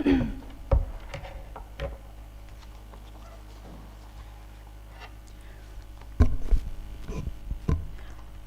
A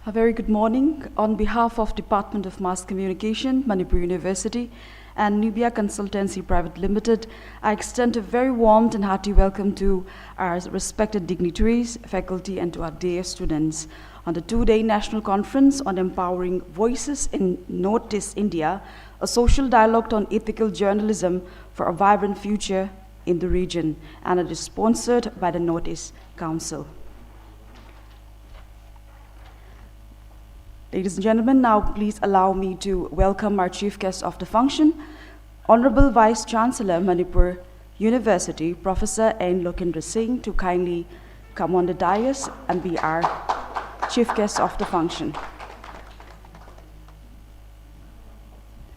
very good morning. On behalf of Department of Mass Communication, Manipur University, and NIBIAA Consultancy Private Limited, I extend a very warm and hearty welcome to our respected dignitaries, faculty, and to our dear students on the two-day National Conference on Empowering Voices in Northeast India, a social dialogue on ethical journalism for a vibrant future in the region, and it is sponsored by the Northeast Council. Ladies and gentlemen, now please allow me to welcome our chief guest of the function, Honorable Vice Chancellor, Manipur University, Professor N. Lokendra Singh, to kindly come on the dais and be our chief guest of the function.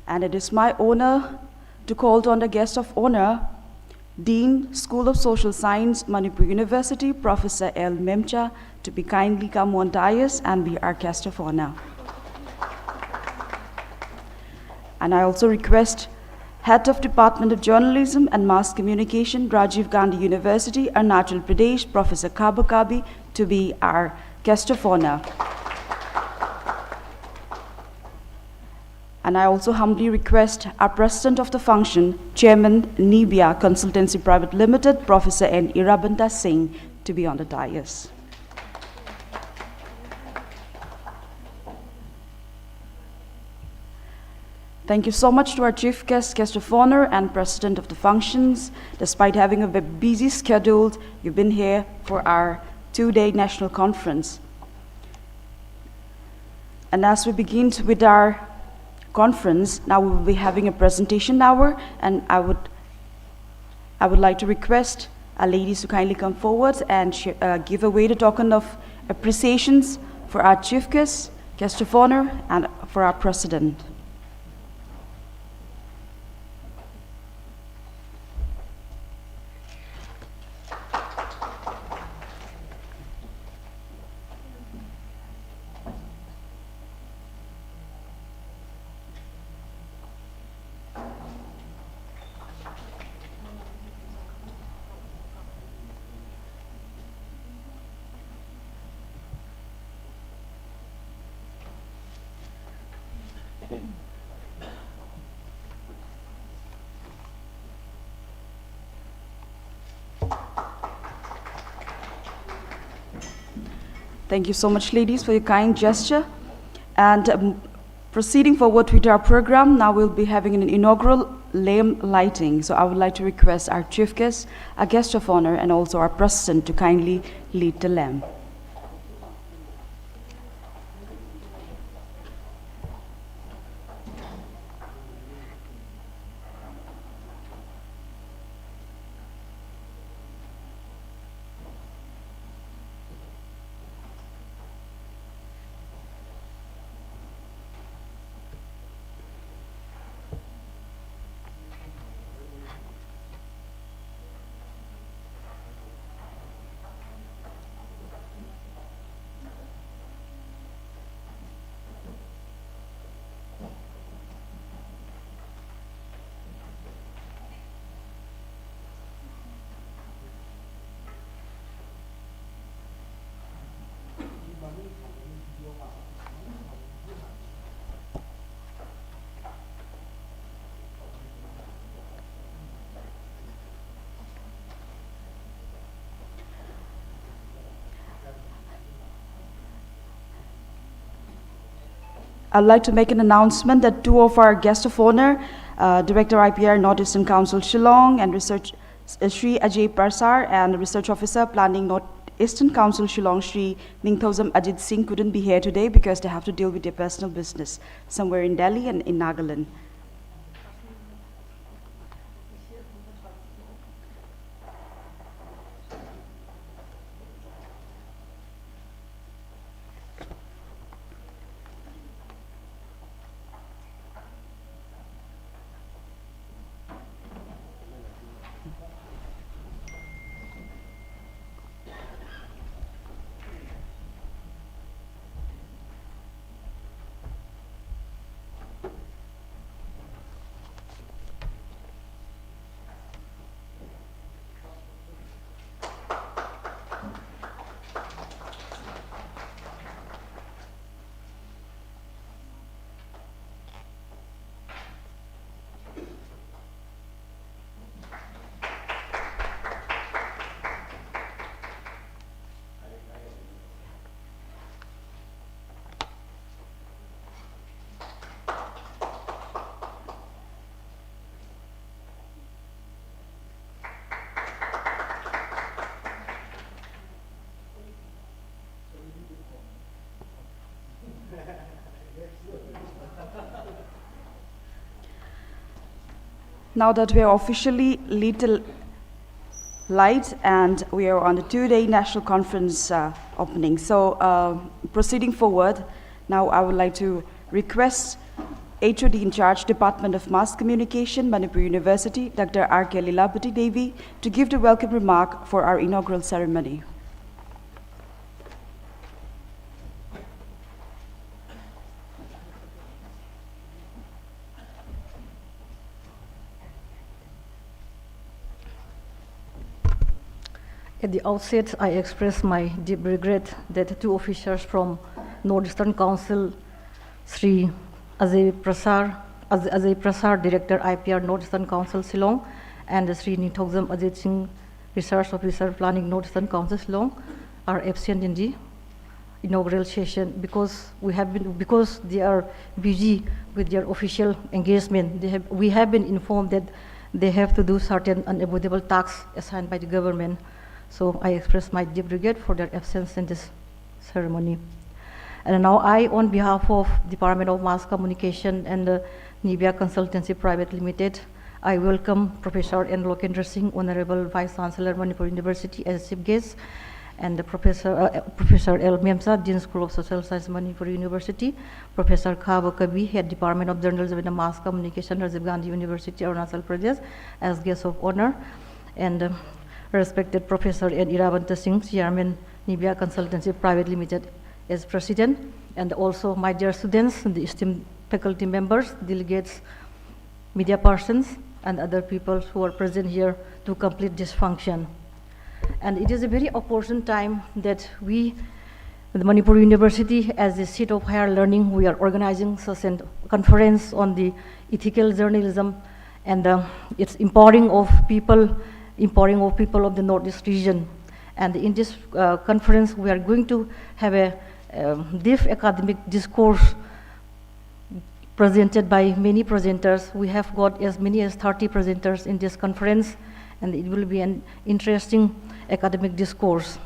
And it is my honor to call on the guest of honor, Dean, School of Social Science, Manipur University, Professor L. Memcha, to be kindly come on dais and be our guest of honor. And I also request Head of Department of Journalism and Mass Communication, Rajiv Gandhi University, Arunachal Pradesh, Professor Kaba Kabi, to be our guest of honor. And I also humbly request our President of the function, Chairman, NIBIAA Consultancy Private Limited, Professor N. Irabanta Singh, to be on the dais. Thank you so much to our chief guest, guest of honor, and president of the functions. Despite having a busy schedule, you've been here for our two-day national conference. And as we begin with our conference, now we will be having a presentation hour, and I would like to request our ladies to kindly come forward and give away the token of appreciations for our chief guest, guest of honor, and for our president. Thank you so much, ladies, for your kind gesture. And proceeding forward with our program, now we'll be having an inaugural lamp lighting. So I would like to request our chief guest, our guest of honor, and also our president to kindly lead the lamp. I'd like to make an announcement that two of our guests of honor, Director IPR Northeastern Council Shillong and Research Sri Ajay Parsar, and Research Officer Planning Northeastern Council Shillong Sri Ningthozam Ajit Singh, couldn't be here today because they have to deal with their personal business somewhere in Delhi and in Nagaland. Now that we are officially little light and we are on the two-day national conference opening. So proceeding forward, now I would like to request HOD in charge, Department of Mass Communication, Manipur University, Dr. R.K. Lilapati Devi, to give the welcome remark for our inaugural ceremony. At the outset, I express my deep regret that two officers from Northeastern Council, Sri Ajay Prasar, Director IPR Northeastern Council Shillong, and Sri Nithokjam Ajit Singh, Research Officer Planning Northeastern Council Shillong, are absent in the inaugural session because they are busy with their official engagement. We have been informed that they have to do certain unavoidable tasks assigned by the government. So I express my deep regret for their absence in this ceremony. And now I, on behalf of Department of Mass Communication and the NIBIAA Consultancy Private Limited, I welcome Professor N. Lokendra Singh, Honorable Vice Chancellor, Manipur University, as chief guest, and the Professor L. Memsa, Dean School of Social Science, Manipur University, Professor Khaba Kabi, Head Department of Journalism and Mass Communication, Rajiv Gandhi University, Arunachal Pradesh, as guest of honor, and respected Professor N. Iravanta Singh, Chairman, NIBIAA Consultancy Private Limited, as President, and also my dear students, the esteemed faculty members, delegates, media persons, and other people who are present here to complete this function. And it is a very opportune time that we, the Manipur University, as the seat of higher learning, we are organizing such a conference on the ethical journalism and its empowering of people of the Northeast region. And in this conference, we are going to have a deep academic discourse presented by many presenters. We have got as many as 30 presenters in this conference, and it will be an interesting academic discourse.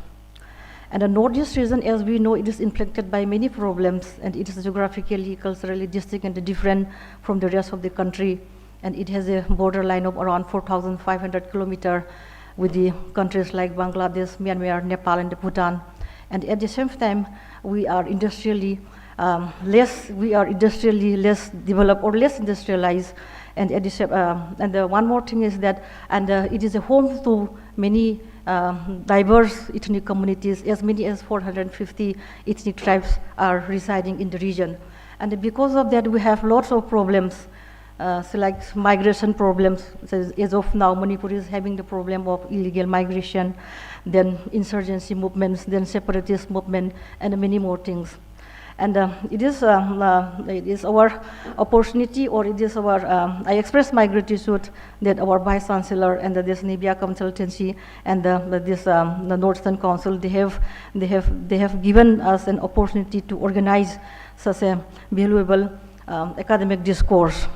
And the Northeast region, as we know, it is inflicted by many problems, and it is geographically, culturally distinct and different from the rest of the country. And it has a borderline of around 4,500 kilometers with the countries like Bangladesh, Myanmar, Nepal, and Bhutan. And at the same time, we are industrially less developed or less industrialized. And at the same, one more thing is that, it is a home to many diverse ethnic communities. As many as 450 ethnic tribes are residing in the region. And because of that, we have lots of problems. So like migration problems. So as of now, Manipur is having the problem of illegal migration, then insurgency movements, then separatist movement, and many more things. And it is our opportunity, or it is our, I express my gratitude that our Vice Chancellor and this NIBIAA Consultancy and the Northeastern Council, they have given us an opportunity to organize such a valuable academic discourse.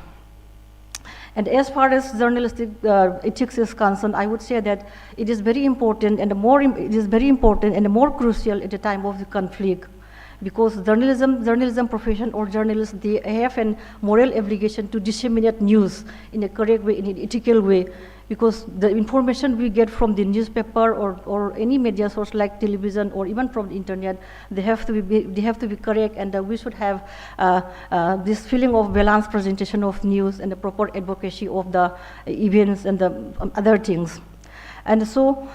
And as far as journalistic ethics is concerned, I would say that it is very important and more crucial at the time of the conflict, because journalism profession or journalists, they have a moral obligation to disseminate news in a correct way, in an ethical way, because the information we get from the newspaper or any media source like television or even from the internet, they have to be correct, and we should have this feeling of balanced presentation of news and the proper advocacy of the events and the other things. And so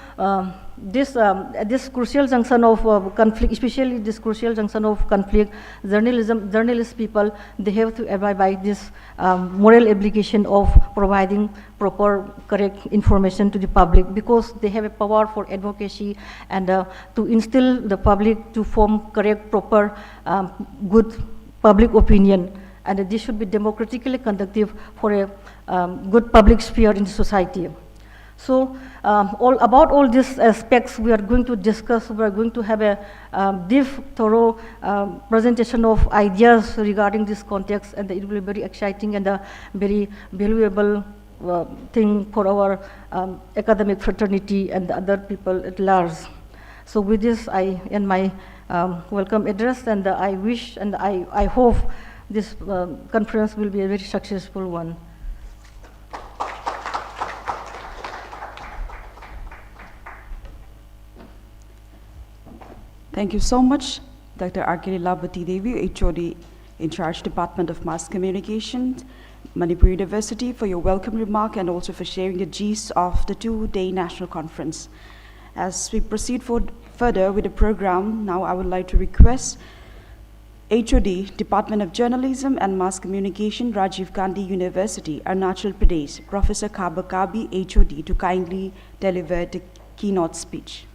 this crucial junction of conflict, especially this crucial junction of conflict, journalist people, they have to abide by this moral obligation of providing proper, correct information to the public, because they have a power for advocacy and to instill the public to form correct, proper, good public opinion. And this should be democratically conducive for a good public sphere in society. So about all these aspects we are going to discuss. We are going to have a deep, thorough presentation of ideas regarding this context, and it will be very exciting and a very valuable thing for our academic fraternity and the other people at large. So with this, I end my welcome address, and I wish and I hope this conference will be a very successful one. Thank you so much, Dr. R.K. Labati Devi, HOD in charge Department of Mass Communication, Manipur University, for your welcome remark and also for sharing the gist of the two-day national conference. As we proceed further with the program, now I would like to request HOD, Department of Journalism and Mass Communication, Rajiv Gandhi University, Arunachal Pradesh, Professor Kaba Kabi, HOD, to kindly deliver the keynote speech.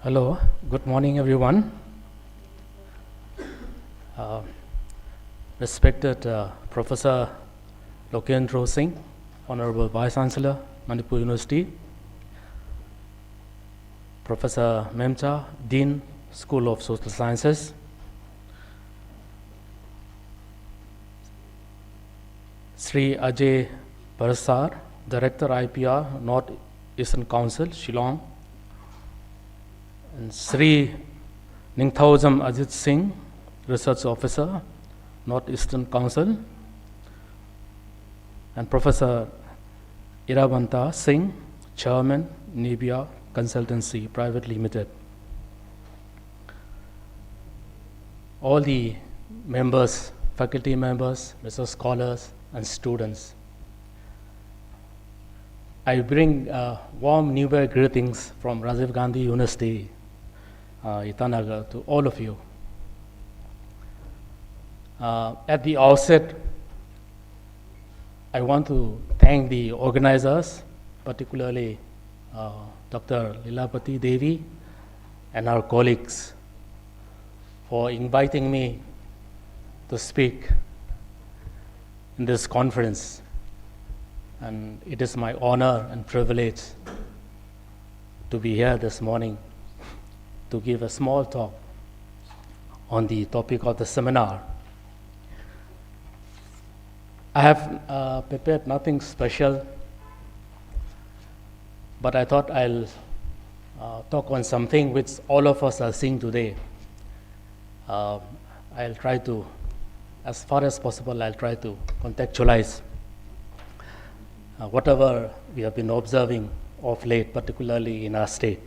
Hello, good morning everyone. Respected Professor Lokendra Singh, Honorable Vice Chancellor, Manipur University, Professor Memcha, Dean, School of Social Sciences, Sri Ajay Parasar, Director IPR, North Eastern Council, Shillong, and Sri Ningthaujam Ajit Singh, Research Officer, North Eastern Council, and Professor Irabanta Singh, Chairman, NIBIAA Consultancy Private Limited. All the members, faculty members, research scholars, and students, I bring warm New Year greetings from Rajiv Gandhi University, Itanagar, to all of you. At the outset, I want to thank the organizers, particularly Dr. Lilapati Devi and our colleagues, for inviting me to speak in this conference. And it is my honor and privilege to be here this morning to give a small talk on the topic of the seminar. I have prepared nothing special, but I thought I'll talk on something which all of us are seeing today. I'll try to, as far as possible, I'll try to contextualize whatever we have been observing of late, particularly in our state.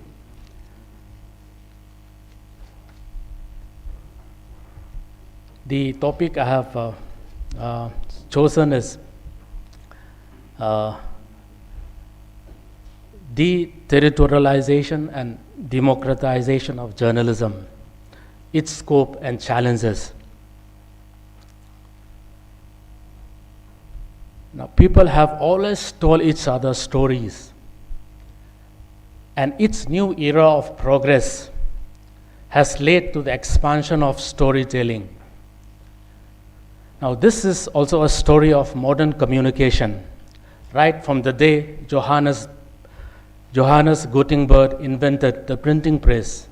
The topic I have chosen is deterritorialization and democratization of journalism, its scope and challenges. Now, people have always told each other stories, and its new era of progress has led to the expansion of storytelling. Now, this is also a story of modern communication, right from the day Johannes Gutenberg invented the printing press.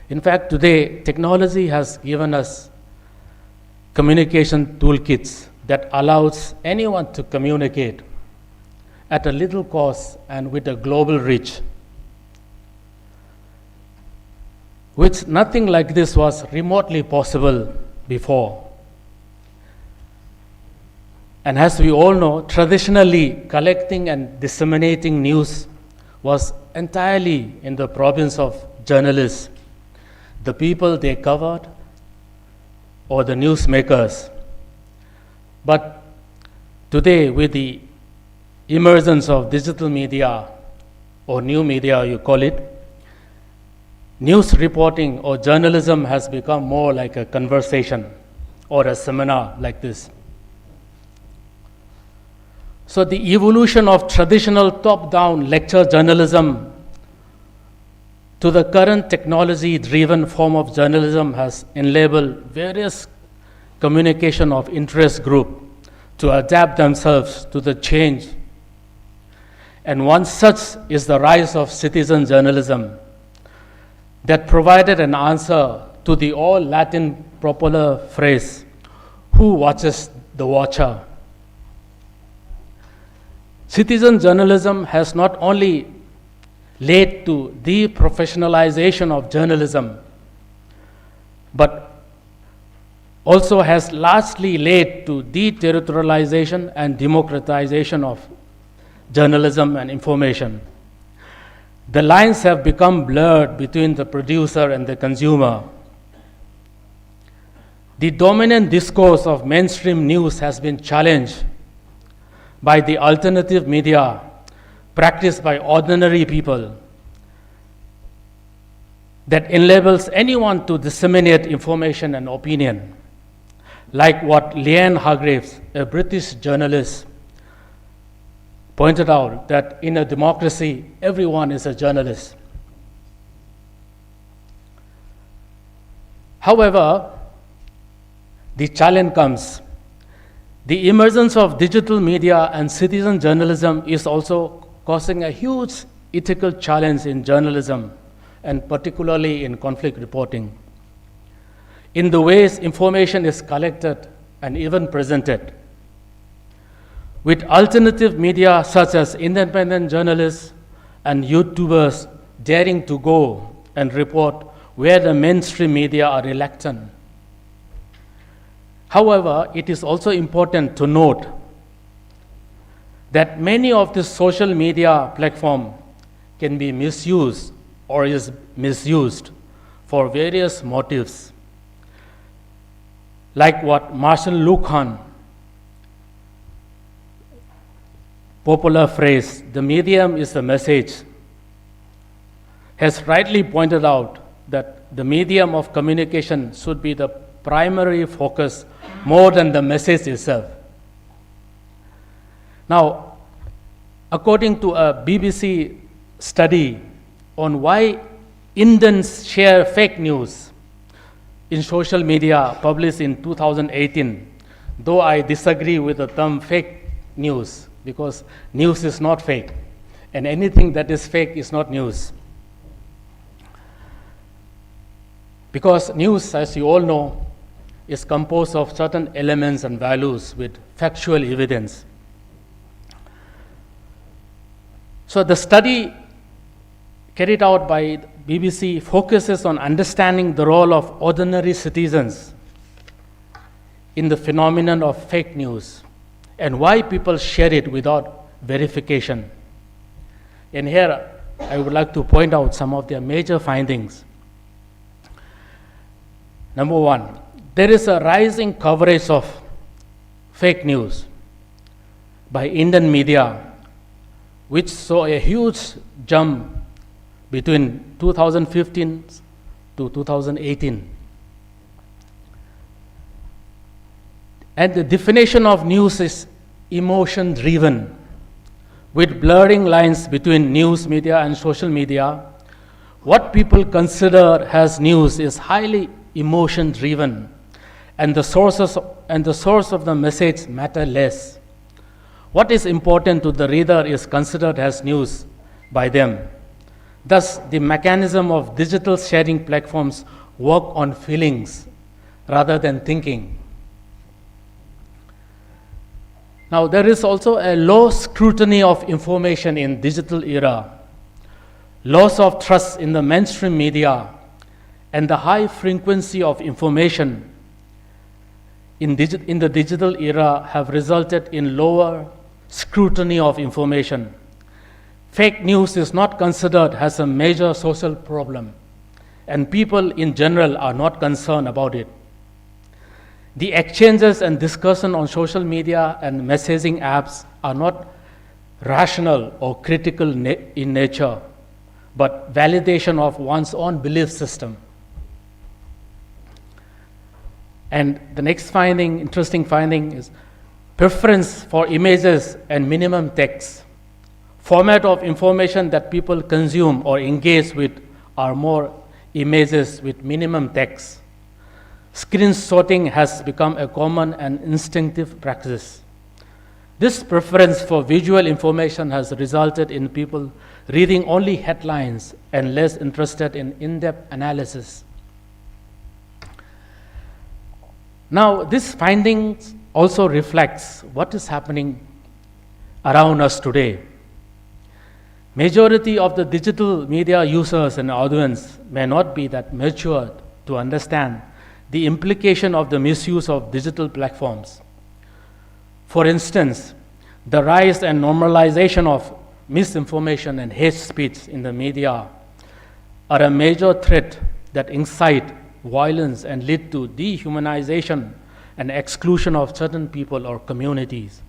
In fact, today, technology has given us communication toolkits that allows anyone to communicate at a little cost and with a global reach, which nothing like this was remotely possible before. And as we all know, traditionally, collecting and disseminating news was entirely in the province of journalists, the people they covered, or the newsmakers. But today, with the emergence of digital media, or new media you call it, news reporting or journalism has become more like a conversation or a seminar like this. So the evolution of traditional top-down lecture journalism to the current technology-driven form of journalism has enabled various communication of interest group to adapt themselves to the change. And one such is the rise of citizen journalism that provided an answer to the all Latin popular phrase, "Who watches the watcher?" Citizen journalism has not only led to the professionalization of journalism, but also has largely led to deterritorialization and democratization of journalism and information. The lines have become blurred between the producer and the consumer. The dominant discourse of mainstream news has been challenged by the alternative media practiced by ordinary people that enables anyone to disseminate information and opinion, like what Leanne Hargreaves, a British journalist, pointed out, that in a democracy, everyone is a journalist. However, the challenge comes. The emergence of digital media and citizen journalism is also causing a huge ethical challenge in journalism, and particularly in conflict reporting, in the ways information is collected and even presented. With alternative media such as independent journalists and YouTubers daring to go and report where the mainstream media are reluctant. However, it is also important to note that many of the social media platforms can be misused or is misused for various motives, like what Marshall Lucan, popular phrase, "the medium is the message," has rightly pointed out that the medium of communication should be the primary focus more than the message itself. Now, according to a BBC study on why Indians share fake news in social media published in 2018, though I disagree with the term fake news, because news is not fake, and anything that is fake is not news. Because news, as you all know, is composed of certain elements and values with factual evidence. So the study carried out by BBC focuses on understanding the role of ordinary citizens in the phenomenon of fake news and why people share it without verification. And here I would like to point out some of their major findings. Number one, there is a rising coverage of fake news by Indian media, which saw a huge jump between 2015 to 2018. And the definition of news is emotion-driven, with blurring lines between news media and social media. What people consider as news is highly emotion-driven, and the source of the message matter less. What is important to the reader is considered as news by them. Thus, the mechanism of digital sharing platforms work on feelings rather than thinking. Now, there is also a low scrutiny of information in digital era, loss of trust in the mainstream media, and the high frequency of information in the digital era have resulted in lower scrutiny of information. Fake news is not considered as a major social problem, and people in general are not concerned about it. The exchanges and discussion on social media and messaging apps are not rational or critical in nature, but validation of one's own belief system. And the next finding, interesting finding, is preference for images and minimum text. Format of information that people consume or engage with are more images with minimum text. Screenshotting has become a common and instinctive practice. This preference for visual information has resulted in people reading only headlines and less interested in in-depth analysis. Now, this finding also reflects what is happening around us today. Majority of the digital media users and audience may not be that mature to understand the implication of the misuse of digital platforms. For instance, the rise and normalization of misinformation and hate speech in the media are a major threat that incite violence and lead to dehumanization and exclusion of certain people or communities.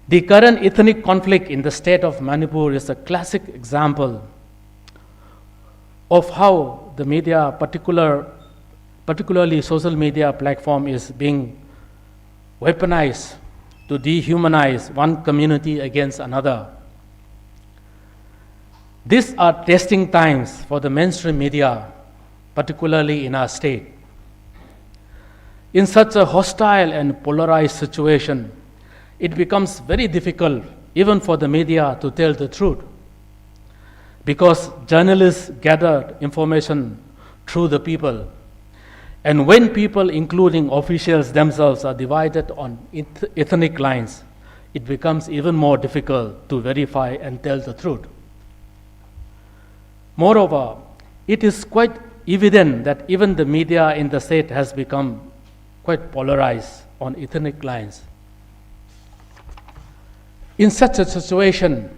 The current ethnic conflict in the state of Manipur is a classic example of how the media, particularly social media platform, is being weaponized to dehumanize one community against another. These are testing times for the mainstream media, particularly in our state. In such a hostile and polarized situation, it becomes very difficult even for the media to tell the truth, because journalists gather information through the people. And when people, including officials themselves, are divided on ethnic lines, it becomes even more difficult to verify and tell the truth. Moreover, it is quite evident that even the media in the state has become quite polarized on ethnic lines. In such a situation,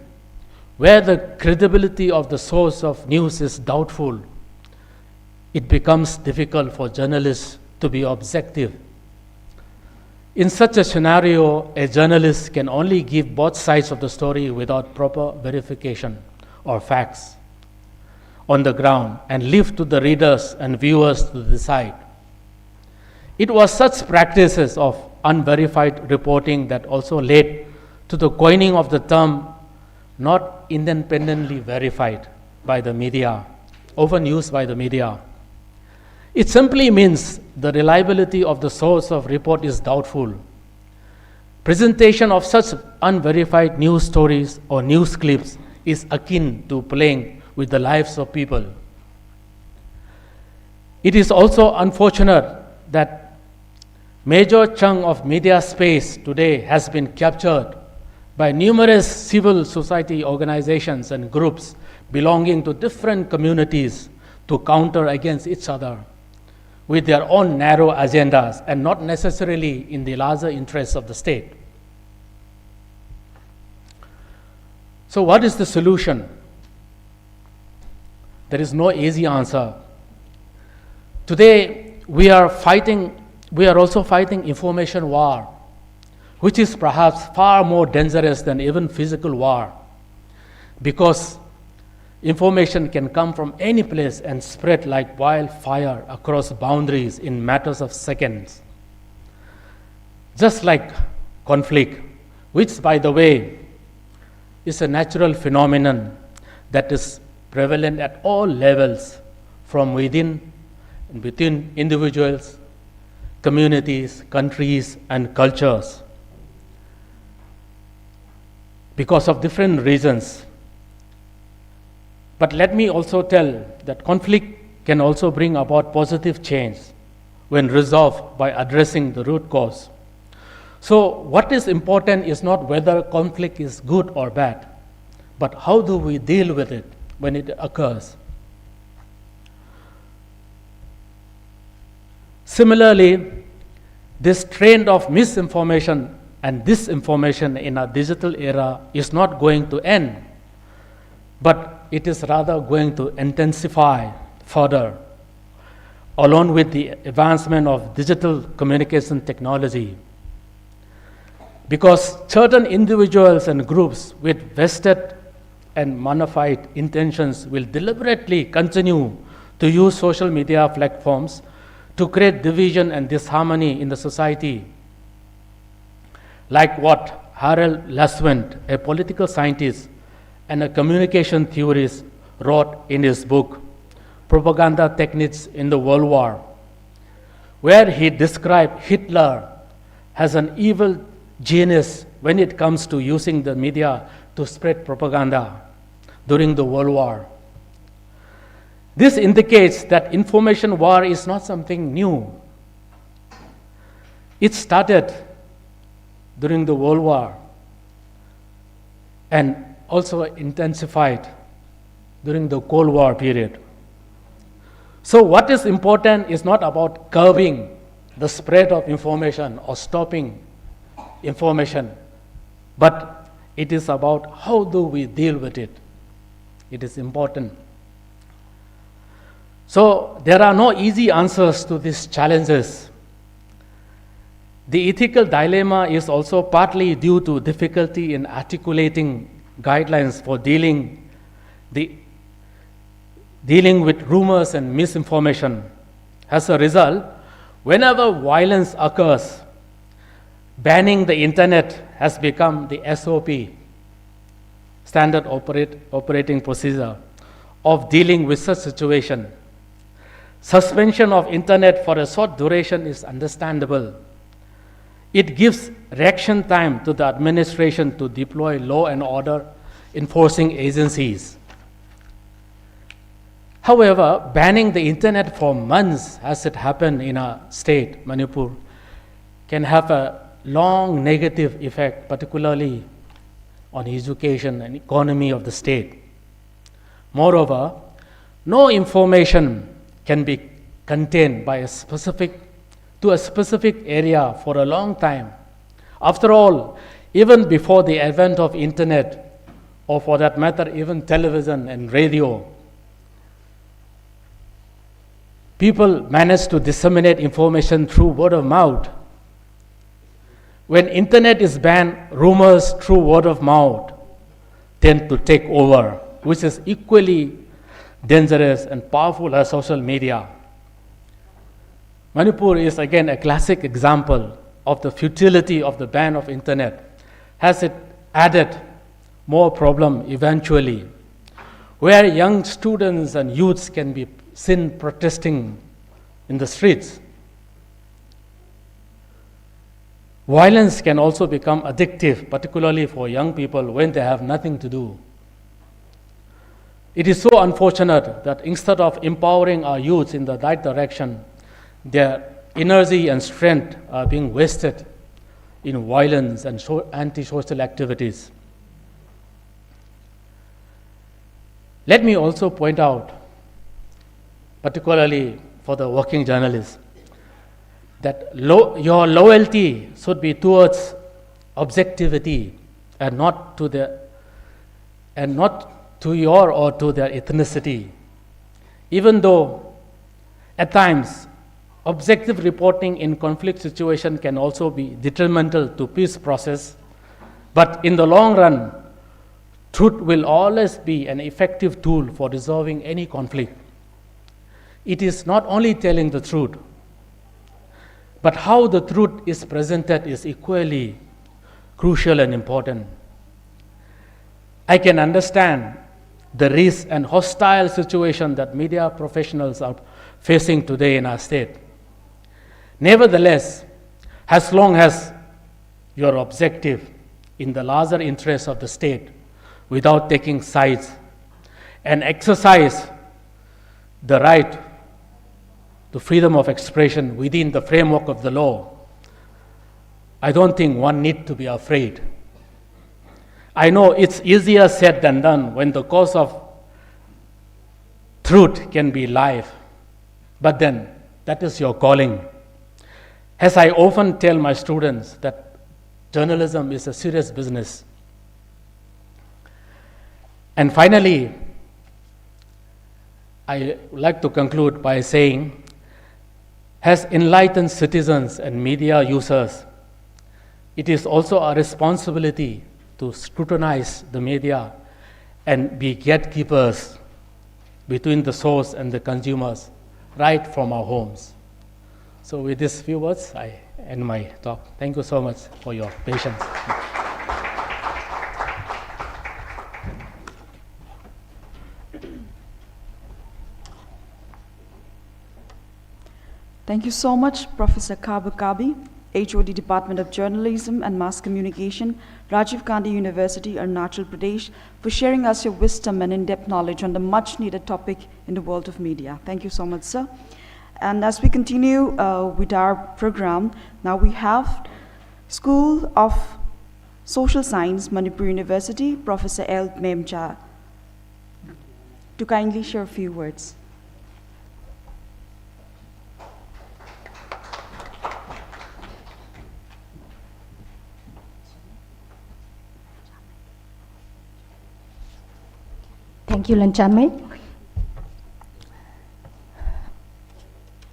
where the credibility of the source of news is doubtful, it becomes difficult for journalists to be objective. In such a scenario, a journalist can only give both sides of the story without proper verification or facts on the ground and leave to the readers and viewers to decide. It was such practices of unverified reporting that also led to the coining of the term not independently verified by the media, often used by the media. It simply means the reliability of the source of report is doubtful. Presentation of such unverified news stories or news clips is akin to playing with the lives of people. It is also unfortunate that major chunk of media space today has been captured by numerous civil society organizations and groups belonging to different communities to counter against each other with their own narrow agendas and not necessarily in the larger interests of the state. So what is the solution? There is no easy answer. Today, we are also fighting information war, which is perhaps far more dangerous than even physical war, because information can come from any place and spread like wildfire across boundaries in matters of seconds. Just like conflict, which, by the way, is a natural phenomenon that is prevalent at all levels, from within and between individuals, communities, countries, and cultures, because of different reasons. But let me also tell that conflict can also bring about positive change when resolved by addressing the root cause. So what is important is not whether conflict is good or bad, but how do we deal with it when it occurs. Similarly, this trend of misinformation and disinformation in our digital era is not going to end, but it is rather going to intensify further, along with the advancement of digital communication technology. Because certain individuals and groups with vested and bona fide intentions will deliberately continue to use social media platforms to create division and disharmony in the society. Like what Harold Laswent, a political scientist and a communication theorist, wrote in his book, Propaganda Techniques in the World War, where he described Hitler as an evil genius when it comes to using the media to spread propaganda during the World War. This indicates that information war is not something new. It started during the World War and also intensified during the Cold War period. So what is important is not about curbing the spread of information or stopping information, but it is about how do we deal with it. It is important. So there are no easy answers to these challenges. The ethical dilemma is also partly due to difficulty in articulating guidelines for dealing with rumors and misinformation. As a result, whenever violence occurs, banning the internet has become the SOP, standard operating procedure, of dealing with such situation. Suspension of internet for a short duration is understandable. It gives reaction time to the administration to deploy law and order enforcing agencies. However, banning the internet for months, as it happened in our state, Manipur, can have a long negative effect, particularly on education and economy of the state. Moreover, no information can be contained to a specific area for a long time. After all, even before the advent of internet, or for that matter, even television and radio, people manage to disseminate information through word of mouth. When internet is banned, rumors through word of mouth tend to take over, which is equally dangerous and powerful as social media. Manipur is again a classic example of the futility of the ban of internet, as it added more problem eventually, where young students and youths can be seen protesting in the streets. Violence can also become addictive, particularly for young people when they have nothing to do. It is so unfortunate that instead of empowering our youth in the right direction, their energy and strength are being wasted in violence and anti-social activities. Let me also point out, particularly for the working journalists, that your loyalty should be towards objectivity and not to your or to their ethnicity. Even though at times objective reporting in conflict situation can also be detrimental to peace process, but in the long run, truth will always be an effective tool for resolving any conflict. It is not only telling the truth, but how the truth is presented is equally crucial and important. I can understand the risk and hostile situation that media professionals are facing today in our state. Nevertheless, as long as your objective in the larger interests of the state without taking sides and exercise the right to freedom of expression within the framework of the law, I don't think one needs to be afraid. I know it's easier said than done when the cause of truth can be life, but then that is your calling. As I often tell my students that journalism is a serious business. And finally, I would like to conclude by saying, as enlightened citizens and media users, it is also our responsibility to scrutinize the media and be gatekeepers between the source and the consumers right from our homes. So with these few words, I end my talk. Thank you so much for your patience. Thank you so much, Professor Kabi, HOD Department of Journalism and Mass Communication, Rajiv Gandhi University, Arunachal Pradesh, for sharing us your wisdom and in-depth knowledge on the much-needed topic in the world of media. Thank you so much, sir. And as we continue with our program, now we have School of Social Science, Manipur University, Professor L. Memcha, to kindly share a few words. Thank you, Lanchame.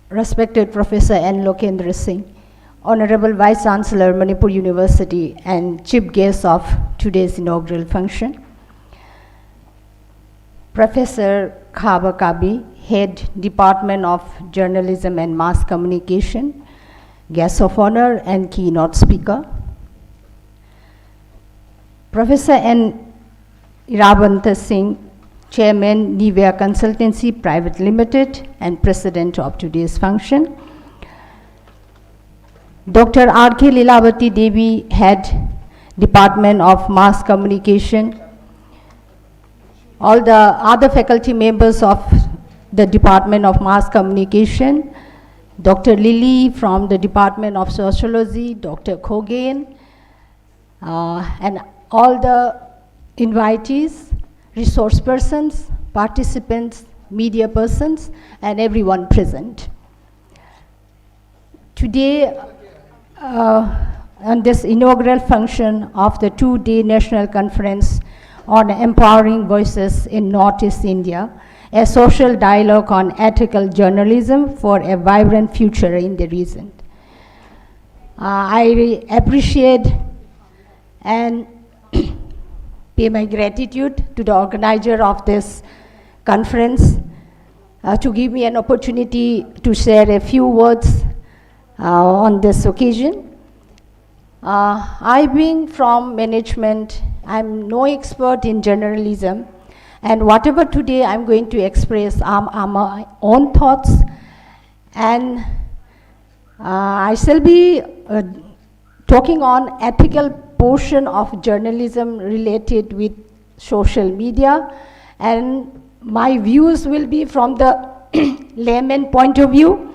Respected Professor N. Lokendra Singh, Honorable Vice Chancellor, Manipur University, and Chief Guest of today's inaugural function, Professor Khaba Kabi, Head, Department of Journalism and Mass Communication, Guest of Honor and Keynote Speaker, Professor N. Irabanta Singh, Chairman, NIBIAA Consultancy Private Limited, and President of today's function, Dr. R.K. Lilavati Devi, Head, Department of Mass Communication, all the other faculty members of the Department of Mass Communication, Dr. Lily from the Department of Sociology, Dr. Khogen, and all the invitees, resource persons, participants, media persons, and everyone present. Today, on this inaugural function of the two-day national conference on empowering voices in Northeast India, a social dialogue on ethical journalism for a vibrant future in the region. I appreciate and pay my gratitude to the organizer of this conference to give me an opportunity to share a few words on this occasion. I being from management, I'm no expert in journalism, and whatever today I'm going to express are my own thoughts, and I shall be talking on ethical portion of journalism related with social media, and my views will be from the layman point of view.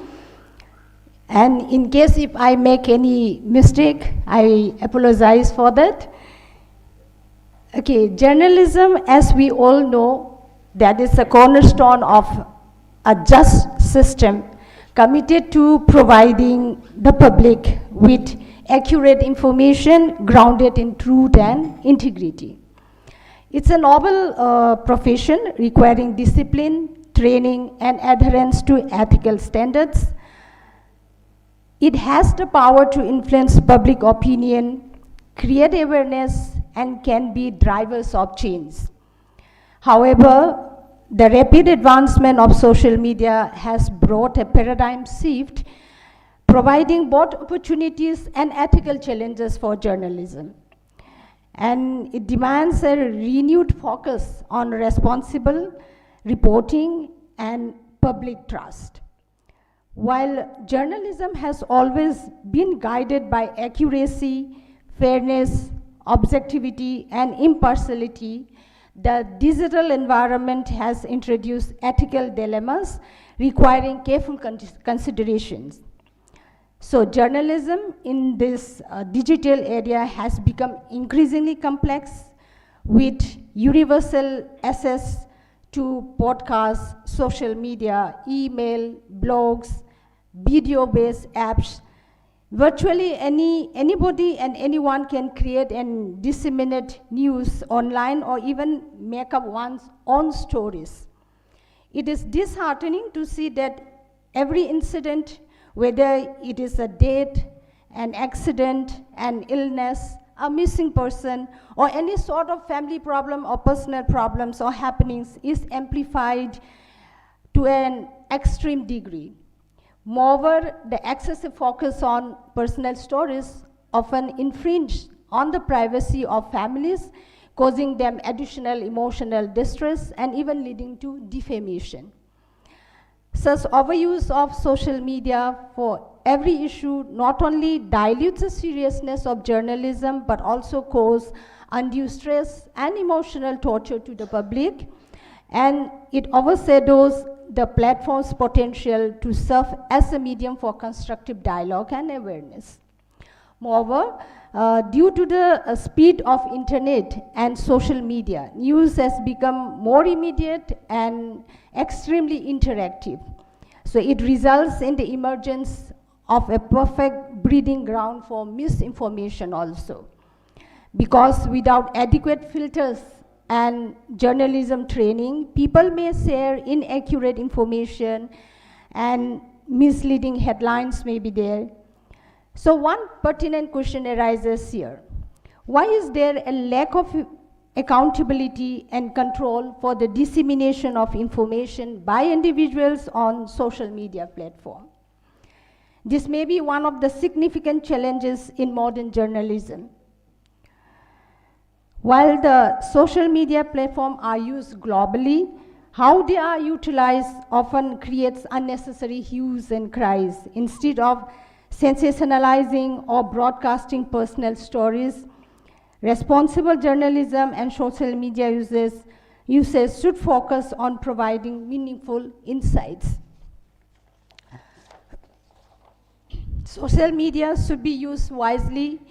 And in case if I make any mistake, I apologize for that. Okay, journalism, as we all know, that is the cornerstone of a just system committed to providing the public with accurate information grounded in truth and integrity. It's a noble profession requiring discipline, training, and adherence to ethical standards. It has the power to influence public opinion, create awareness, and can be drivers of change. However, the rapid advancement of social media has brought a paradigm shift, providing both opportunities and ethical challenges for journalism. And it demands a renewed focus on responsible reporting and public trust. While journalism has always been guided by accuracy, fairness, objectivity, and impartiality, the digital environment has introduced ethical dilemmas requiring careful considerations. So journalism in this digital area has become increasingly complex with universal access to podcasts, social media, email, blogs, video-based apps. Virtually anybody and anyone can create and disseminate news online or even make up one's own stories. It is disheartening to see that every incident, whether it is a death, an accident, an illness, a missing person, or any sort of family problem or personal problems or happenings, is amplified to an extreme degree. Moreover, the excessive focus on personal stories often infringe on the privacy of families, causing them additional emotional distress and even leading to defamation. Such overuse of social media for every issue not only dilutes the seriousness of journalism, but also cause undue stress and emotional torture to the public, and it overshadows the platform's potential to serve as a medium for constructive dialogue and awareness. Moreover, due to the speed of internet and social media, news has become more immediate and extremely interactive. So it results in the emergence of a perfect breeding ground for misinformation also. Because without adequate filters and journalism training, people may share inaccurate information and misleading headlines may be there. So one pertinent question arises here. Why is there a lack of accountability and control for the dissemination of information by individuals on social media platforms? This may be one of the significant challenges in modern journalism. While the social media platforms are used globally, how they are utilized often creates unnecessary hues and cries. Instead of sensationalizing or broadcasting personal stories, responsible journalism and social media users should focus on providing meaningful insights. Social media should be used wisely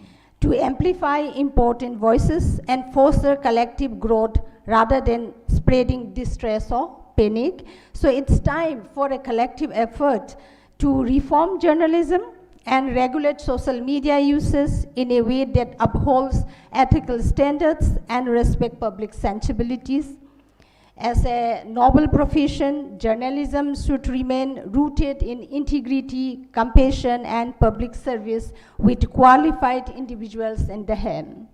to amplify important voices and foster collective growth rather than spreading distress or panic. So it's time for a collective effort to reform journalism and regulate social media uses in a way that upholds ethical standards and respect public sensibilities. As a noble profession, journalism should remain rooted in integrity, compassion, and public service with qualified individuals in the helm.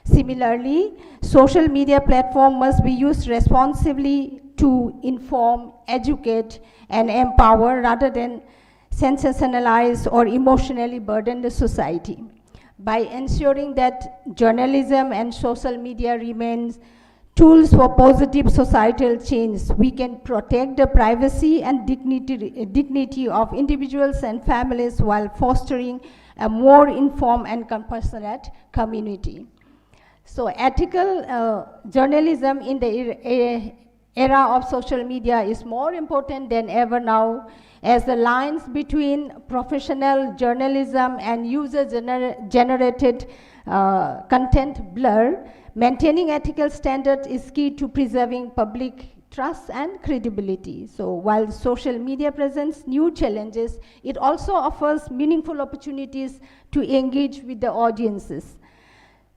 Similarly, social media platforms must be used responsibly to inform, educate, and empower rather than sensationalize or emotionally burden the society. By ensuring that journalism and social media remains tools for positive societal change, we can protect the privacy and dignity of individuals and families while fostering a more informed and compassionate community. So ethical journalism in the era of social media is more important than ever now, as the lines between professional journalism and user-generated content blur. Maintaining ethical standards is key to preserving public trust and credibility. So while social media presents new challenges, it also offers meaningful opportunities to engage with the audiences.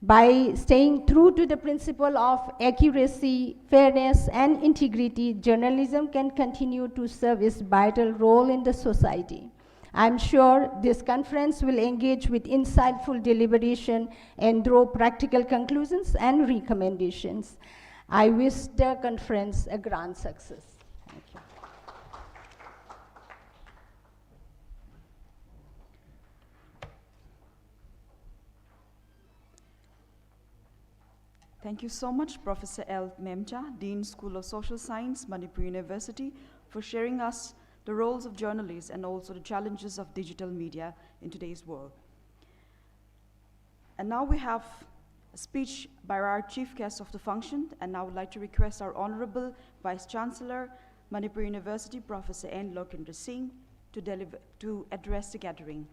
By staying true to the principle of accuracy, fairness, and integrity, journalism can continue to serve its vital role in the society. I'm sure this conference will engage with insightful deliberation and draw practical conclusions and recommendations. I wish the conference a grand success. Thank you. Thank you so much, Professor L. Memcha, Dean, School of Social Science, Manipur University, for sharing us the roles of journalists and also the challenges of digital media in today's world. And now we have a speech by our chief guest of the function, and I would like to request our Honorable Vice Chancellor, Manipur University, Professor N. Lokendra Singh, to address the gathering.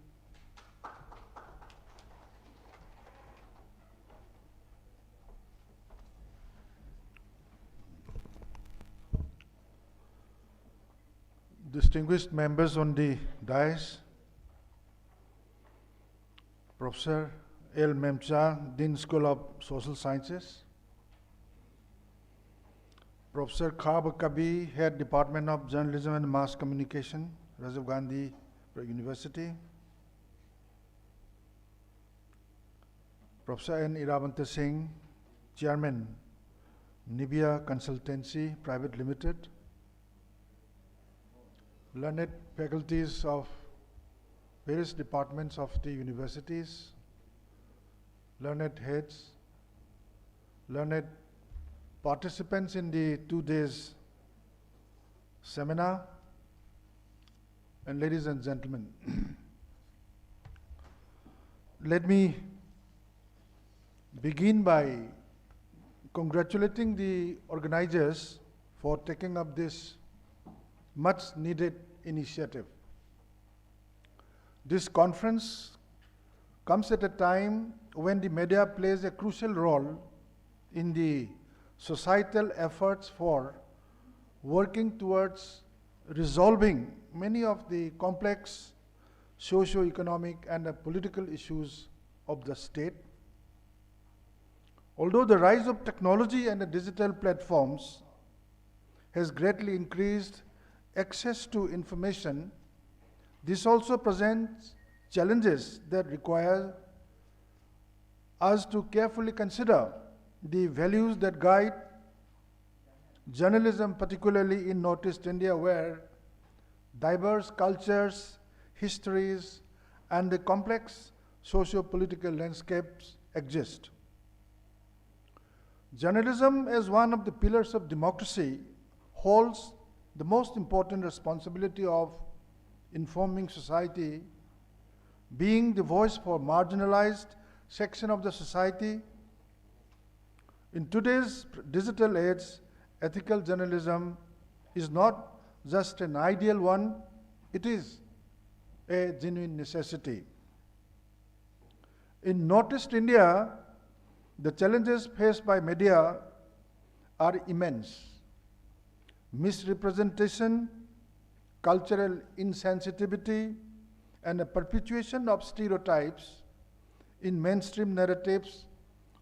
Distinguished members on the dais, Professor L. Memcha, Dean School of Social Sciences, Professor Khab Kabi, Head Department of Journalism and Mass Communication, Rajiv Gandhi University, Professor N. Iravanta Singh, Chairman, NIBIAA Consultancy Private Limited, learned faculties of various departments of the universities, learned heads, learned participants in the 2 days seminar, and ladies and gentlemen. Let me begin by congratulating the organizers for taking up this much needed initiative. This conference comes at a time when the media plays a crucial role in the societal efforts for working towards resolving many of the complex socio-economic and political issues of the state. Although the rise of technology and the digital platforms has greatly increased access to information, this also presents challenges that require us to carefully consider the values that guide journalism, particularly in Northeast India, where diverse cultures, histories, and the complex socio-political landscapes exist. Journalism, as one of the pillars of democracy, holds the most important responsibility of informing society, being the voice for marginalized section of the society. In today's digital age, ethical journalism is not just an ideal one, it is a genuine necessity. In Northeast India, the challenges faced by media are immense. Misrepresentation, cultural insensitivity, and a perpetuation of stereotypes in mainstream narratives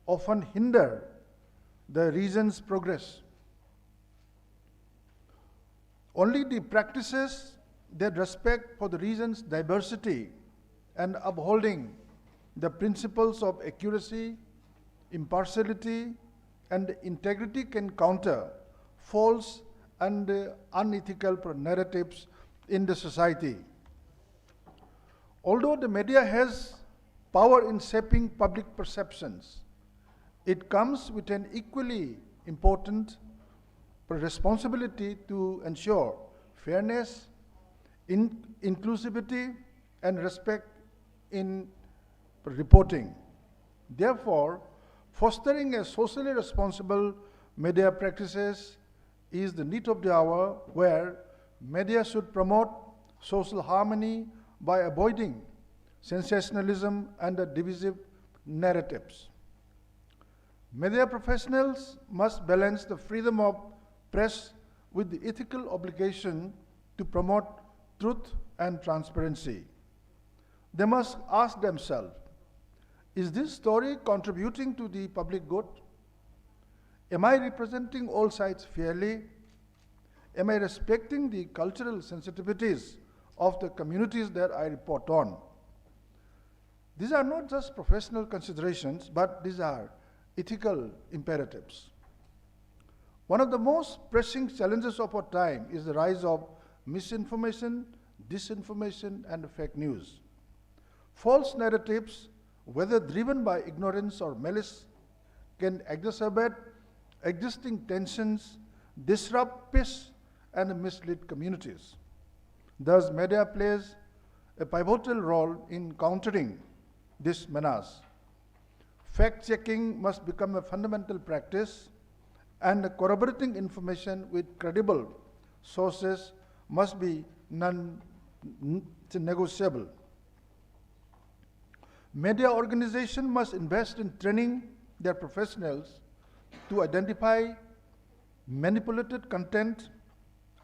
often hinder the region's progress. Only the practices that respect for the region's diversity and upholding the principles of accuracy, impartiality, and integrity can counter false and unethical narratives in the society. Although the media has power in shaping public perceptions, it comes with an equally important responsibility to ensure fairness, inclusivity, and respect in reporting. Therefore, fostering a socially responsible media practices is the need of the hour, where media should promote social harmony by avoiding sensationalism and divisive narratives. Media professionals must balance the freedom of press with the ethical obligation to promote truth and transparency. They must ask themselves, is this story contributing to the public good? Am I representing all sides fairly? Am I respecting the cultural sensitivities of the communities that I report on? These are not just professional considerations, but these are ethical imperatives. One of the most pressing challenges of our time is the rise of misinformation, disinformation, and fake news. False narratives, whether driven by ignorance or malice, can exacerbate existing tensions, disrupt peace, and mislead communities. Thus, media plays a pivotal role in countering this menace. Fact-checking must become a fundamental practice, and corroborating information with credible sources must be non-negotiable. Media organizations must invest in training their professionals to identify manipulated content,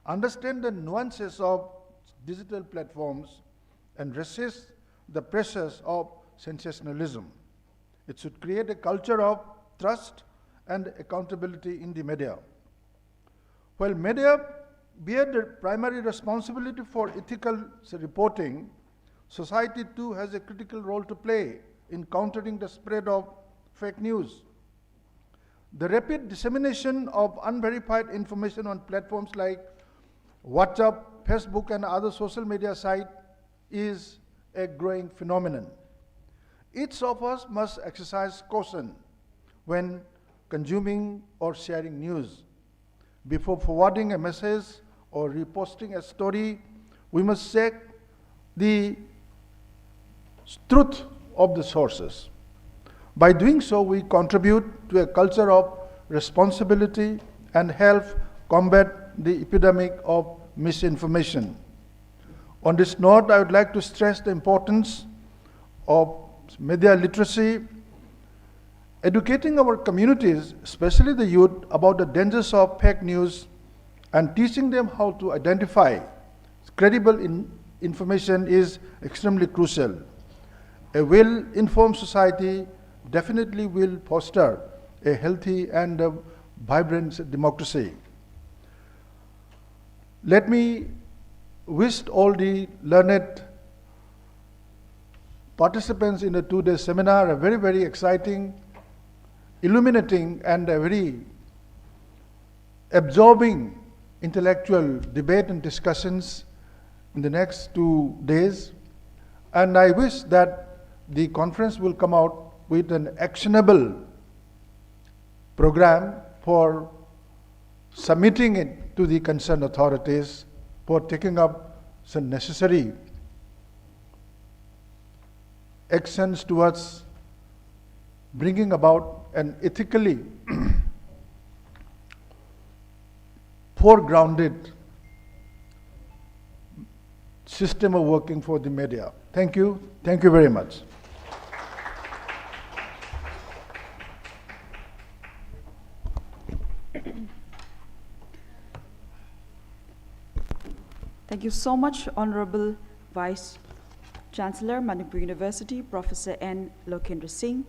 understand the nuances of digital platforms, and resist the pressures of sensationalism. It should create a culture of trust and accountability in the media. While media bear the primary responsibility for ethical reporting, society too has a critical role to play in countering the spread of fake news. The rapid dissemination of unverified information on platforms like WhatsApp, Facebook, and other social media sites is a growing phenomenon. Each of us must exercise caution when consuming or sharing news. Before forwarding a message or reposting a story, we must check the truth of the sources. By doing so, we contribute to a culture of responsibility and help combat the epidemic of misinformation. On this note, I would like to stress the importance of media literacy, educating our communities, especially the youth, about the dangers of fake news and teaching them how to identify credible information is extremely crucial. A well-informed society definitely will foster a healthy and a vibrant democracy. Let me wish all the learned participants in the 2-day seminar a very, very exciting, illuminating, and a very absorbing intellectual debate and discussions in the next 2 days. And I wish that the conference will come out with an actionable program for submitting it to the concerned authorities for taking up some necessary actions towards bringing about an ethically foregrounded system of working for the media. Thank you. Thank you very much. Thank you so much, Honorable Vice Chancellor, Manipur University, Professor N. Lokendra Singh,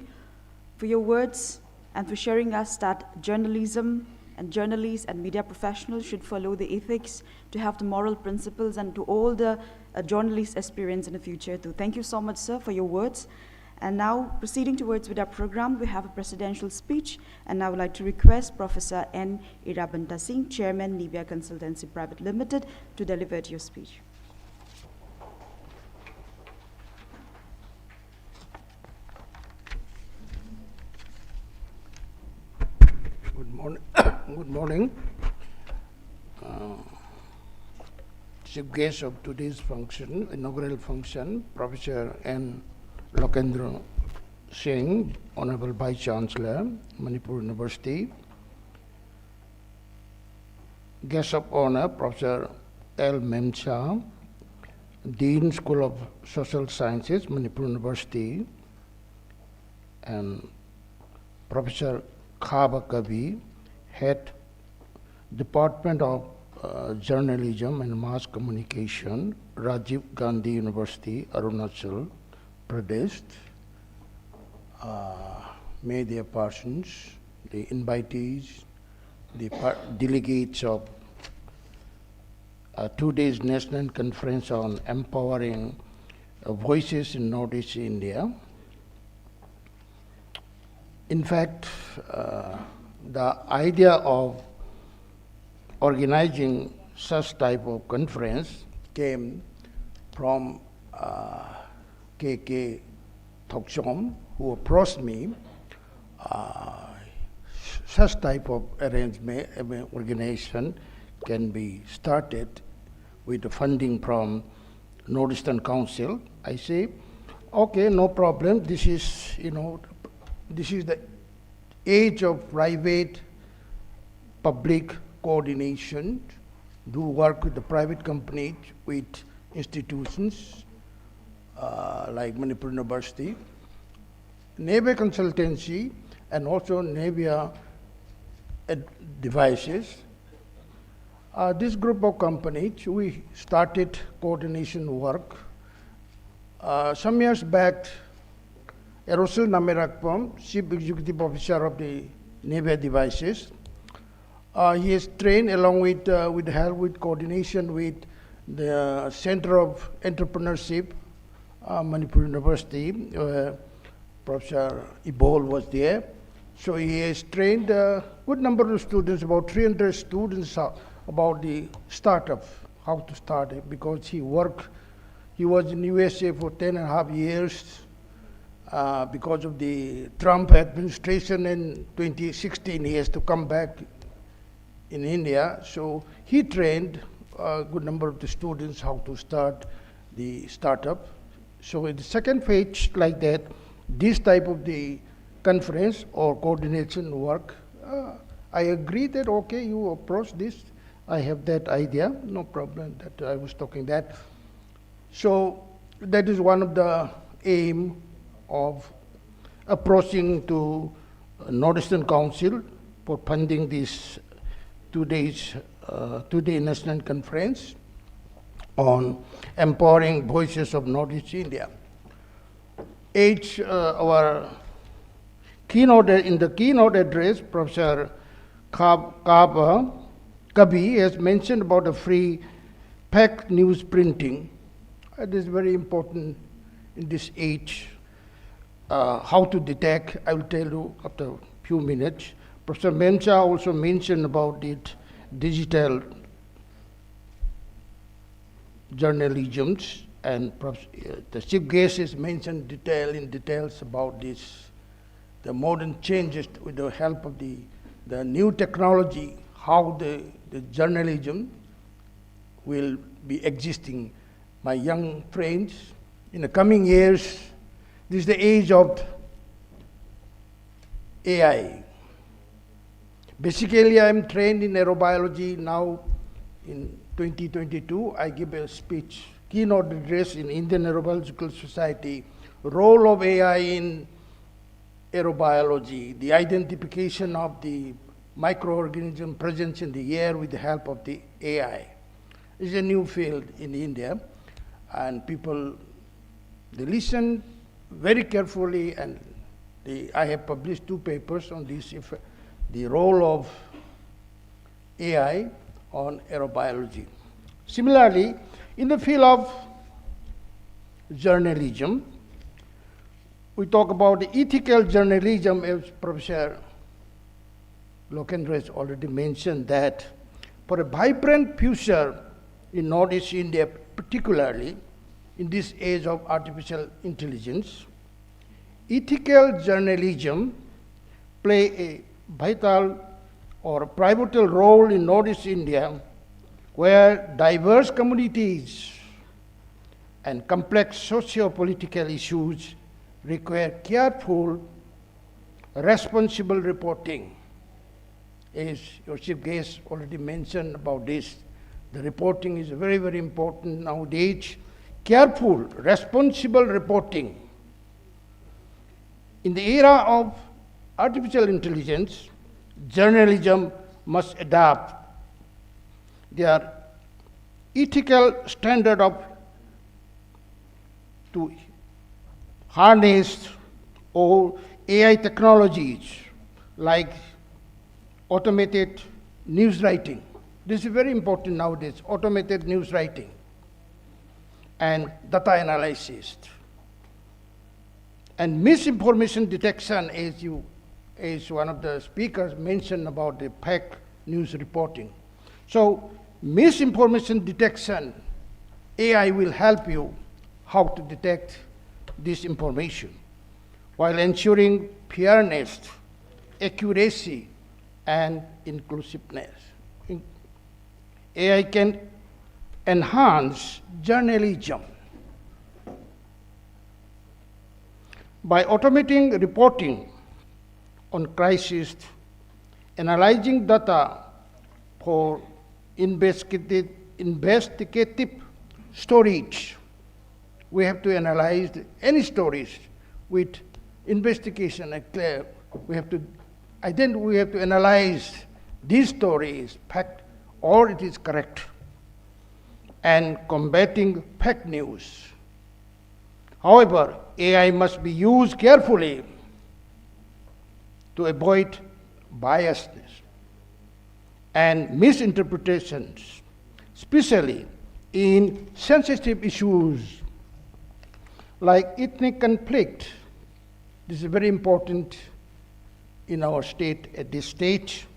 for your words and for sharing us that journalism and journalists and media professionals should follow the ethics to have the moral principles, and to all the journalists aspirants in the future too. Thank you so much, sir, for your words. And now, proceeding towards with our program, we have a presidential speech, and I would like to request Professor N. Irabanta Singh, Chairman, NIBIAA Consultancy Private Limited, to deliver your speech. Good morning. Good morning. Chief guest of today's function, inaugural function, Professor N. Lokendra Singh, Honorable Vice Chancellor, Manipur University. Guest of honor, Professor L. Memcha, Dean, School of Social Sciences, Manipur University, and Professor Khaba Kavi, Head, Department of Journalism and Mass Communication, Rajiv Gandhi University, Arunachal Pradesh, media persons, the invitees, the delegates of 2 days National Conference on Empowering Voices in Northeast India. In fact, the idea of organizing such type of conference came from KK Thokchom, who approached me. Such type of arrangement, organization can be started with the funding from Northeastern Council. I say, okay, no problem. This is, this is the age of private public coordination. Do work with the private companies, with institutions like Manipur University, NIBIAA Consultancy, and also NIBIAA devices. This group of companies, we started coordination work. Some years back, Erosil Namerakpam, Chief Executive Officer of the NIBIAA devices, he is trained along with help with coordination with the Center of Entrepreneurship, Manipur University. Professor Ibol was there. So he has trained a good number of students, about 300 students, about the startup, how to start it, because he was in USA for 10.5 years. Because of the Trump administration in 2016, he has to come back in India. So he trained a good number of the students how to start the startup. So in the second phase like that, this type of the conference or coordination work, I agree that, okay, you approach this. I have that idea, no problem, that I was talking that. So that is one of the aim of approaching to Northeastern Council for funding this 2-day national conference on empowering voices of Northeast India. Our In the keynote address, Professor Kabi has mentioned about the free fact news printing. It is very important in this age. How to detect, I will tell you after a few minutes. Professor Mensa also mentioned about it, digital journalisms, and the chief guest has mentioned details about this, the modern changes with the help of the new technology, how the journalism will be existing. My young friends, in the coming years, this is the age of AI. Basically, I am trained in neurobiology. Now, in 2022, I give a speech, keynote address in Indian Neurobiological Society, role of AI in aerobiology, the identification of the microorganism presence in the air with the help of the AI. It's a new field in India, and people, they listen very carefully, and I have published 2 papers on this, the role of AI on aerobiology. Similarly, in the field of journalism, we talk about the ethical journalism, as Professor Lokendra has already mentioned, that for a vibrant future in Northeast India, particularly in this age of artificial intelligence, ethical journalism play a vital or pivotal role in Northeast India, where diverse communities and complex socio-political issues require careful, responsible reporting. As your chief guest already mentioned about this, the reporting is very, very important nowadays. Careful, responsible reporting. In the era of artificial intelligence, journalism must adapt their ethical standard to harness all AI technologies like automated news writing. This is very important nowadays, automated news writing and data analysis. And misinformation detection, as one of the speakers mentioned about the fake news reporting. So misinformation detection, AI will help you how to detect this information while ensuring fairness, accuracy, and inclusiveness. AI can enhance journalism by automating reporting on crisis, analyzing data for investigative storage. We have to analyze any stories with investigation. We have to analyze these stories, fact, or it is correct, and combating fake news. However, AI must be used carefully to avoid biasness and misinterpretations, especially in sensitive issues like ethnic conflict. This is very important in our state at this stage,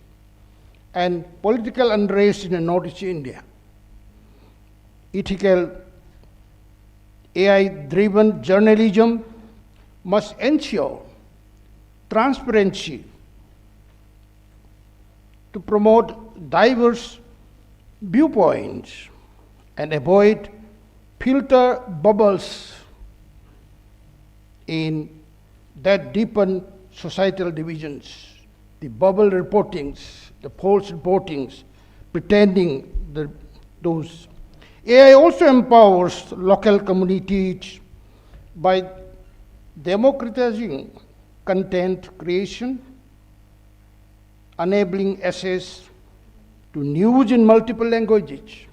and political unrest in Northeast India. Ethical AI-driven journalism must ensure transparency to promote diverse viewpoints and avoid filter bubbles that deepen societal divisions, the bubble reportings, the false reportings, pretending those. AI also empowers local communities by democratizing content creation, enabling access to news in multiple languages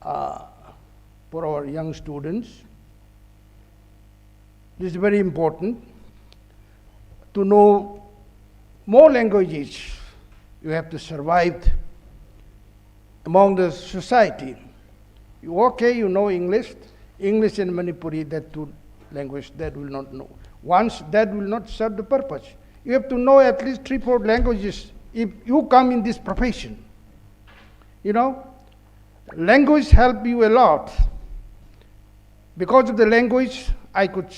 for our young students. This is very important. to know more languages. You have to survive among the society. You know English and Manipuri, that two languages that will not know. Once that will not serve the purpose. You have to know at least 3-4 languages if you come in this profession. You know, language help you a lot. Because of the language, I could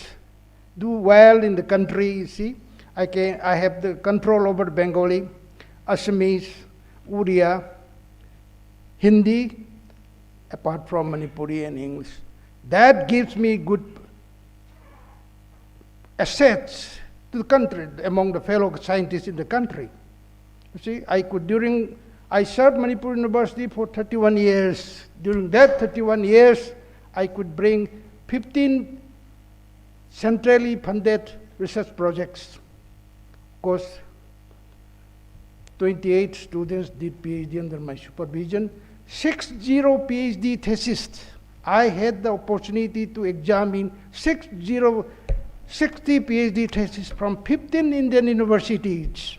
do well in the country, you see. I have the control over Bengali, Assamese, Oriya, Hindi, apart from Manipuri and English. That gives me good assets to the country, among the fellow scientists in the country. You see, I served Manipur University for 31 years. During that 31 years, I could bring 15 centrally funded research projects. Of course, 28 students did PhD under my supervision. 60 PhD theses. I had the opportunity to examine 60 PhD theses from 15 Indian universities.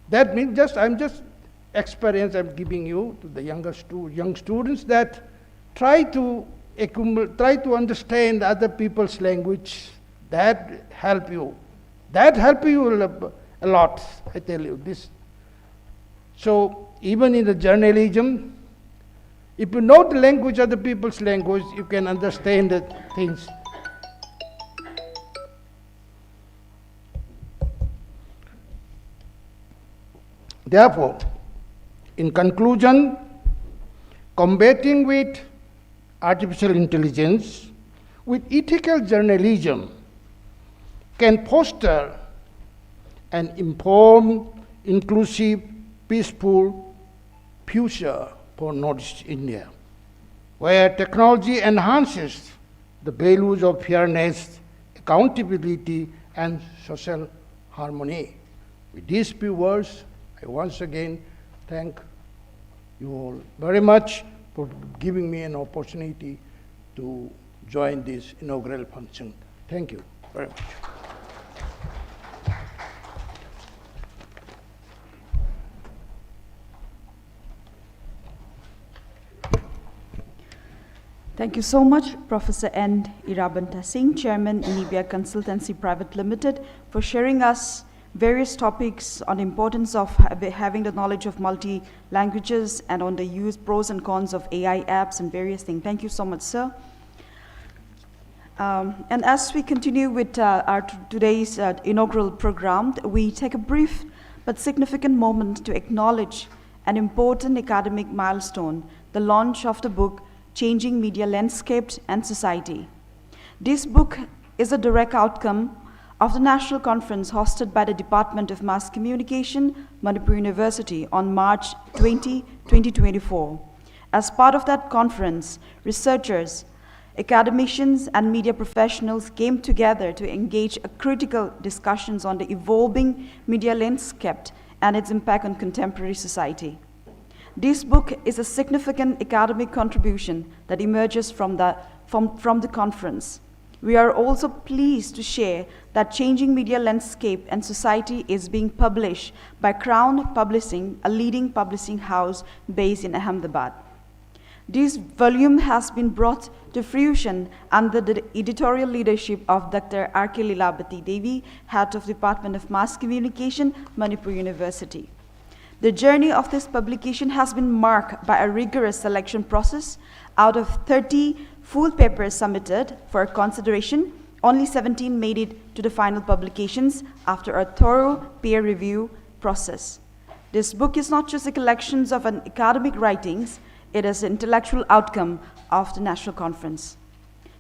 That means I'm just experience I'm giving you to the young students, that try to understand other people's language. That help you. That help you a lot, I tell you this. So even in the journalism, if you know the language, other people's language, you can understand the things. Therefore, in conclusion, combating with artificial intelligence with ethical journalism can foster an informed, inclusive, peaceful future for Northeast India, where technology enhances the values of fairness, accountability, and social harmony. With these few words, I once again thank you all very much for giving me an opportunity to join this inaugural function. Thank you very much. Thank you so much, Professor N. Irabanta Singh, Chairman, NIBIAA Consultancy Private Limited, for sharing us various topics on the importance of having the knowledge of multi-languages and on the use, pros and cons of AI apps and various things. Thank you so much, sir. And as we continue with our today's inaugural program, we take a brief but significant moment to acknowledge an important academic milestone, the launch of the book, Changing Media Landscape and Society. This book is a direct outcome of the national conference hosted by the Department of Mass Communication, Manipur University on March 20, 2024. As part of that conference, researchers, academicians, and media professionals came together to engage in critical discussions on the evolving media landscape and its impact on contemporary society. This book is a significant academic contribution that emerges from the conference. We are also pleased to share that Changing Media Landscape and Society is being published by Crown Publishing, a leading publishing house based in Ahmedabad. This volume has been brought to fruition under the editorial leadership of Dr. R.K. Lilabati Devi, Head of Department of Mass Communication, Manipur University. The journey of this publication has been marked by a rigorous selection process. Out of 30 full papers submitted for consideration, only 17 made it to the final publications after a thorough peer review process. This book is not just a collection of academic writings, it is an intellectual outcome of the national conference.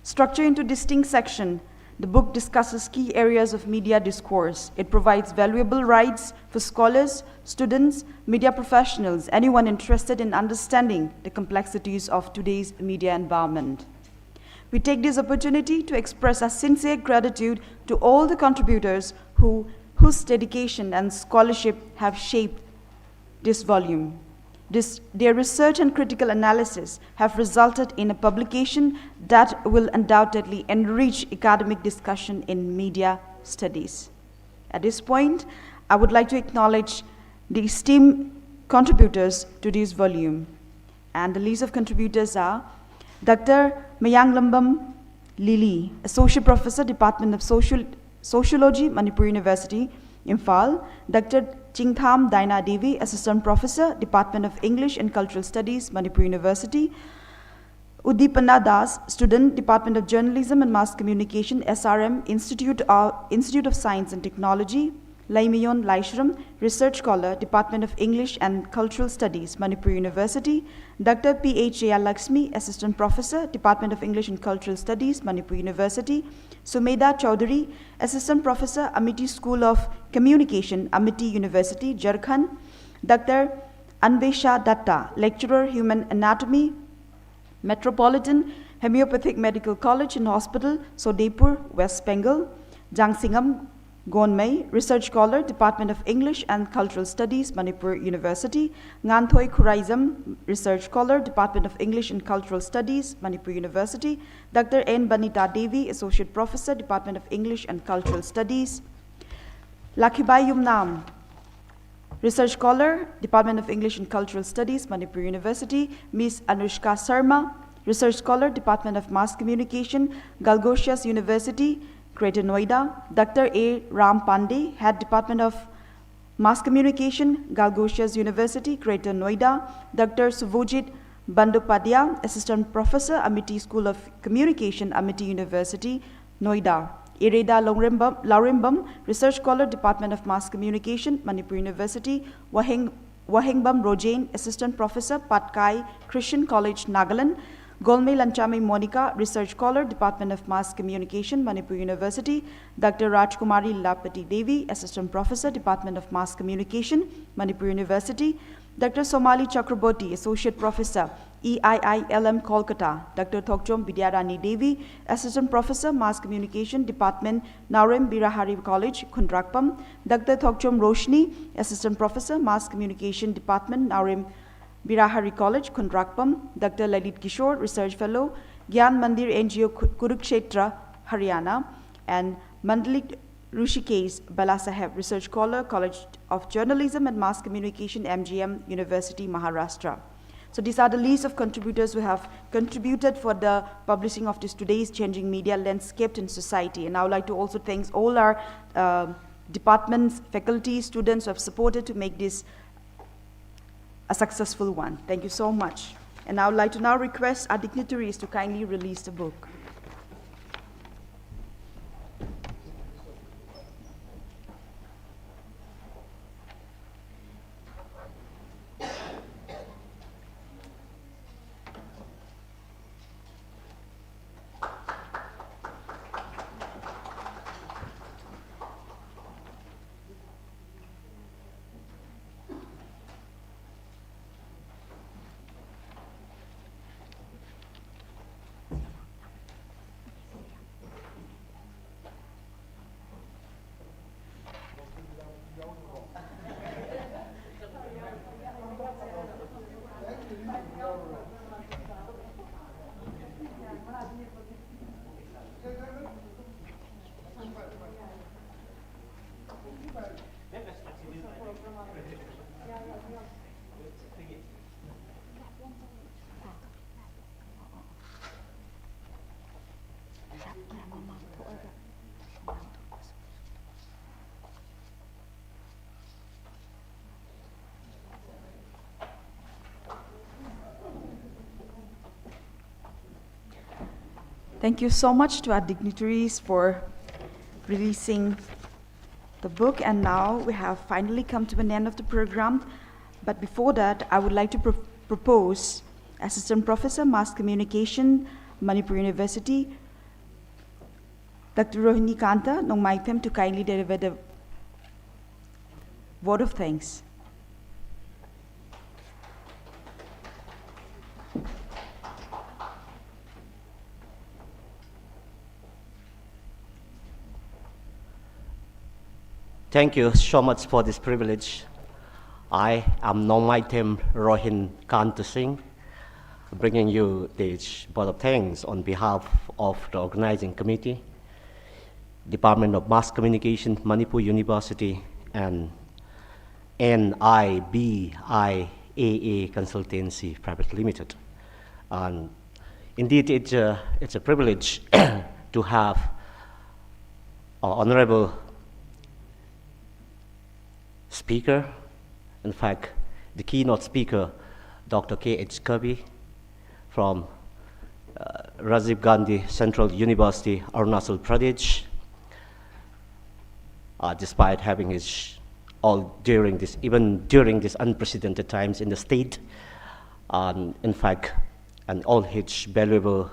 Structured into distinct sections, the book discusses key areas of media discourse. It provides valuable guides for scholars, students, media professionals, anyone interested in understanding the complexities of today's media environment. We take this opportunity to express our sincere gratitude to all the contributors whose dedication and scholarship have shaped this volume. Their research and critical analysis have resulted in a publication that will undoubtedly enrich academic discussion in media studies. At this point, I would like to acknowledge the esteemed contributors to this volume. And the list of contributors are Dr. Mayanglambam Lili, Associate Professor, Department of Sociology, Manipur University, Imphal; Dr. Chingtham Daina Devi, Assistant Professor, Department of English and Cultural Studies, Manipur University; Udipana Das, Student, Department of Journalism and Mass Communication, SRM, Institute of Science and Technology; Laimiyon Laishram, Research Scholar, Department of English and Cultural Studies, Manipur University; Dr. P.H. Lakshmi, Assistant Professor, Department of English and Cultural Studies, Manipur University; Sumeda Chaudhary, Assistant Professor, Amity School of Communication, Amity University, Jharkhand; Dr. Anvesha Datta, Lecturer, Human Anatomy, Metropolitan Homeopathic Medical College and Hospital, Sodepur, West Bengal; Jangsingam Gonmei, Research Scholar, Department of English and Cultural Studies, Manipur University; Nganthoi Khuraizam, Research Scholar, Department of English and Cultural Studies, Manipur University; Dr. N. Banita Devi, Associate Professor, Department of English and Cultural Studies; Lakhibai Yumnam, Research Scholar, Department of English and Cultural Studies, Manipur University; Ms. Anushka Sharma, Research Scholar, Department of Mass Communication, Galgoshias University, Greater Noida; Dr. A. Ram Pandey, Head Department of Mass Communication, Galgoshias University, Greater Noida; Dr. Suvojit Bandopadhyay, Assistant Professor, Amity School of Communication, Amity University, Noida; Ireda Laurimbam, Research Scholar, Department of Mass Communication, Manipur University; Wahengbam Rojain, Assistant Professor, Patkai Christian College, Nagaland; Golme Lanchami Monica, Research Scholar, Department of Mass Communication, Manipur University; Dr. Rajkumari Lapati Devi, Assistant Professor, Department of Mass Communication, Manipur University; Dr. Somali Chakraborty, Associate Professor, EIILM Kolkata; Dr. Thokchom Vidyarani Devi, Assistant Professor, Mass Communication Department, Naurem Birahari College, Khundrakpam; Dr. Thokchom Roshni, Assistant Professor, Mass Communication Department, Naurem Birahari College, Khundrakpam; Dr. Lalit Kishore, Research Fellow, Gyan Mandir NGO, Kurukshetra, Haryana; and Mandalik Rushikesh Balasaheb, Research Scholar, College of Journalism and Mass Communication, MGM University, Maharashtra. So these are the list of contributors who have contributed for the publishing of today's changing media landscape in society. And I would like to also thank all our departments, faculty, students who have supported to make this a successful one. Thank you so much. And I would like to now request our dignitaries to kindly release the book. Thank you so much to our dignitaries for releasing the book. And now we have finally come to an end of the program. But before that, I would like to propose Assistant Professor, Mass Communication, Manipur University, Dr. Rohini Kanta Nongmaipem, to kindly deliver the vote of thanks. Thank you so much for this privilege. I am Nomaitem Rohin Kanta Singh, bringing you this vote of thanks on behalf of the organizing committee, Department of Mass Communication, Manipur University, and NIBIAA Consultancy Private Limited. And indeed, it's a privilege to have our honorable speaker, in fact, the keynote speaker, Dr. K.H. Kirby from Rajiv Gandhi Central University, Arunachal Pradesh, despite having his even during these unprecedented times in the state, in fact, and all his valuable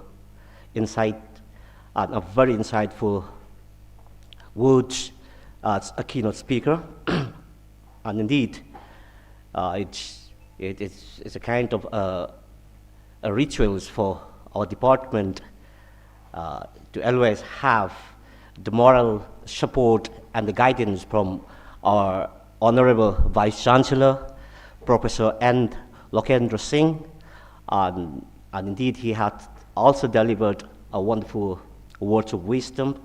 insight and a very insightful words as a keynote speaker. And indeed, it's a kind of a rituals for our department to always have the moral support and the guidance from our Honorable Vice Chancellor, Professor N. Lokendra Singh, and indeed he had also delivered a wonderful words of wisdom,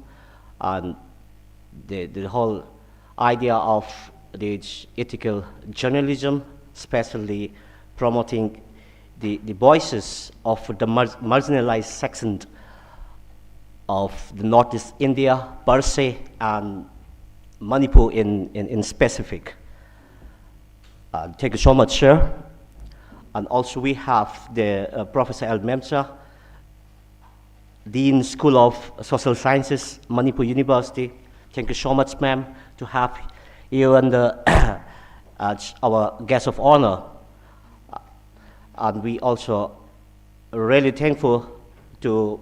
and the whole idea of this ethical journalism, especially promoting the voices of the marginalized section of the Northeast India per se, and Manipur in specific. Thank you so much, sir. And also we have the Professor L. Memsa, Dean School of Social Sciences, Manipur University. Thank you so much, ma'am, to have you and as our guest of honor. And we also really thankful to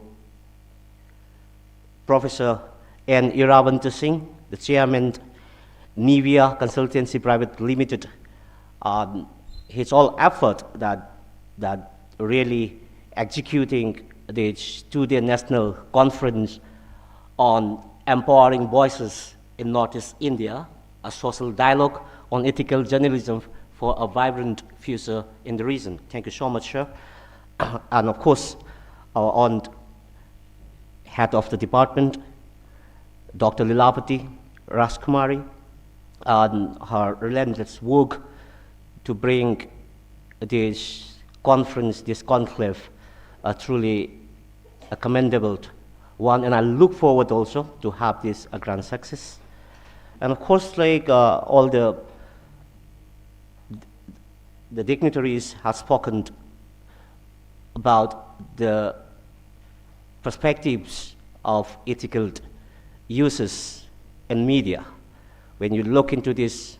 Professor N. Iravanta Singh, the chairman, NIBIAA Consultancy Private Limited. His all effort that really executing the student national conference on empowering voices in Northeast India, a social dialogue on ethical journalism for a vibrant future in the region. Thank you so much, sir. And of course, our own head of the department, Dr. Lilapati Rajkumari, and her relentless work to bring this conference, this conclave, truly a commendable one, and I look forward also to have this a grand success. And of course, like all the dignitaries have spoken about the perspectives of ethical uses in media. When you look into this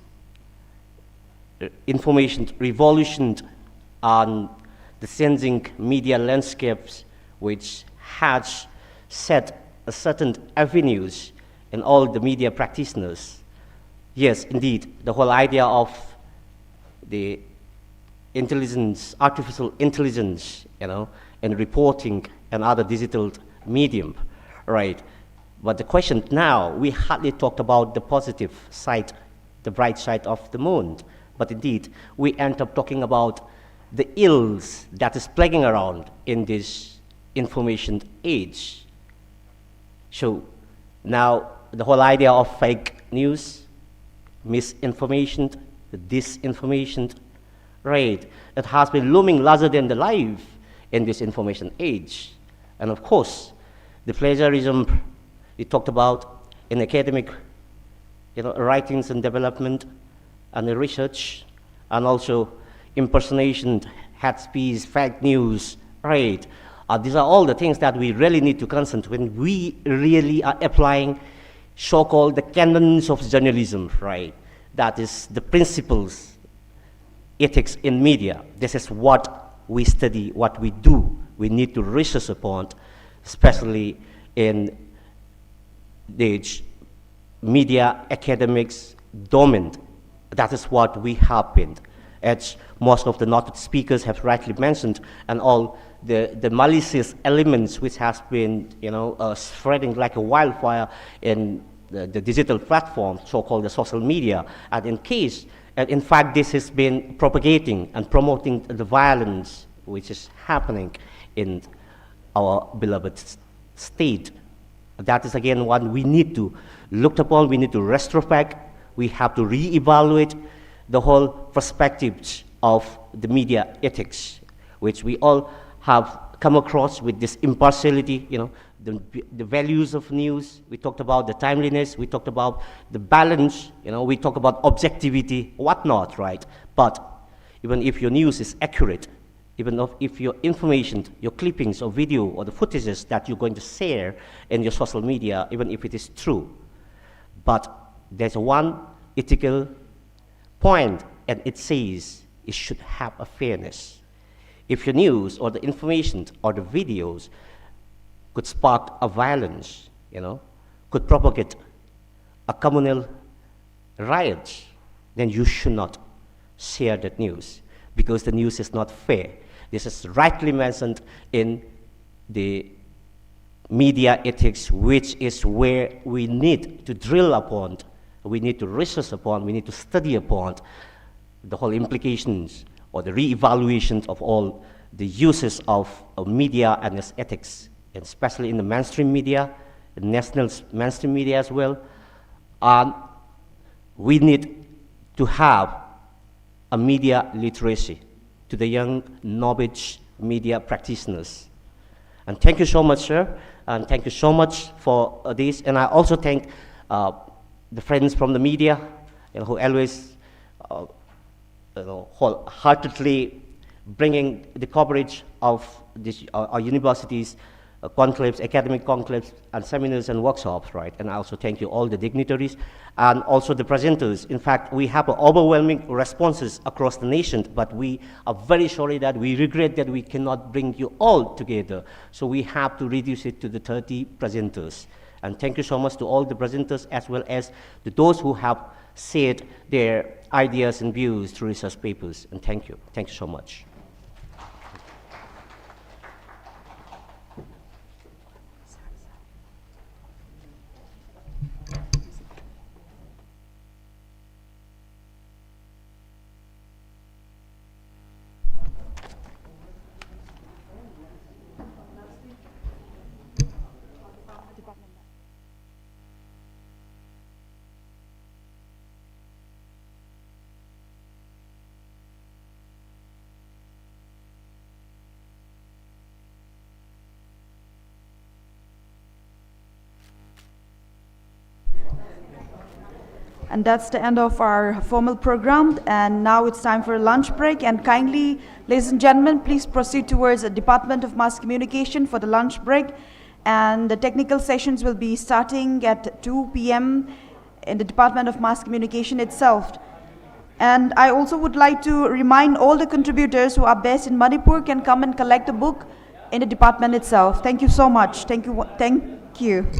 information revolution and the changing media landscapes, which has set a certain avenues in all the media practitioners. Yes, indeed, the whole idea of the intelligence, artificial intelligence, in reporting and other digital medium, right? But the question now, we hardly talked about the positive side, the bright side of the moon. But indeed, we end up talking about the ills that is plaguing around in this information age. So now the whole idea of fake news, misinformation, disinformation, right, it has been looming larger than the life in this information age. And of course, the plagiarism we talked about in academic writings and development and the research, and also impersonation, hate speech, fake news, right? These are all the things that we really need to consider when we really are applying so-called the canons of journalism, right? That is the principles, ethics in media. This is what we study, what we do. We need to research upon, especially in the media academics domain. That is what we have been, as most of the noted speakers have rightly mentioned, and all the malicious elements which has been spreading like a wildfire in the digital platform, so-called the social media. And in case And in fact, this has been propagating and promoting the violence which is happening in our beloved state. That is again one we need to look upon, we need to retrospect, we have to reevaluate the whole perspectives of the media ethics, which we all have come across with this impartiality, the values of news. We talked about the timeliness, we talked about the balance, we talk about objectivity, whatnot, right? But even if your news is accurate, even if your information, your clippings or video or the footages that you're going to share in your social media, even if it is true, but there's one ethical point, and it says it should have a fairness. If your news or the information or the videos could spark a violence, could propagate a communal riot, then you should not share that news, because the news is not fair. This is rightly mentioned in the media ethics, which is where we need to drill upon, we need to research upon, we need to study upon the whole implications or the re-evaluations of all the uses of media and its ethics, and especially in the mainstream media, the national mainstream media as well. And we need to have a media literacy to the young novice media practitioners. And thank you so much, sir, and thank you so much for this. And I also thank the friends from the media, who always wholeheartedly bringing the coverage of this, our universities, conclaves, academic conclaves, and seminars and workshops, right? And I also thank you all the dignitaries and also the presenters. In fact, we have overwhelming responses across the nation, but we are very sorry that we regret that we cannot bring you all together. So we have to reduce it to the 30 presenters. And thank you so much to all the presenters, as well as to those who have shared their ideas and views through research papers. And thank you. Thank you so much. And that's the end of our formal program. And now it's time for a lunch break. And kindly, ladies and gentlemen, please proceed towards the Department of Mass Communication for the lunch break. And the technical sessions will be starting at 2 p.m. in the Department of Mass Communication itself. And I also would like to remind all the contributors who are based in Manipur can come and collect the book in the department itself. Thank you so much. Thank you. Thank you.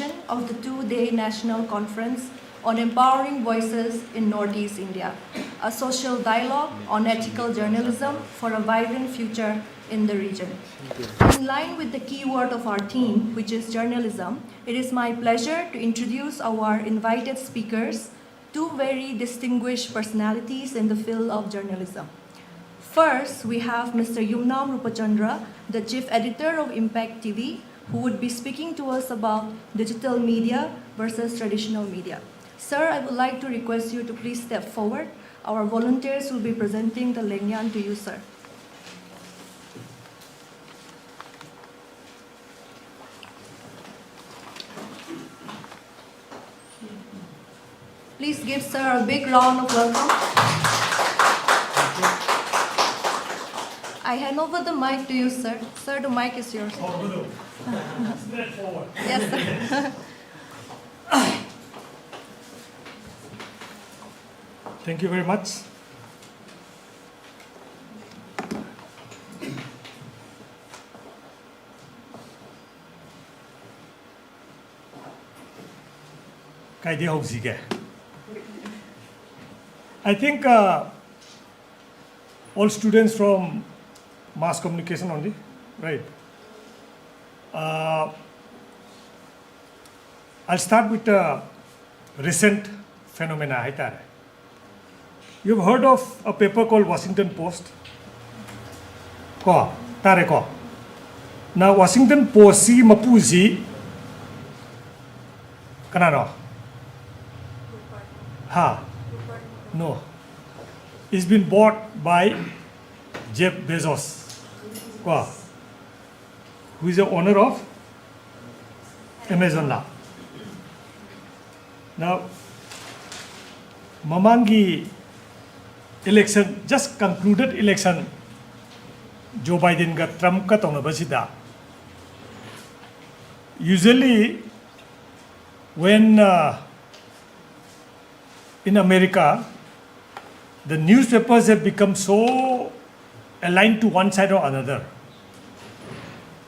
edition of the two-day National Conference on Empowering Voices in Northeast India, a social dialogue on ethical journalism for a vibrant future in the region. In line with the keyword of our theme, which is journalism, it is my pleasure to introduce our invited speakers, two very distinguished personalities in the field of journalism. First, we have Mr. Yumnam Rupachandra, the Chief Editor of Impact TV, who would be speaking to us about digital media versus traditional media. Sir, I would like to request you to please step forward. Our volunteers will be presenting the Lengyan to you, sir. Please give sir a big round of welcome. I hand over the mic to you, sir. Sir, the mic is yours. Straightforward. Yes, sir. Thank you very much. I think all students from mass communication only, right? I'll start with a recent phenomena. You've heard of a paper called Washington Post? Now, Washington Post si mapuzi kanano? No. It's been bought by Jeff Bezos, who is the owner of Amazon now. Now, Mamangi election, just concluded election, Joe Biden got Trump cut on the usually when in America, the newspapers have become so aligned to one side or another.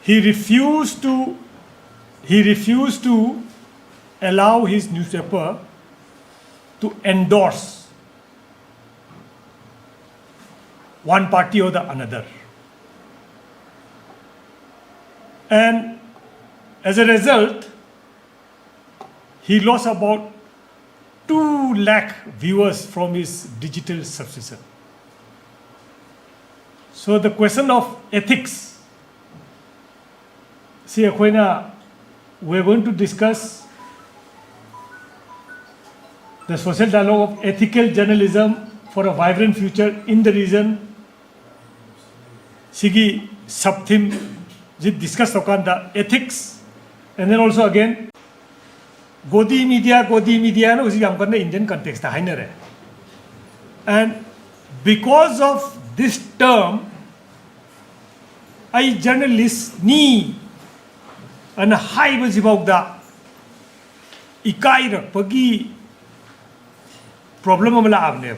He refused to allow his newspaper to endorse one party or the another. And as a result, he lost about 2 lakh viewers from his digital subscription. So the question of ethics, see, we're going to discuss the social dialogue of ethical journalism for a vibrant future in the region. Sigi sub-theme, discuss the ethics, and then also again, Godi media, no, Indian context. And because of this term, I journalists ni an high was about the ikai pagi problem amala avne.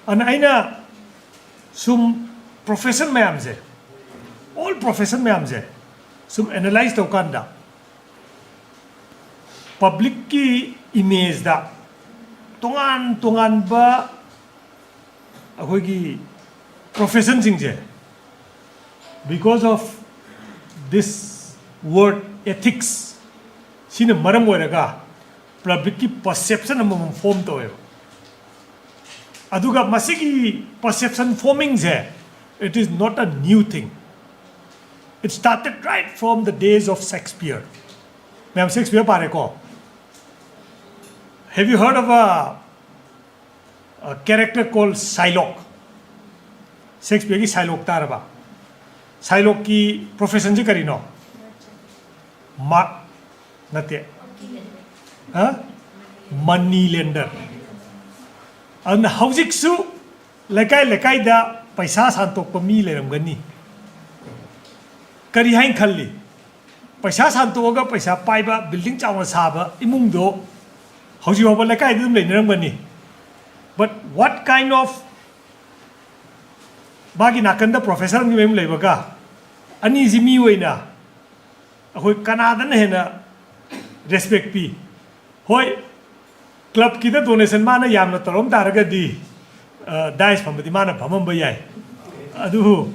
And aina sum profession में हमसे, all profession में हमसे, sum analyze तो करना. Public की image दा, तोंगान बा, अखोई की profession सिंचे. Because of this word ethics, सीने मरम वरेगा, public की perception हम form तो है. अदुगा मसी की perception forming है. It is not a new thing. It started right from the days of Shakespeare. Ma'am, Shakespeare pare ko. Have you heard of a character called Shylock? Shakespeare ki Shylock taraba. Shylock ki profession ji kari no. Nate. Money lender. And housing su lekai da paisa santok pa mi leram gani. Kari hain khalli. Paisa santoga paisa paiba building chawa saba imung do hausi hoba lekai dum leram gani. But what kind of bagi nakanda professor ni mem lebaga ani jimi waina akoi Canada na hena respect pi hoi club kita donation mana yamna tarom taraga di dice phamadi mana phamam ba yai adu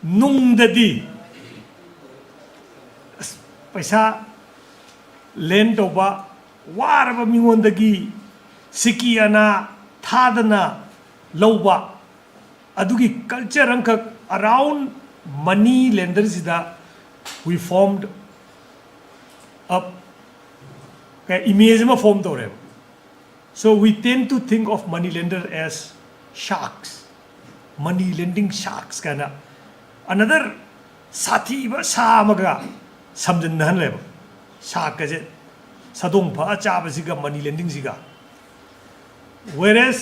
nung da di paisa len to ba war ba mingon dagi siki ana thadana lauba adugi culture angka around money lenders ida we formed up image ma form to re so we tend to think of money lender as sharks money lending sharks kana another sathi ba samaga samjin nan le shark ka je sadong pha cha ba siga money lending siga whereas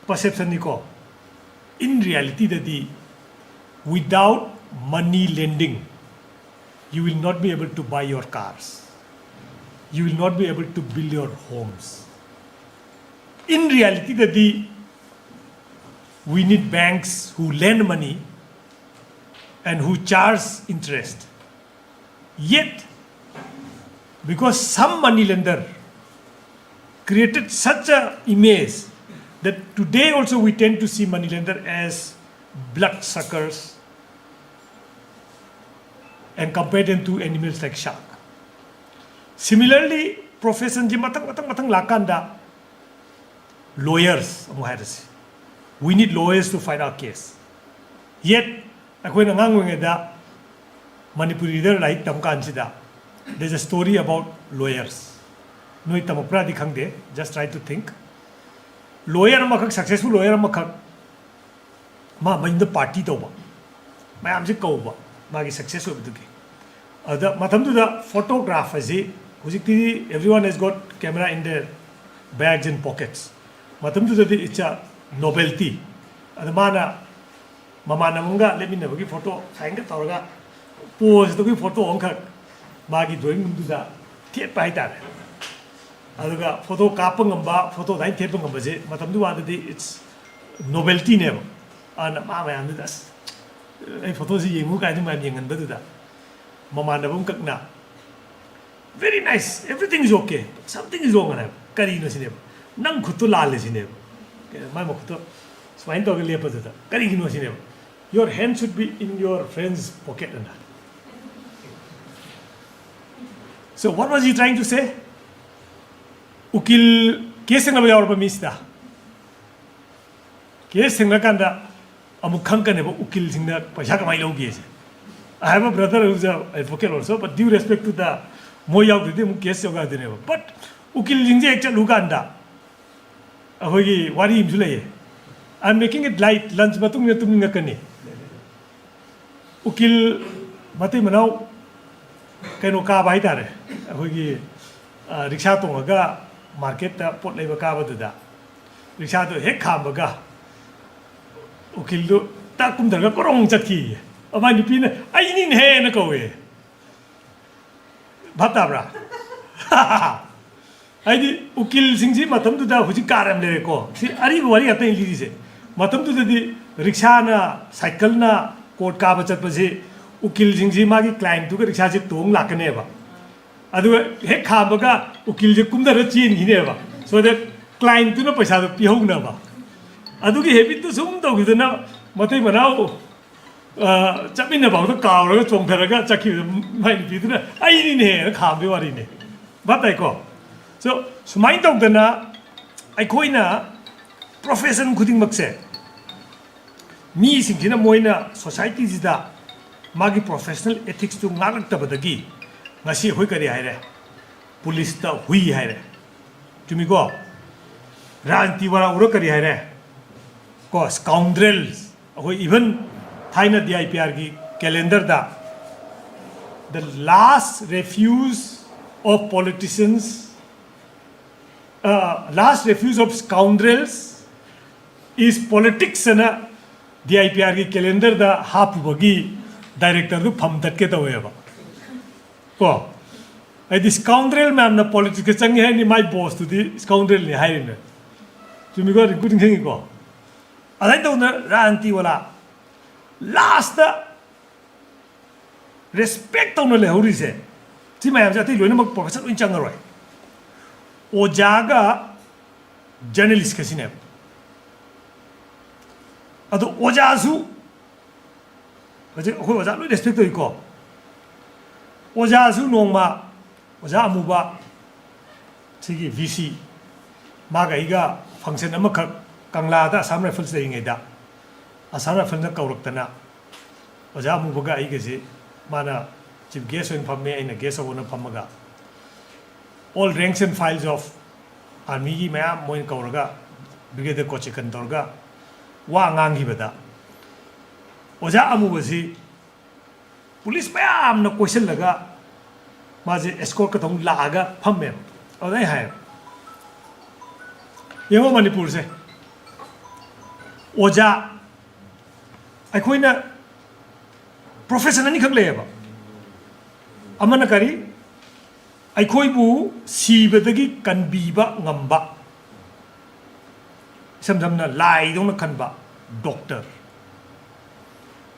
perception ni ko in reality that without money lending you will not be able to buy your cars you will not be able to build your homes in reality that we need banks who lend money and who charge interest yet because some money lender created such a image that today also we tend to see money lender as bloodsuckers and compare them to animals like shark. Similarly, profession ji matang lakanda lawyers we need lawyers to fight our case. Yet, akoy nangangueng da Manipur leader like tamkan sida. There's a story about lawyers. Noi tamopra di khangde, just try to think. Lawyer makak successful lawyer makak ma main the party to ba. Ma am je ko ba. Magi success over duki. Ada matam tu da photograph aji hujikti everyone has got camera in their bags and pockets. Matam tu da it's a novelty. Ada mana mama namunga let me know ki photo saing ka tawga pose to ki photo ongka magi drawing tu da thiet pai ta. Aduga photo kapang ngamba photo dai thiet ngamba je matam tu wa da it's novelty ne. Ana ma ma am das. Ai photo si yengu ka ni ma yengan ba tu da. Mama na bum kakna. Very nice. Everything is okay. Something is wrong na. Kari no sine. Nang khutu lal sine. Ma mo khutu swine to le pa tu da. Kari no sine. Your hand should be in your friend's pocket na. So what was he trying to say? Ukil case na ba pa mista. Case na kanda amukhang ka ne ba ukil singna paisa kamai logi ase. I have a brother who's an advocate also, but due respect to the moyaw dide mu case yoga dine ba. But ukil jingje ekcha luganda. Ahogi wari imsule. I'm making it light. Lunch batung ne tumninga kani. Ukil mate manau kaino ka bai tare. Ahogi rickshaw tongaga market ta pot leiba ka ba da. Rickshaw to hek kham baga. Ukil do ta kum daga korong chatki. Amai nipi na ai nin he na ko we. Bhata bra. Ai di ukil singji matam tu da huji karam le ko. Si ari wari ata li se. Matam tu di rickshaw na cycle na court ka bachat pa je ukil singji ma gi client tu ka rickshaw je tong lakane ba. Adu he kha ba ga ukil je kum da ra chin hi ne ba. So that client tu na paisa do pi hong na ba. Adu gi habit tu sum to gi na matai manao chapin about the cow or chong tharaga chaki might be the I in here calm you are in it. But I call. So my dog na I coina profession cutting makse. Me sing in a moina society is da magi professional ethics to ngarak tabadagi. Nasi hoikari hire. Police ta hui hire. To me go. Ranti wara urokari hire. Ko scoundrels. Even Thaina DIPR ki calendar da the last refuge of politicians, last refuge of scoundrels is politics na DIPR ki calendar da hap bagi director du pham tat ke tawe ba ko ai di scoundrel ma'am na politics changi hai ni my boss to di scoundrel ni hai ne chumi go recruiting thing ko alai to na ranti wala last respect on le hori se ที่แม่จะที่หลวยน้ำมันโปรเฟสชั่นอุ่นจังอร่อยโอจาก็ journalist กันสิเนี่ยอะตัวโอจาสูก็จะคุยโอจาลุย respect ตัวอีกก็โอจาสูนงมาโอจาอามูบะที่กี่ VC มากับอีกอะฟังก์ชันนั้นมันกังลาดะสามไรฟิลส์ได้ยังไงดะสามไรฟิลส์นั้นเก่ารักตันนะโอจาอามูบะก็อีกสิมานะจิบเกสวันพัมเมย์ไอ้เนี่ยเกสวันพัมมะกะ all ranks and files of army กี่แม่มวยเก่ารักะ brigadier โคชิกันตัวรักะว่างานที่เบต้าโอจาอามูบะสิ police แม่มนัก question ละกะมาจะ escort ก็ต้องลากะพัมเมย์เอาได้ไหมยังว่ามณิปุรสิโอจาไอ้คนน่ะ profession นี่ขังเลยบ่อามันนักการีไอ้คนบูสีเบตกี้กันบีบะงำบะสำหรับน่ะไล่ตรงนั้นกันบะด็อกเตอร์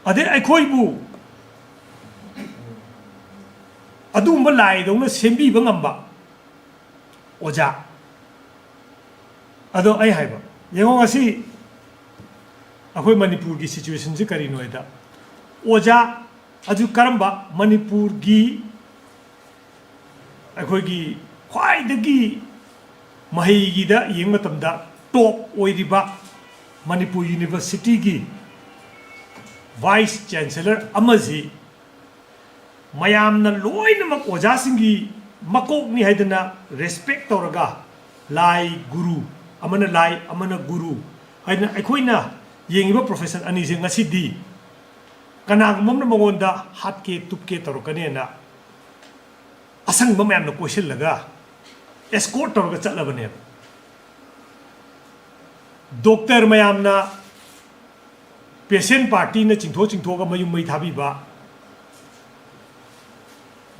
อันเดียไอ้คนบูอดูมันไล่ตรงนั้นเซมบีบะงำบะโอจาअदो I हाइबा येंगो ngasi अखोय Manipur की situation से करी नोयदा ओजा अजु करम्बा मणिपुर की अखोय की ख्वाइदगी महिगीदा Young मतमदा top ओइरिबा Manipur university की vice chancellor अमजी मयामना लोइनमक ओजा सिंगी मकोकनी हाइदना respect तौरगा लाई गुरु amana lai amana guru aina aikoina yengiba profession ani je ngasi di kana gumam na magonda hat ke tup ke torokane na asang ba mayam na question laga escort torga chatlabane doctor mayam na patient party na chingtho ga mayum mai thabi ba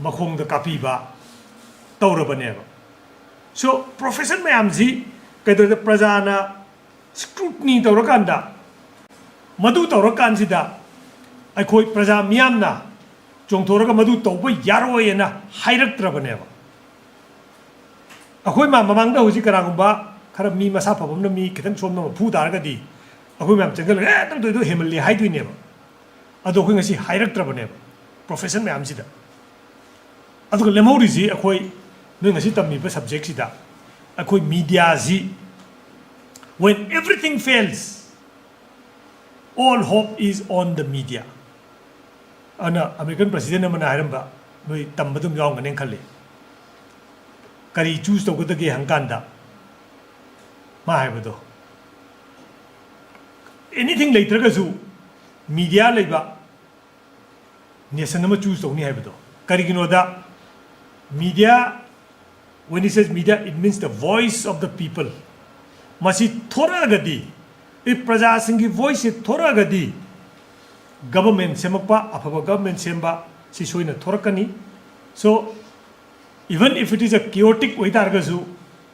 makhong da kapi ba tawrabane so profession mayam ji कदर प्रजाना scrutiny तौरकांदा मधु तौरकांसिदा अखोय प्रजा मियामना चोंथोरगा मधु तौब यारोयना हाइरक्त्रबनेबा अखोय मा ममांगदा हुजि करागुंबा खरा मी मसा फबमना मी खितंग सोमना फु दारगादी अखोय ma'am चंगल ए तंग तोइदो हेमलि हाइदुइनेबा अदो अखोय ngasi हाइरक्त्रबनेबा profession ma'am सिदा अदो लेमौरिजि अखोय नोय ngasi तम्मीबा सब्जेक्ट सिदा अखोई मीडिया जी when everything fails all hope is on the media ana American president amana hairamba noi tambadum yaung ganen khalle kari choose tawgadage hangkanda ma haibado anything later su media leiba nation ama choose tawni haibado kari ginoda media when he says media, it means the voice of the people. Masi thora gadi, if praja singi voice it thora gadi, government semakpa, apaba government semba, si soina thorakani. So even if it is a chaotic waitargazu,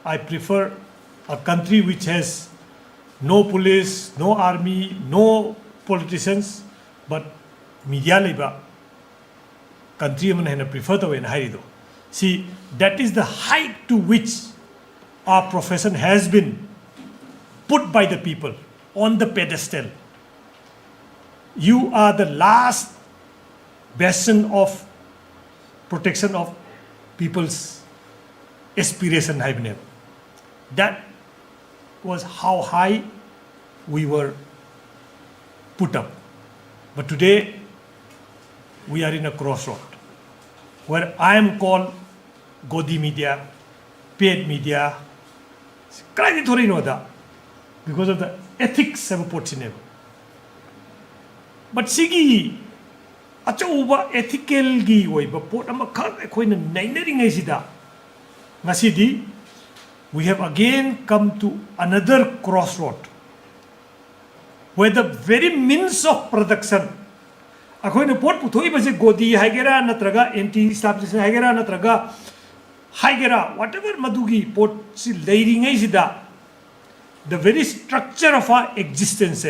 I prefer a country which has no police, no army, no politicians, but media leba country man prefer the way in harido. See, that is the height to which our profession has been put by the people on the pedestal. You are the last bastion of protection of people's aspiration. That was how high we were put up. But today, we are in a crossroad where I am called Godi media, paid media, because of the ethics of a but sigi achauba ethical gi oiba pot ama khak ekhoina nainering aisida ngasidi we have again come to another crossroad where the very means of production akhoina pot puthoi base godi haigera natraga anti establishment haigera natraga haigera whatever madugi pot si leiring aisida the very structure of our existence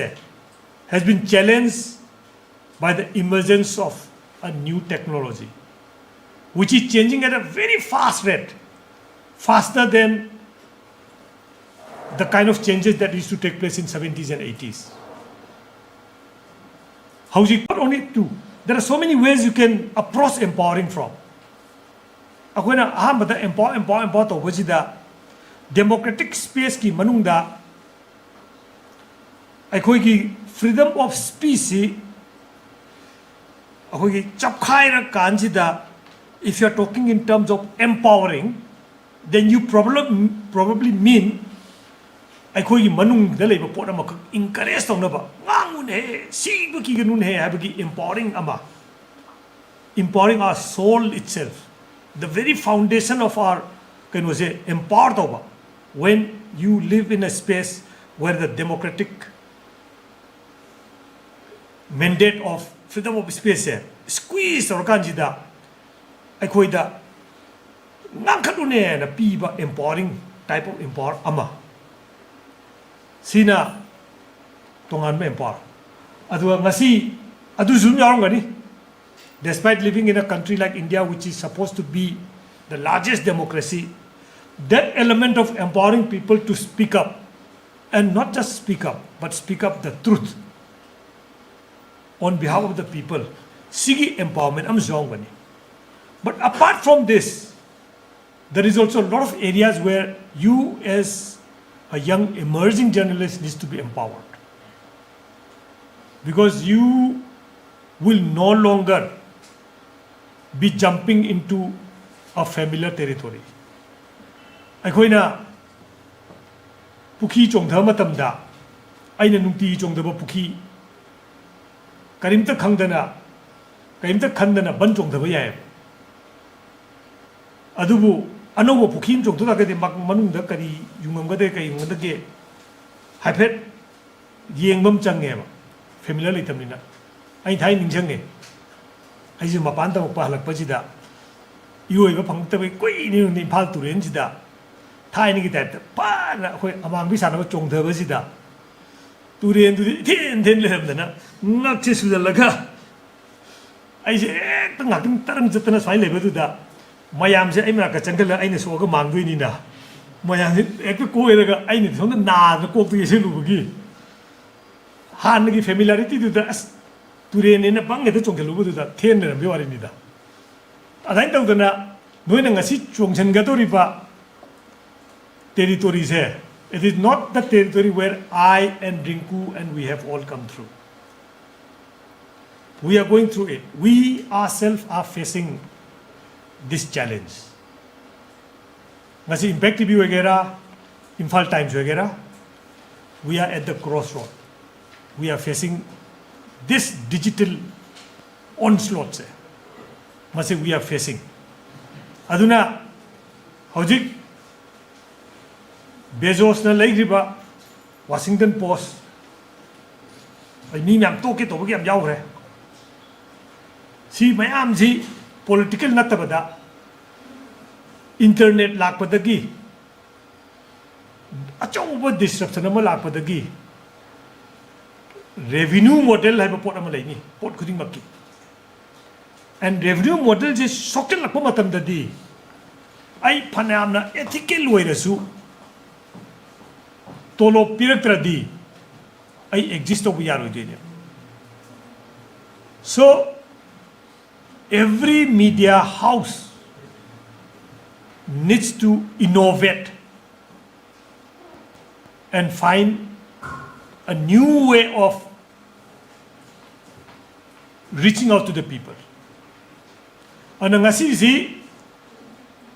has been challenged by the emergence of a new technology. which is changing at a very fast rate, faster than the kind of changes that used to take place in 70s and 80s. Housing, not only two, there are so many ways you can approach empowering from. Akoina ahambada empower tawbasida democratic space ki manungda aikoigi freedom of speech akoigi chapkhaira kansida. If you are talking in terms of empowering, then you probably mean aikoigi manungda leiba pot ama encourage tawnaba ngangun he sibu ki ganun he habagi empowering our soul itself, the very foundation of our can we say empowered over. When you live in a space where the democratic mandate of freedom of space squeeze or kanjida aikoida ngakadune na piba empowering type of empower ama sina tongan me empower adu ngasi adu zum yarongani. Despite living in a country like India, which is supposed to be the largest democracy, that element of empowering people to speak up, and not just speak up, but speak up the truth on behalf of the people, sigi empowerment, I'm strong. But apart from this, there is also a lot of areas where you as a young emerging journalist needs to be empowered. Because you will no longer be jumping into a familiar territory. Aikoina pukhi chongtha matamda aina nungti chongdaba pukhi karimta khandana ban chongdaba yai adubu anoba pukhi chongtha ka de manungda kari yungangade kai yungandage haipet yengbam change ba familiar leitamina ai thai ningjange aise mapan ta pa halakpasida ioi ba phangtabai koi ni phal turen sida thai ni ki ta pa na khoi amang bi sana ba chongdha ba sida turen tu ten lehamdana ngak che sudalaga aise ek ta ngak tarang jatana sai leba tu da mayam se ai ma ka changala ai ne so ga mangdoi ni na mayam ek ko eraga ai ni thong na na kok tu se lu gi han gi familiarity tu da turen ena bang eta chongkelu bu da then na be wari ni da adai tau dana noina ngasi chongchen ga tori ba territories here. It is not the territory where I and Rinku and we have all come through. We are going through it. We ourselves are facing this challenge. Ngasi Impact TV wagera, Imphal Times wagera, we are at the crossroad. We are facing this digital onslaught we are facing. Aduna hojik Bezos na laigriba Washington Post ai mi myam to ke to ba yam yaw re si mayam si political natabada internet lakpadagi achauba disruption ama lakpadagi revenue model hai pot ama laini pot khuding makki and revenue model je sokel lakpa matam dadi ai phanam na ethical way rasu tolo piraktradi ai exist over yaro denia. So every media house needs to innovate and find a new way of reaching out to the people. Anangasi si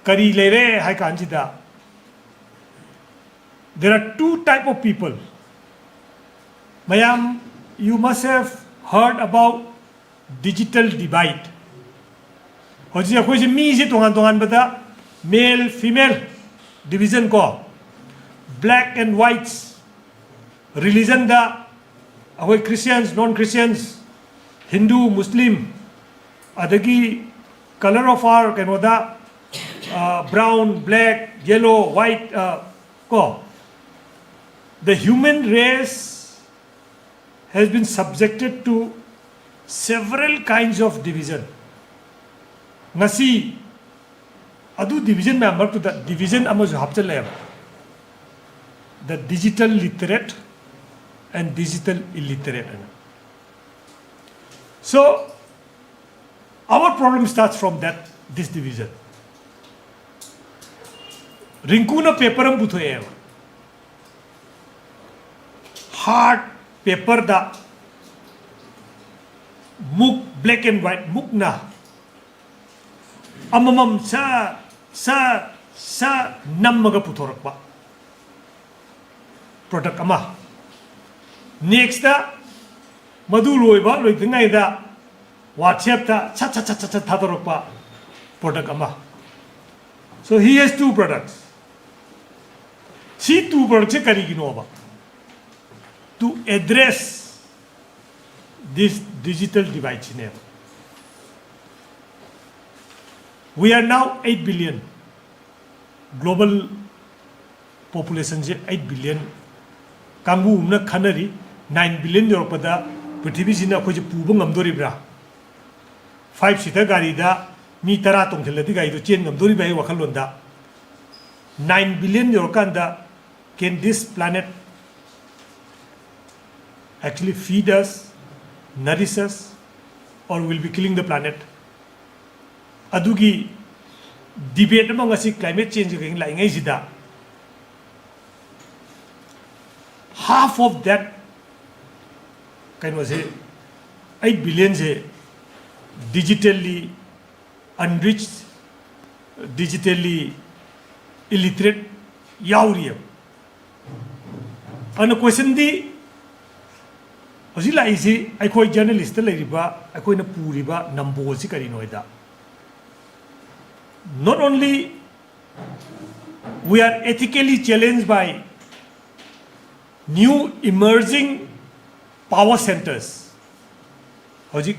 kari lere hai kanjida. There are two types of people. Mayam, you must have heard about digital divide. Hoji akhoi si mi si tongan bata male female division ko, black and whites, religion da akhoi Christians, non-Christians, Hindu, Muslim, adagi color of our kanoda brown, black, yellow, white ko. The human race has been subjected to several kinds of division. Ngasi adu division member to the division amazu hapchaleba, the digital literate and digital illiterate. So our problem starts from this division. Rinkuna paper am buthoye, hard paper da muk black and white muk na amamam sa nammaga puthorakpa product ama. Next da madu loiba loitingai da WhatsApp da cha thadorokpa product ama. So he has two products. See two products karigino ba to address this digital divide. We are now 8 billion. Global population is 8 billion. Kambu umna khanari 9 billion Europada, Prithivi Sina Koji Pubung Amdoribra. 5-seater gari da mi tara tong thelati gai to chen ngam dori bai wakhalonda. 9 billion Yorokanda, can this planet actually feed us, nourish us, or will be killing the planet? Adugi debate among us climate change like sida. Half of that kind of say 8 billion say digitally unreached, digitally illiterate yauriya. And the question di Ozila isi I koi journalist riba I koi na puriba nambo si karinoida. Not only we are ethically challenged by new emerging power centers. Hojik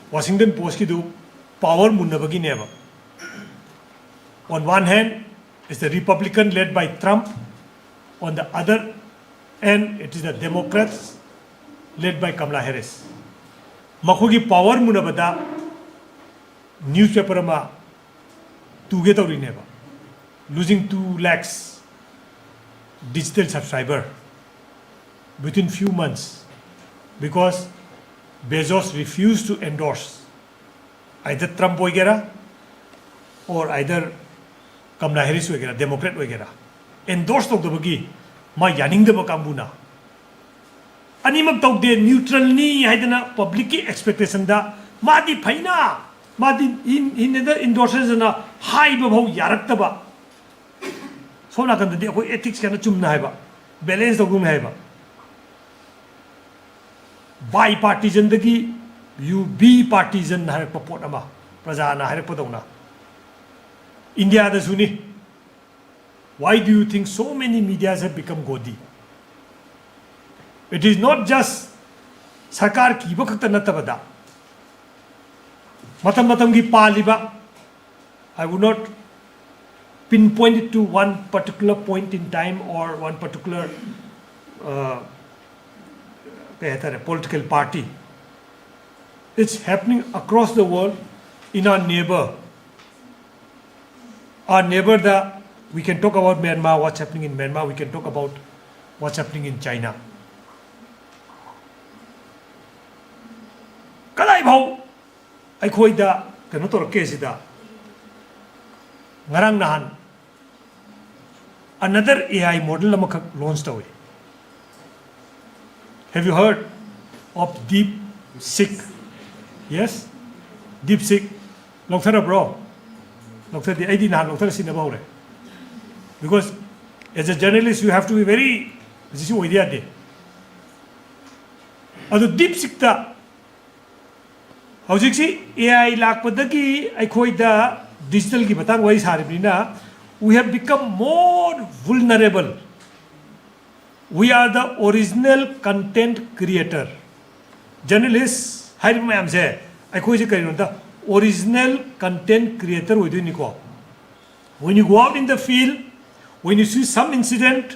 Washington Post ki do power munnabagi neva. On one hand, it's the Republican led by Trump. On the other end, it is the Democrats led by Kamala Harris. Makogi power munabada newspaper ma together neva. Losing 2 lakhs digital subscriber within few months because Bezos refused to endorse either Trump वगैरह or either Kamala Harris वगैरह Democrat वगैरह endorse तो दबगी माँ यानिंग दबा कामबुना अनिमक तो दे neutral नी है ना public की expectation दा माँ दी फाइना माँ दी इन इधर endorses ना high बभाव यारक दबा सोना कंदे दे कोई ethics क्या ना चुम्ना है बा balance तो गुम है बा bipartisan dagi you be partisan harak papot ama prajana harak padona India da suni. Why do you think so many medias have become godi? It is not just sarkar ki bakta natabada matam gi paliba. I would not pinpoint it to one particular point in time or one particular political party. It's happening across the world in our neighbor. Our neighbor, we can talk about Myanmar, what's happening in Myanmar, we can talk about what's happening in China. Kalai bhau, ay khoi da, kano to case da. Ngarang nahan, another AI model namakak launched away. Have you heard of DeepSeek? Yes? DeepSeek. Lokthara bro. Lokthara di ID na lokthara sinabaw re. Because as a journalist you have to be very this is idea de. Ado DeepSeek ta. Howjik si AI lakpadagi ay khoi da digital ki batang wai saribina we have become more vulnerable. We are the original content creator. Journalists, I am say, I the original content creator with you. When you go out in the field, when you see some incident,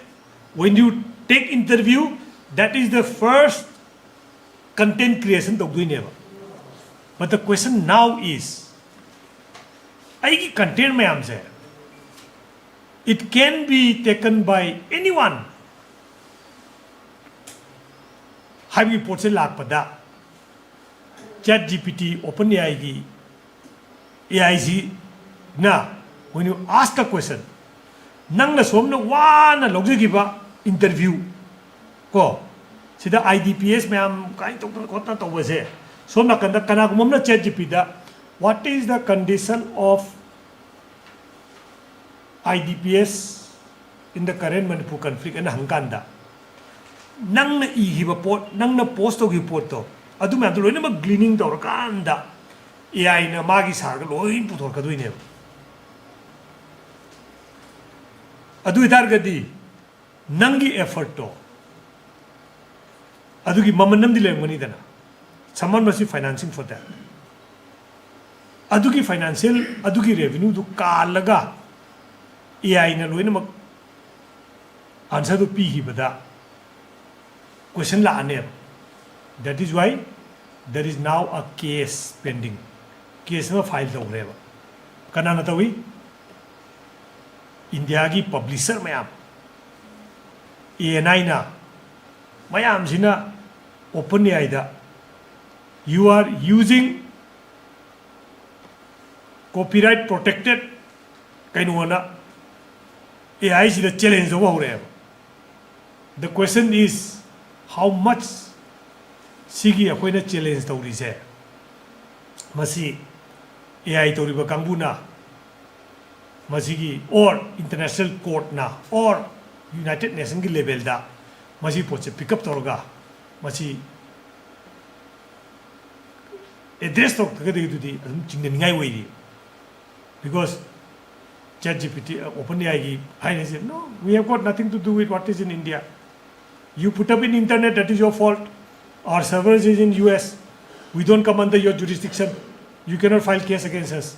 when you take interview, that is the first content creation of doing. But the question now is, aigi content mayam se it can be taken by anyone. Habi potse lak pada chat GPT open AI gi AIC na when you ask a question nang na som na wana logje gi ba interview ko sida IDPS mayam kai tok kotna to se som na kan kana gumam na chat GPT da what is the condition of IDPS in the current Manipur conflict and hangkanda nang na ihiba pot nang na posto gi pot to adu ma do loina ma gleaning to kanda AI na magi sarga loin putor ka duine adu idar gadi nangi effort to adu gi mamanam dile ngoni dana someone must be financing for that adu gi financial adu gi revenue du kalaga AI na loina ma answer to pi hi bada question la ane that is why there is now a case pending case na file do reba kana na tawi India gi publisher mayam ANI na mayam sina open AI da you are using copyright protected kaino na AI is the challenge over reba the question is how much sigi akoina challenge tawri se masi AI tawriba kanguna masigi or international court na or United Nations ki level da masi poche pick up torga masi address to kagadi dudi chingden ngai wei because ChatGPT OpenAI gi I said no we have got nothing to do with what is in India. You put up in internet, that is your fault. Our servers is in US. We don't come under your jurisdiction. You cannot file case against us.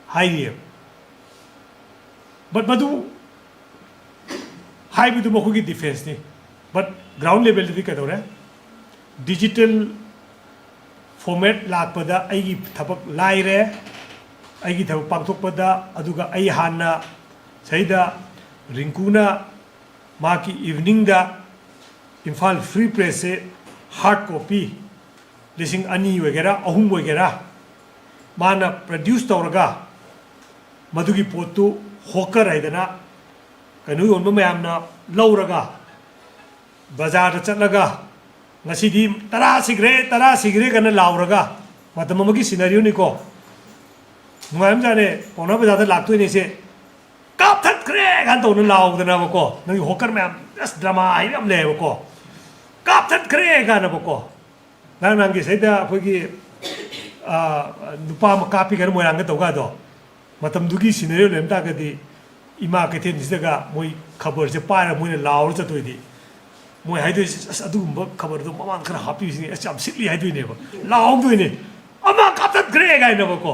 High here. But Madu, high with the Mokugi defense. But ground level, digital format lakpada, Aigi Tapak Laire, Aigi Tapak Pada, Aduga Aihana, Saida, Rinkuna, Maki evening da. Imphal free press से hard copy लिसिंग अनी वगैरह अहुम वगैरह माना produce तौरगा मधुगी पोतु होकर है दना कनु योन ma'am ना लौरगा बाजार चलगा ngasiदी तरा सिगरे कने लाउरगा मतम मगी सिनेरियो निको मुआम जाने पोना बाजार लागतो ने से काप थत करे गान तो न लाउ दना बको नगी होकर मैम अस ड्रामा आई हम ले बको काप थत करे गान बको नांगी सैदा अखोगी नुपा म कापी कर मोयांग तौगा दो मतम दुगी सिनेरियो लेम तागदी इमा केथेन जिदगा मोय खबर से पार मोय लाउर चतोइदी मोय हाइदो अदुगुम खबर दो ममान खरा हापी सिनी अस याम सिटली हाइदोइनेबो लाउग दोइने अमा काप थत करे गाइन बको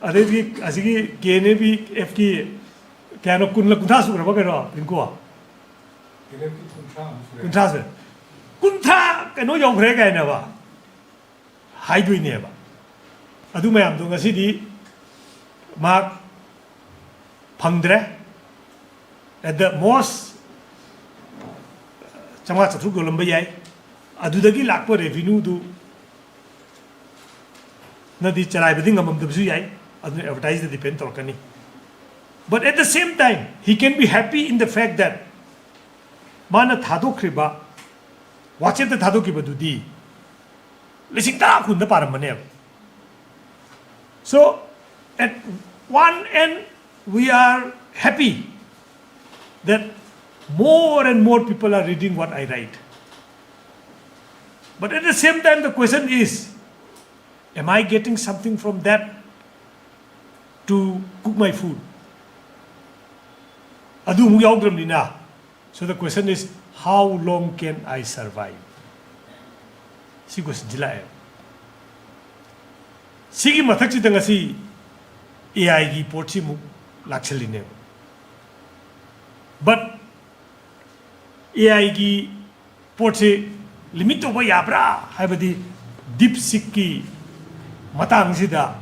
अदेगी असिगी केने भी एफ की क्या कुन कुंथा सुग्र बगैरो इनको कुंथा से कुंथा कनो यौग्रे गाइना बा हाइदोइने बा अदु मयाम दो ngasiदी मा फंगद्रे at the most चमा चथु गोलंब याय अदुदगी लाकपो रेवेन्यू दु नदी चलाय बदिंग ngam दबसु याय अदु एडवर्टाइज द डिपेंड तोरकनी. But at the same time, he can be happy in the fact that mana thadokriba watch the thadokiba dudi lising ta kun da paramane. So at one end we are happy that more and more people are reading what I write. But at the same time the question is, am I getting something from that to cook my food? So the question is, how long can I survive? Si question jila hai. Sigi mathak chi tangasi AI gi porchi mu lakchali ne. But AI gi porchi limit to ba yabra hai badi deep sik ki matang sida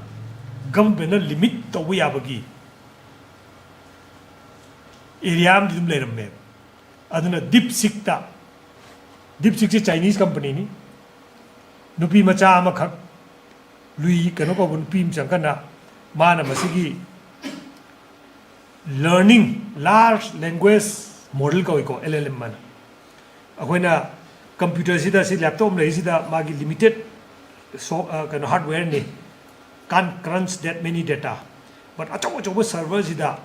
government limit to we abagi area am dum leram me aduna Dept ta Dept Chinese company ni nupi macha ama khak lui kano ko bun pim changkana mana masigi learning large language model ko LLM mana akoina computer sida si laptop le sida magi limited so kind of hardware ni can't crunch that many data but achaw server sida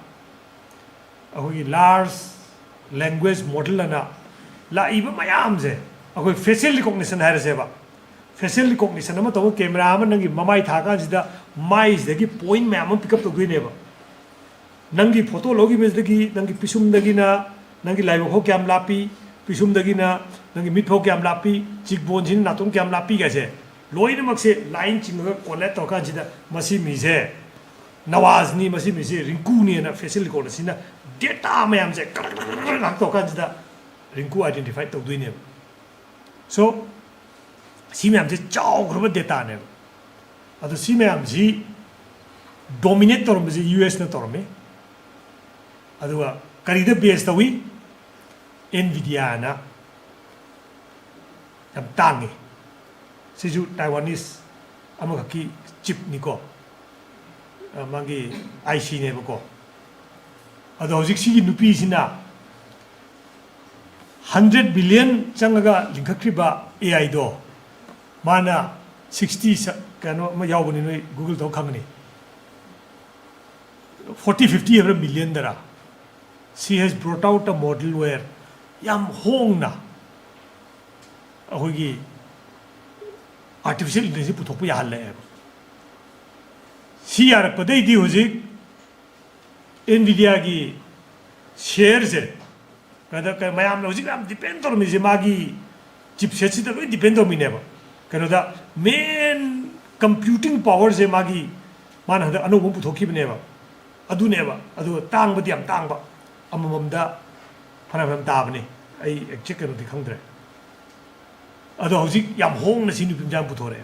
akoi large language model ana la iba mayam je akoi facial recognition hai se ba facial recognition ama to camera ama nangi mamai thaga sida mai dagi point mayam pick up to gine ba nangi photo logi mes dagi nangi pisum dagi na nangi live ho kyam lapi pisum dagi na nangi mit ho kyam lapi cheekbone sin natung kyam lapi ga se loin mak se line ching ga collect to ka jida masi mi se nawaz ni masi mi se rinku ni na facial recognition na data mayam se lak to ka jida rinku identify to duine so si mayam se chaw group data ne ado si mayam ji dominate torom je US na torome ado kari de base tawi NVIDIA na yam tangi siju Taiwanese amaki chip niko mangi IC ne bako ado hojik si nupi sina 100 billion changaga linkakriba AI do mana 60 kano ma yawbani noi Google to khangni 40-50 every million dara she has brought out a model where yam hong na ahogi artificial intelligence puthokpa yahalle si yar padai di hojik NVIDIA gi shares kada ka mayam hojik am depend on me magi chipset si da depend on me neba kana da main computing power je magi mana da anu puthokki neba adu neba adu tang ba diam tang ba amamam da phana pham ta bani ai check kan di khangdre ado hojik yam hong na sinu pimjam puthore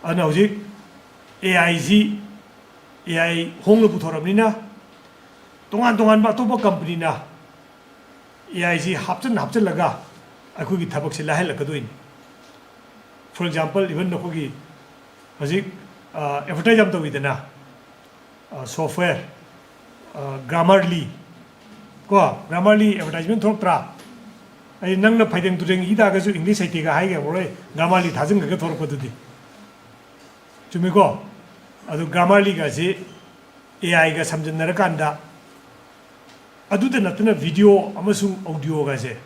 ana hojik AI hong lo puthorabni na tongan ba to ba company na AI hapchen laga akhu gi thabak se lahel lakadoin for example even no gi hojik advertise to widana software Grammarly ko Grammarly advertisement thok tra ai nang na phaideng tu reng ida ga su English ai ga hai ga bore Grammarly thajing ga thor ko du chumi ko adu Grammarly ga je AI ga samjin nar kan da adu de natna video amasung audio ga je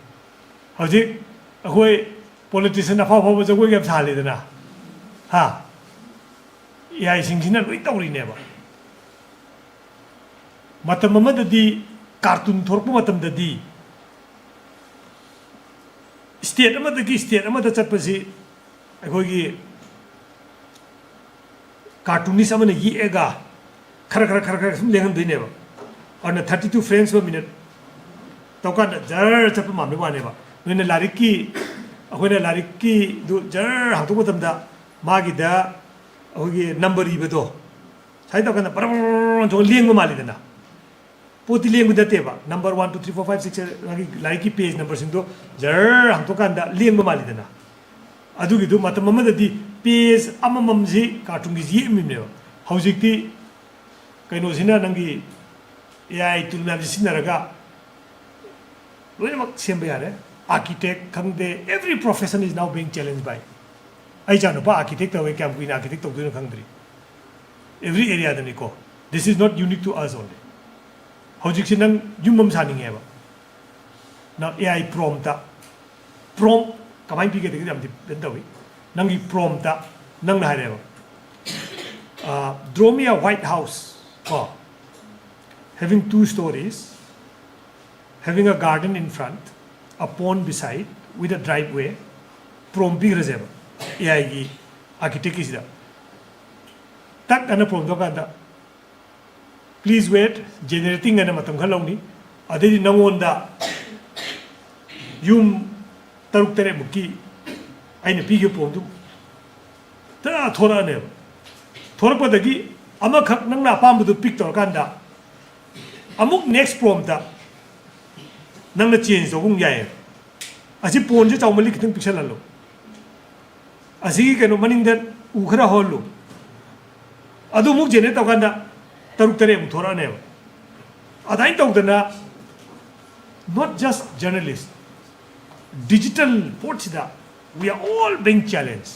hojik ahoi politician afa ba je goi ga thale dana ha AI singina loi tawri ne ba matam amadadi cartoon thorpu matam dadi state amada chatpasi agogi cartoonist amana yiega khara sum lengan dine ba on 32 frames per minute tokan jar chap mam ne ba ne ba noina lariki agoina lariki du jar hatu matam da magi da agogi number ibedo sai to kana param jo leng ma mali dana poti leng da teba number 1 2 3 4 5 6 lagi like page number sindo jar hang to kan da leng ma mali dana adu gi du matam mamada di page amamam ji cartoon gi ji mi ne hojik ti kaino sina nangi AI tool na ji sinaraga loina mak semba yare architect khangde every profession is now being challenged by ai janu ba architect tawe kam kuin architect to du khangdri every area da niko this is not unique to us only hojik sinang yumam saning eba now AI prompt kamai pi ke de am di bendawi nangi prompt nang na hareba draw me a white house having 2 stories having a garden in front a pond beside with a driveway prompt bi rezeba AI gi architect is da tak ana prompt ka da please wait generating ana matam khalongni adedi nangonda yum taruk tere muki aina pige prompt ta thora ne थोरपदगी अमखक नंगना पामबदु pick तौरकांदा अमुक next prompt नंगना change तौबुंग याय असी फोन से चावमली खितंग पिक्सल लो असी कनो मनिंग उ खरा होलो अदु मुक जेने तौकांदा तरुक तरे मुक थोराने अदाइन तौदना not just journalists digital portsida we are all being challenged.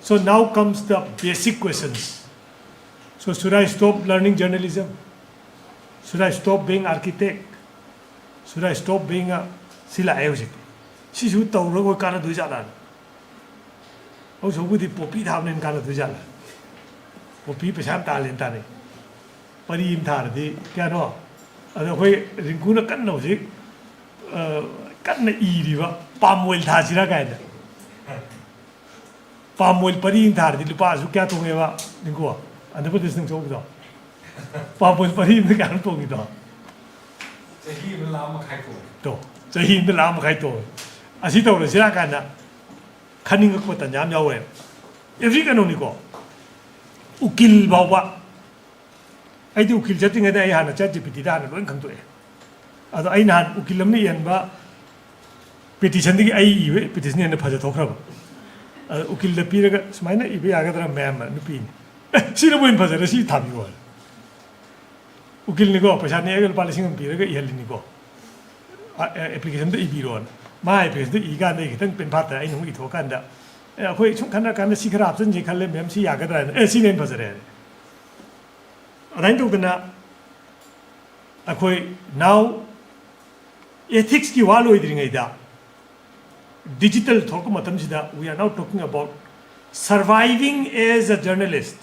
So now comes the basic questions. So should I stop learning journalism? Should I stop being architect? Should I stop being a sila ayosik? Si su tau ro ko kana du jala. Au so bu di popi tham nen kana du jala. Popi pesam ta len ta ne. Pari im thar di kya no. Ado khoi rinku na kan no sik kan na I di ba pamwel tha sira kai da. Pamwel pari im thar di lupa su kya to nge ba rinku. Ando bu dis ning so bu do. Pamwel pari im kan to ngi do. จะฮีมันล้ำมาใครโกรธ to zahin de lam khai to asi to le sira kan na khaning ko ta nyam yaw we every kan ni ko ukil ba wa ai di ukil jati ngai dai han cha gpt da na loin khang to e ado ai nan ukil lam ni yan ba petition di ai i we petition ni na phaja thokra ba ukil da pi ra smaina i be aga dra ma'am nu pi ni si na boin phaja ra si tham yo ukil ni ko paisa ne ga pa lising pi ra ga i hal ni ko application da i bi ron ma application da i ga ne ki tang pen phat da ai nu i tho kan da khoi chung kan da kan da si kharap chen ji khan le mem si ya ga da si nen phaja re adain tu na akhoi now ethics ki wa loi dring ai da digital thok matam si da we are now talking about surviving as a journalist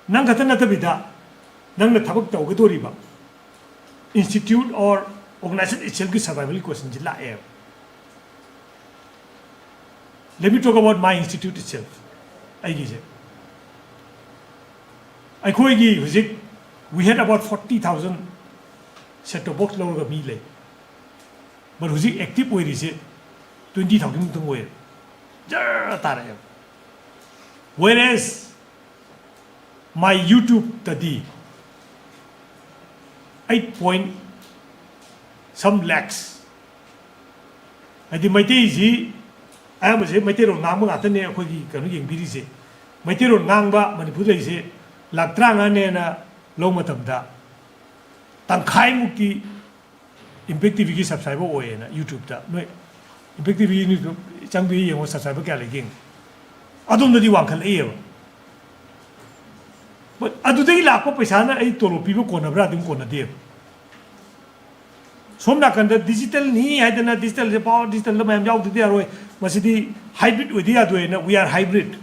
nang khatan na tabida nang na thabak taw ga dori ba institute or organization itself ki survival question ji la e let me talk about my institute itself ai gi je ai khoi gi huzik we had about 40,000 set top box lo ga mi le but huzik active we ri se 20,000 tung we jar ta re whereas my YouTube tadi 8 point some lakhs. I did my days. I am a material Nanga Atene, Kogi, Birisi. Material Nanga, Manipur, Latranga, Lomatamda. Tankai Muki, impactive subscriber way in YouTube. Impactive Changi was subscriber galleging. I don't know the one can air. But adu dei la ko paisa ai tolo pibo kona bra dim kona de somna kan da digital ni hai na digital je power digital la mam jaw de roi masidi hybrid with dia do na we are hybrid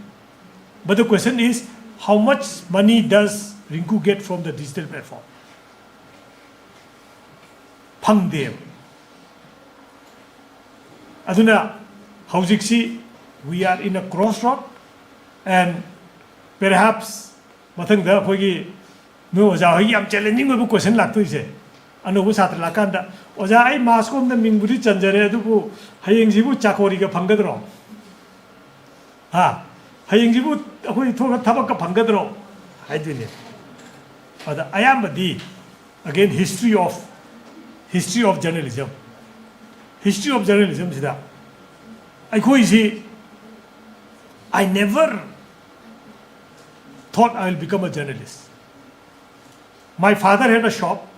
but the question is how much money does Rinku get from the digital platform phang de aduna haujiksi we are in a crossroad and perhaps mathang da khogi no oja hi am challenging bu question lak tu se anu bu satra la kan da oja ai mas kom da ming buri chanjare du bu hayeng ji bu chakori ga phang ga dro ha hayeng ji bu khoi thoga thabak ka phang ga dro hai du ne ada I am di again history of journalism sida ai khoi ji I never thought I will become a journalist. My father had a shop.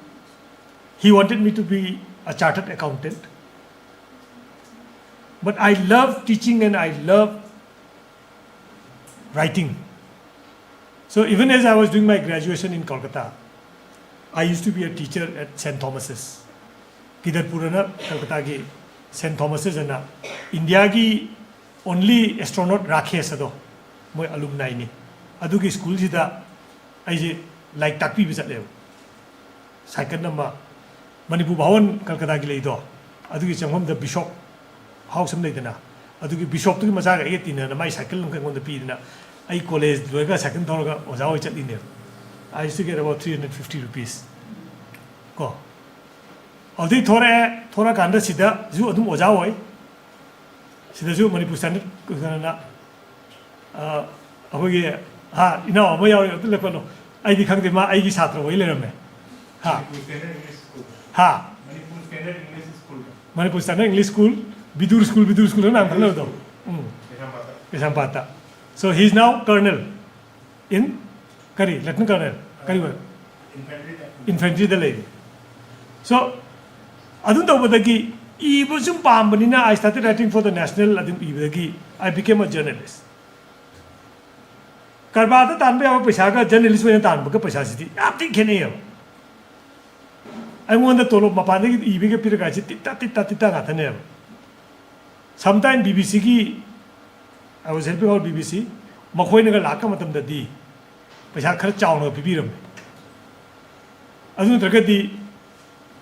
He wanted me to be a chartered accountant. But I love teaching and I love writing. So even as I was doing my graduation in Kolkata, I used to be a teacher at St. Thomas's. Kidarpurana, Kolkata ki St. Thomas's and India ki only astronaut rakhe sado, my alumni ni. Adugi school sida aije like takpi bisa lew second number Manipur bhawan Kolkata gi leido adugi chamham the bishop house am leidana adugi bishop tu maja ga etina na mai cycle lam kan the pi na ai college loiga second thor ga oja oi chali ne I used to get about 350 rupees ko adi thora kanda sida ju adum oja oi sida ju Manipur standard na ꯑꯩꯈꯣꯏꯒꯤ ꯏꯅꯥꯎ ꯑꯃ ꯌꯥꯎꯔꯤ ꯑꯗꯨ ꯂꯦꯞꯄꯅꯣ ꯑꯩꯗꯤ ꯈꯪꯗꯦ ꯃꯥ ꯑꯩꯒꯤ ꯁꯥꯇ꯭ꯔ ꯑꯣꯏ ꯂꯩꯔꯝꯃꯦ Manipur Standard English School, Bidur School, naam khana do. Kesampata. So he is now colonel in Kari, Lieutenant Colonel, Kari work. Infantry the lady. So, adun to badagi, ibusum pambanina, I started writing for the national adun ibadagi. I became a journalist. Karbata tanbe awa paisa journalist when tanba ka paisa siti. Apti kene I want the tolo mapane ki ibe ke pira kachi tita ngata ne. Sometime BBC ki I was helping out BBC. Makhoi ne ka laka matam da di. Paisa khar chaw na pipiram. Adu tragedi.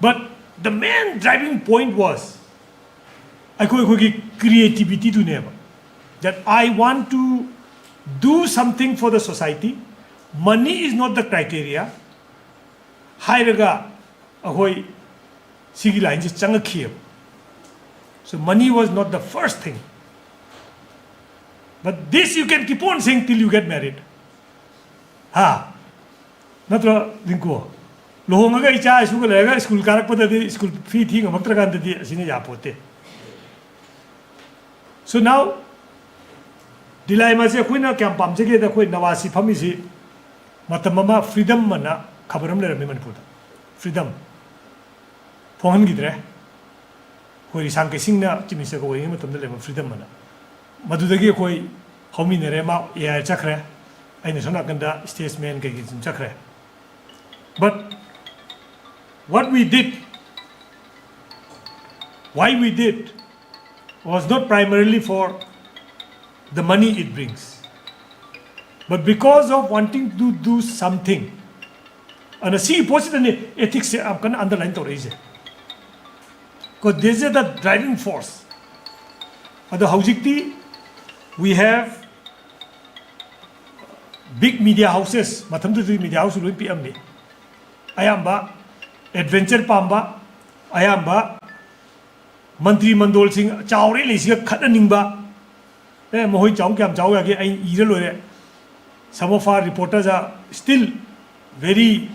But the main driving point was I ki creativity to never. That I want to do something for the society. Money is not the criteria. Hairaga ahoy sigi line just changa khiyam. So money was not the first thing. But this you can keep on saying till you get married. Natra dinko. Lohonga icha isuga lega school karak pada school fee thi ngamaktra kan di asine yapote. So now dilemma se khoina kyam pamje ge da khoi nawasi phamisi matamama freedom mana khabaram le rami Manipur. Freedom. Phone gidre khoi sang ke singna chimisa ko yeng matam le freedom mana madudagi khoi homi ne re ma ya chakre aina sona kanda statesman ke gin chakre. But what we did, why we did, was not primarily for the money it brings, but because of wanting to do something. And see, positive ethics I'm going to underline to raise it. Because this is the driving force. At the Haujikti, we have big media houses. Matamtu media house will be ambi. Ayamba, adventure pamba. Ayamba, Mantri Mandol Singh, Chowri Lisia Kataningba. Mohoi Chong Kam Chow again, I either. Some of our reporters are still very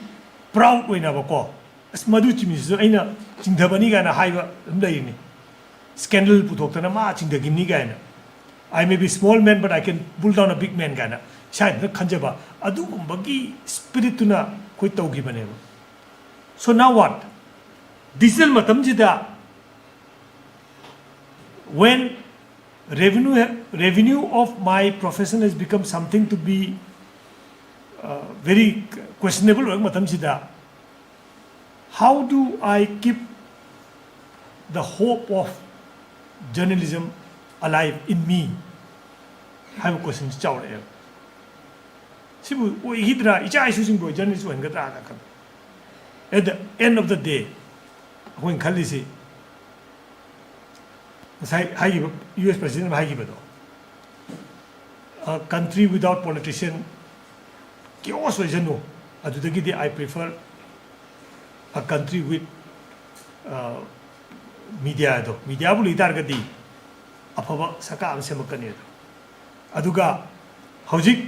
proud when I call. As Maduchim is aina Chindabaniga and a hive umdaini. Scandal put up to a march in the Gimnigana. I may be small man, but I can pull down a big man gana. Shine the Kanjaba. Adu bagi spirituna quito gibaneva. So now what? Diesel matamjida. When revenue of my profession has become something to be very questionable, how do I keep the hope of journalism alive in me? I have a question. At the end of the day, when Khalisi, US President, a country without politician, I prefer a country with media. Media will target Apava Saka Semakane. Aduga Hojik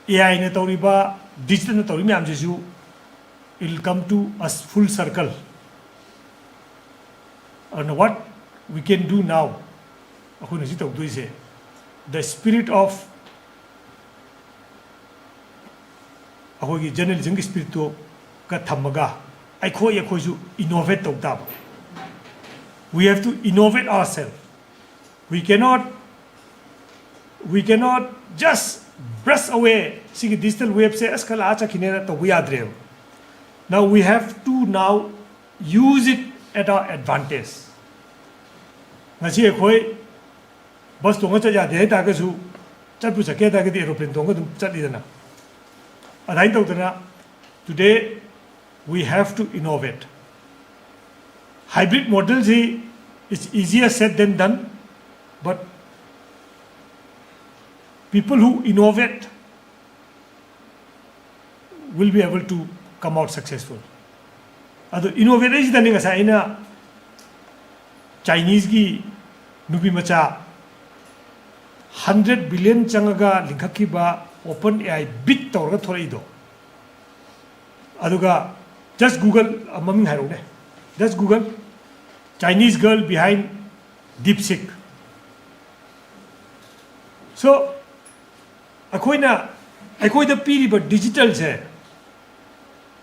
AI Natoriba, digital Natorimiam Jesu, it will come to a full circle. And what we can do now, the spirit of journalism spirit to Katamaga. I call you innovate. We have to innovate ourselves. We cannot just brush away. See digital web say now we have to now use it at our advantage. Bus to much Tagasu, Chapusaka, the aeroplane tonga Chatidana. Today we have to innovate. Hybrid models is easier said than done, but people who innovate will be able to come out successful. Innovation is the Chinese ki nubi macha 100 billion changaga linkhakiba open AI bit tawraga thoraido aduga just Google maming hairone just Google Chinese girl behind DeepSeek. So akoina piriba digital se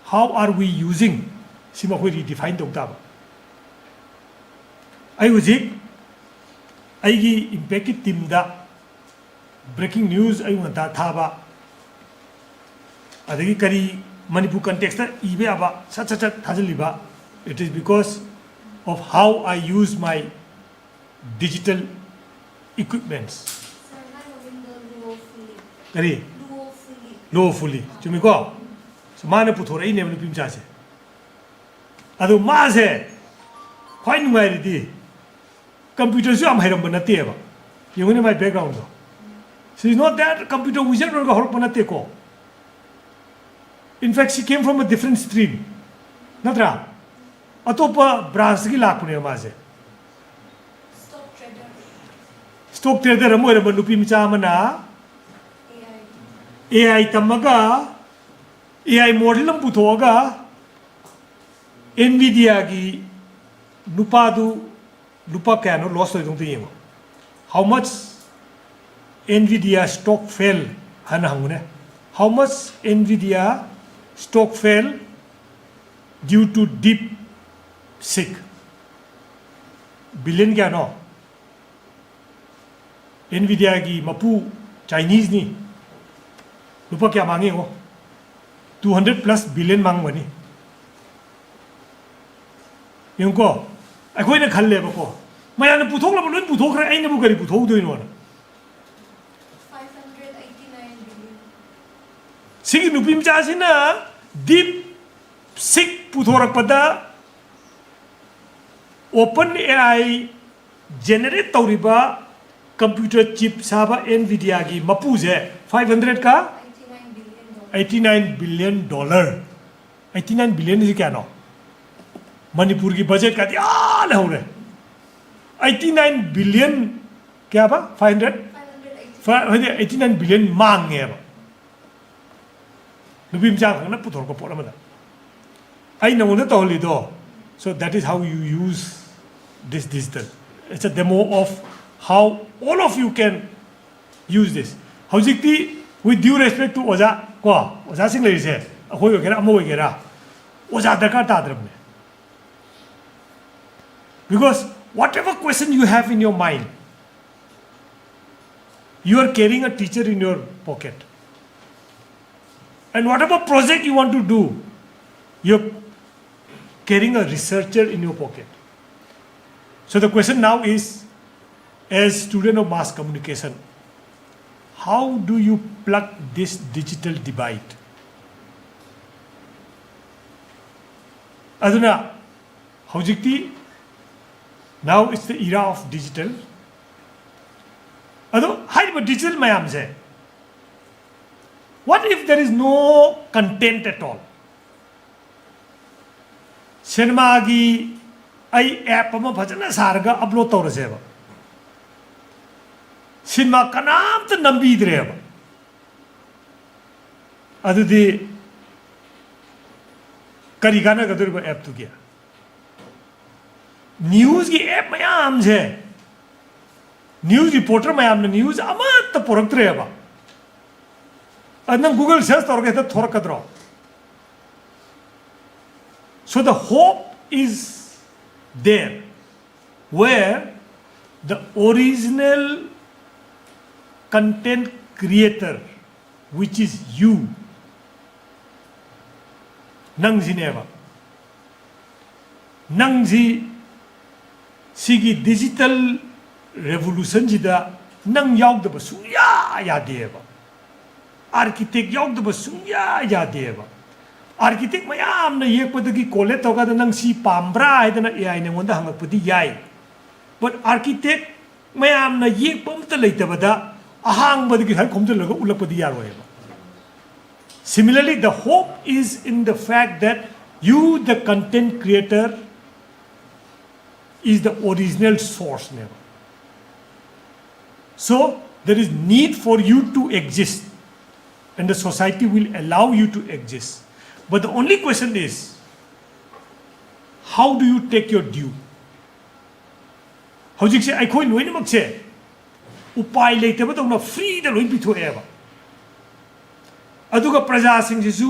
how are we using sima khoi redefine tawtaba ai hujik aigi impact team da breaking news ay ngata thaba adagi kari Manipur context ibe aba sat thajaliba. It is because of how I use my digital equipments. Kari lawfully chumiko so mana puthora ine manu pimcha se adu ma se khwai nungai ri computer su am hairam bana te ba yungone my background do. She is not that computer wizard or horok banate ko. In fact, she came from a different stream. Natra. Atopa branch ki lakune maze. Stock trader mo era manupi micha mana. AI tamaga. AI model am puthoga. NVIDIA gi lupa kano loss hoy dong te how much NVIDIA stock fell how much NVIDIA stock fell due to DeepSeek billion kya no NVIDIA ki mapu Chinese ni lupa kya mange ho 200 plus billion mang wani yung ko akoy na khalle ba ko maya na puthok la lun puthok ra ai na bu gari puthok do no Sigi nupim chasina DeepSeek puthorak pada open AI generate tawriba computer chip saba NVIDIA gi mapu je 500 ka 89 billion dollar 89 billion is kya no Manipur ki budget ka diya la ho re 89 billion kya ba 89 billion mange ba Nubim jang na puthor ko pora mada ai na wona tawli do so that is how you use this digital. It's a demo of how all of you can use this. Howjikti with due respect to oja ko oja sing le se akoi ogera amo ogera oja dakar ta dram ne because whatever question you have in your mind you are carrying a teacher in your pocket. And whatever project you want to do, you're carrying a researcher in your pocket. So the question now is, as student of mass communication, how do you plug this digital divide? Aduna, howjikti, now it's the era of digital. Ado, hi, but digital mayam se. What if there is no content at all? Cinema gi ai app ma bhajana sarga upload tawraseba. Cinema kanam ta nambi dreba. Adudi karigana gadurba app tu kya. News ki app mayam je. News reporter mayam na news amat ta porak dreba. And then Google search torka. So the hope is there where the original content creator, which is you, nangzi neva, nangzi sigi digital revolution jida nang yaug da basu ya deva. Architect yaug da basu ya deva. Architect mayam na yek padagi kole toga da nang si pambra ay da na AI na wanda hangak padi yai. But architect mayam na yek pamta laita bada ahang badagi har khomja laga ulak padi yar hoye. Similarly, the hope is in the fact that you, the content creator, is the original source never. So there is need for you to exist, and the society will allow you to exist. But the only question is, how do you take your due? ꯍꯧꯖꯤꯛꯁꯦ ꯑꯩꯈꯣꯏ ꯂꯣꯏꯅꯃꯛꯁꯦ ꯎꯄꯥꯏ ꯂꯩꯇꯕꯗꯧꯅ ꯐ꯭ꯔꯤꯗ ꯂꯣꯏ ꯄꯤꯊꯣꯛꯑꯦꯕ ꯑꯗꯨꯒ ꯄ꯭ꯔꯖꯥꯁꯤꯡꯁꯤꯁꯨ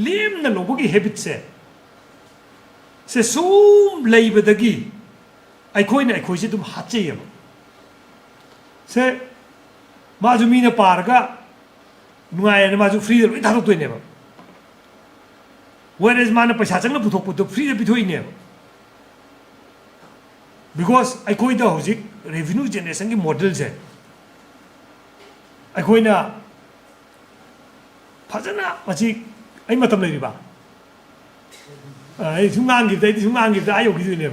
ꯂꯦꯝꯅ ꯂꯧꯕꯒꯤ ꯍꯦꯕꯤꯠꯁꯦ ꯁꯦ ꯁꯨꯝ ꯂꯩꯕꯗꯒꯤ ꯑꯩꯈꯣꯏꯅ ꯑꯩꯈꯣꯏꯁꯦ ꯑꯗꯨꯝ ꯍꯥꯠꯆꯩꯌꯦꯕ ꯁꯦ 마주 미나 빠르가 누가에 마주 프리드 왜 다도 되네요. Whereas 마나 पैसा चंगना पुथोक फ्री पिथो इने because अखोई दा होजिक रेवेन्यू जनरेशन की मॉडल से अखोइना फजना मची आई मतम लेरिबा आई सुंगांगिदा आई योगिदने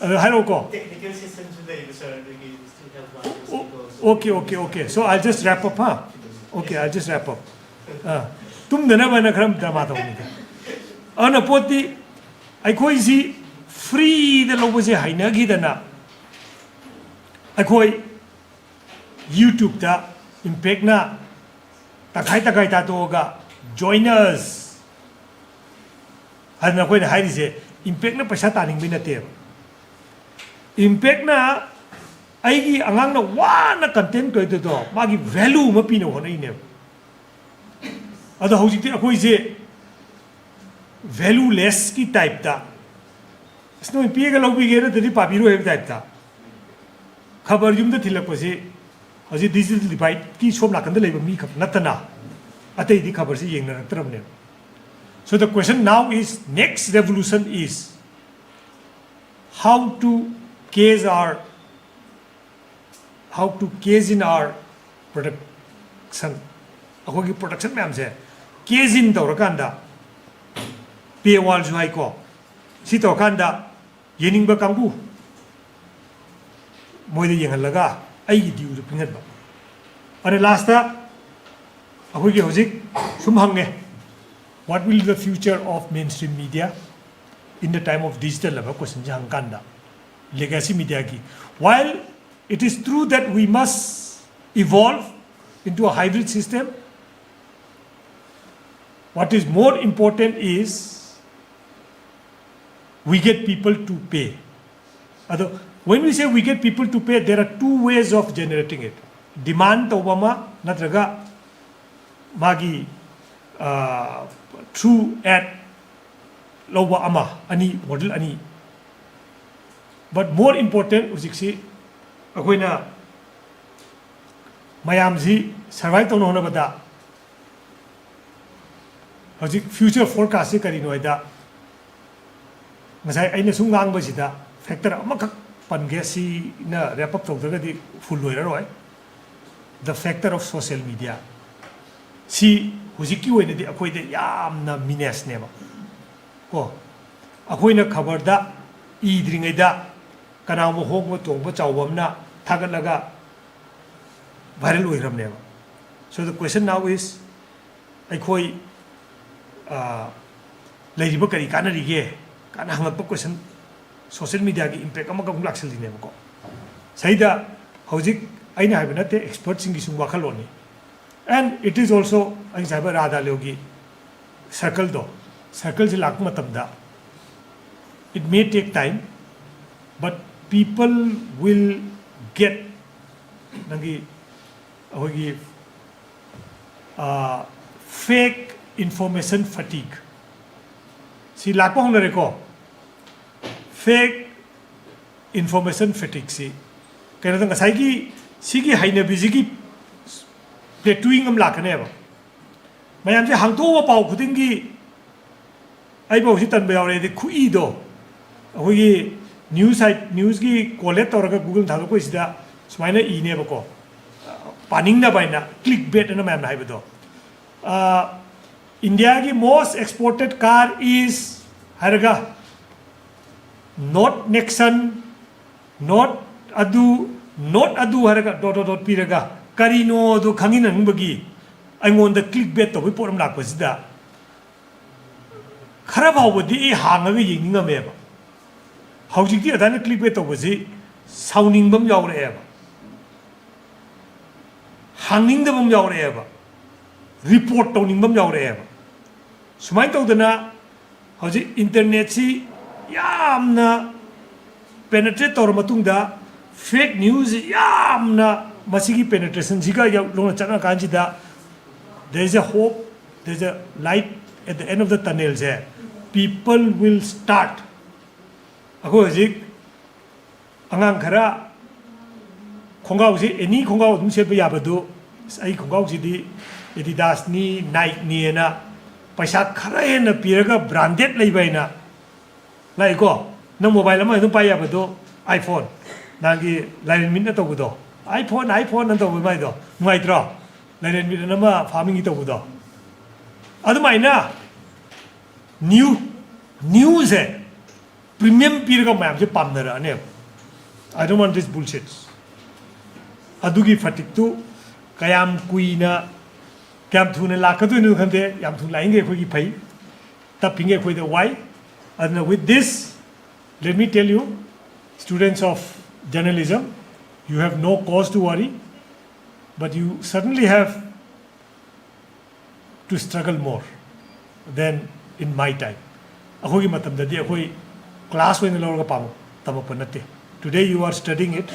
अदो हाइरोको technical system today sir Okay. So I'll just wrap up, huh? Okay, I'll just wrap up. तुम दना बना करम दमाता हूँ निका. अन पोती अखोई सी free द लोगों से हाइना की दना. अखोई YouTube ता impact ना तकाई ता तो होगा joiners. हर कोई ना हाइरी से impact ना पैसा तानिंग भी न तेर. Impact ना आईगी अंगांग ना वाना कंटेंट कोई तो मागी वैल्यू मपी ना होना ही नहीं अदो होजिते अकोई जे वैल्यू लेस की टाइप ता इसनो पिए का लोग भी गेरे तरी पापीरो है टाइप ता खबर जुम तो थिलक पसे हजी डिजिटल डिवाइड की शोम ना कंदे लेबो मी खप नतना अते दी खबर से येंग ना तरम ने so the question now is next revolution is how to case in our production अखोगी production ma'am से case in तो रकांदा paywall जो है को सी तो रकांदा ये निंग बकांगू मोइदे यंगल लगा आई ड्यू जो पिंगत बा अरे लास्ट ता अखोगी होजिक सुमहंगे what will be the future of mainstream media in the time of digital level question jang kanda legacy media ki while it is true that we must evolve into a hybrid system. What is more important is we get people to pay. Although when we say we get people to pay, there are two ways of generating it. Demand Obama natraga magi through ad lowa ama ani model ani. But more important usiksi अखोइना मयामजी survive तौन होनबदा हजिक future forecast से करिनो हैदा ngасai aina sung ngang ba sida factor amakak pange si na wrap up tawdaga di full loiraroi the factor of social media si hujiki oina di akoi de yamna mines neba ko akoina khabar da idringai da kana mo hok mo tong ba chawbamna थागलगा viral होइरमनेबा so the question now is अखोई लेरिबा करी कानरिगे काना हंगप question social media की impact अमक अमक लाक्सलिनेबको सहीदा हौजिक आइना हाइबा नते expert सिंगी सुं वाखलोनी and it is also आई साइबा राधा लोगी circle से लाक मतमदा it may take time but people will get nangi ahogi fake information fatigue si lakpa hona reko fake information fatigue si kaya nang ngasai ki sigi haina bizigi plateauing am lakane ba mayam je hangto wa pau khudingi ai ba usi tan ba yaure de khui do ahogi news की collect और Google धागो को इसीदा सुमाइना इने बको पानिंग ना बाइना clickbait ना ma'am नाइ बतो India की most exported car is हरगा not Nexon not adu हरगा dot पीरगा करीनो दो खंगी नंग बगी अंगों द clickbait तो भी पोरम लाग बसीदा खराब आओ बदी हांगा की यिंगा में हौजिकी अदाने clickbait तौबसी साउनिंगबम यावरेबा hangingdaba am yaureba report tawningbam yaureba sumai tawdana hoji internet si yamna penetrate tawra matungda fake news yamna masigi penetration siga lona chana kanjida there is a hope, there is a light at the end of the tunnel there. People will start. Ako hojik angang khara khongau si any khongau dum sepa yabadu ai khongau si di Adidas ni Nike ni na paisa khara hena piraga branded leibaina lai ko na mobile ma dum pai yabadu iPhone nagi lain min na to budo iPhone na to mai do mai tro lain min na ma farming to budo adu mai na news hai premium piraga ma je pamnara ne I don't want this bullshit adugi fatik tu kayam kuina kayam thuna lakadu nu khande yam thun lainge khoi gi phai tapinge khoi the why and with this let me tell you students of journalism you have no cause to worry but you certainly have to struggle more than in my time akhoi gi matam dadi akhoi class when lor ga pam tamapa natte today you are studying it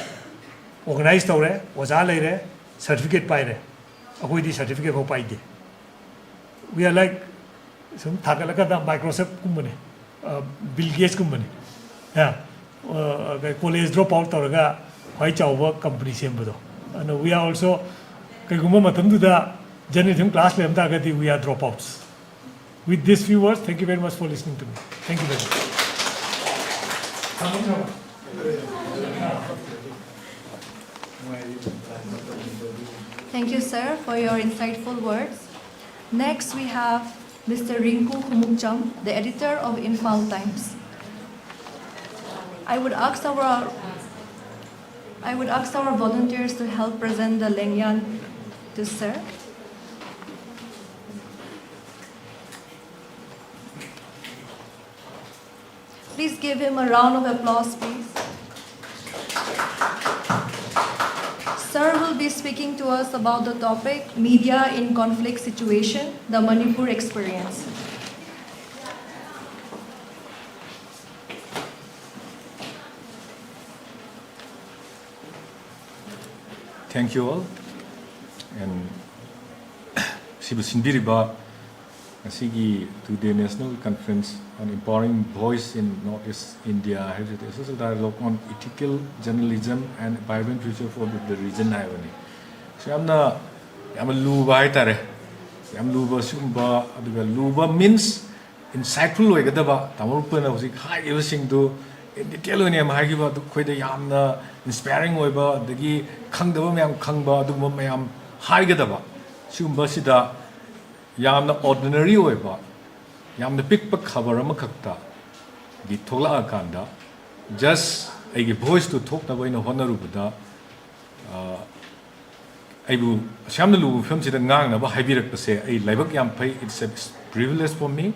organized tawre oja leire certificate pai re akhoi di certificate ko pai de we are like some thagalaka da Microsoft kumbane Bill Gates kumbane yeah college drop out tawraga khwai chawba company sembado and we are also kaiguma matam du da journalism class lem ta gati we are dropouts with these few words thank you very much for listening to me thank you very much Thank you, sir, for your insightful words. Next, we have Mr. Rinku Khumukcham, the editor of Imphal Times. I would ask our volunteers to help present the Lengyan to sir. Please give him a round of applause, please. Sir will be speaking to us about the topic Media in Conflict Situation, the Manipur Experience. Thank you all. And Sibu Sinbiriba, Sigi today National Conference on Empowering Voice in Northeast India. This is a dialogue on ethical journalism and vibrant future for the region. So I'm a luba itare. I'm luba sumba. Luba means insightful way. Gadaba tamurupana was high everything to in detail when I'm high about the quite a yamna inspiring way about the gi kangdaba mayam kangba the mayam high gadaba. Sumba sida yamna ordinary way about. Yamna pick cover a makakta. The tola akanda. Just a voice to talk about in a honorable. I will sham the Lu films in the Nang about Hybrid say a labor yam pay, it's a privilege for me.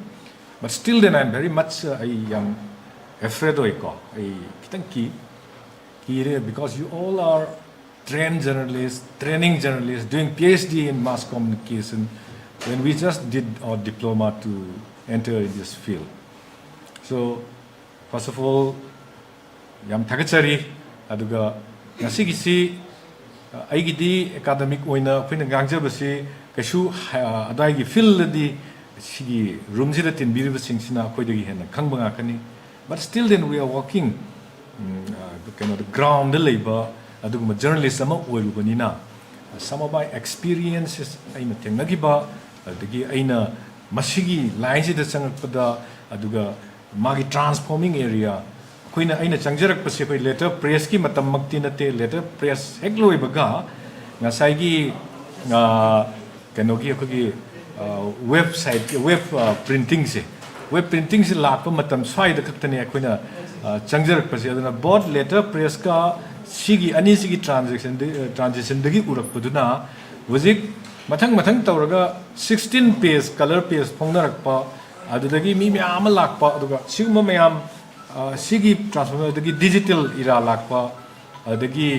But still then I'm very much a young afraid of a kitanki because you all are trained journalists, training journalists, doing PhD in mass communication when we just did our diploma to enter in this field. So first of all, yam takachari aduga nasigisi aigidi academic oina phina gangjabasi kasu adai field di sigi room sida tin biriba singsina koidagi hena khangba ngakani but still then we are working kind of the ground the labor aduguma journalism oirubanina some of my experiences aina thengnagiba adagi aina masigi line sida changakpada aduga magi transforming area koina aina changjarak pase koi letter press ki matam makti nate letter press hegloi baga ngasai gi kanogi khogi website web printing se lakpa matam swai da khaktane koina changjarak pase aduna board letter press ka sigi ani sigi transition dagi urak paduna wajik mathang tawraga 16 page color page phongnarakpa adudagi mi myam lakpa aduga sigma myam sigi transformer dagi digital era lakpa dagi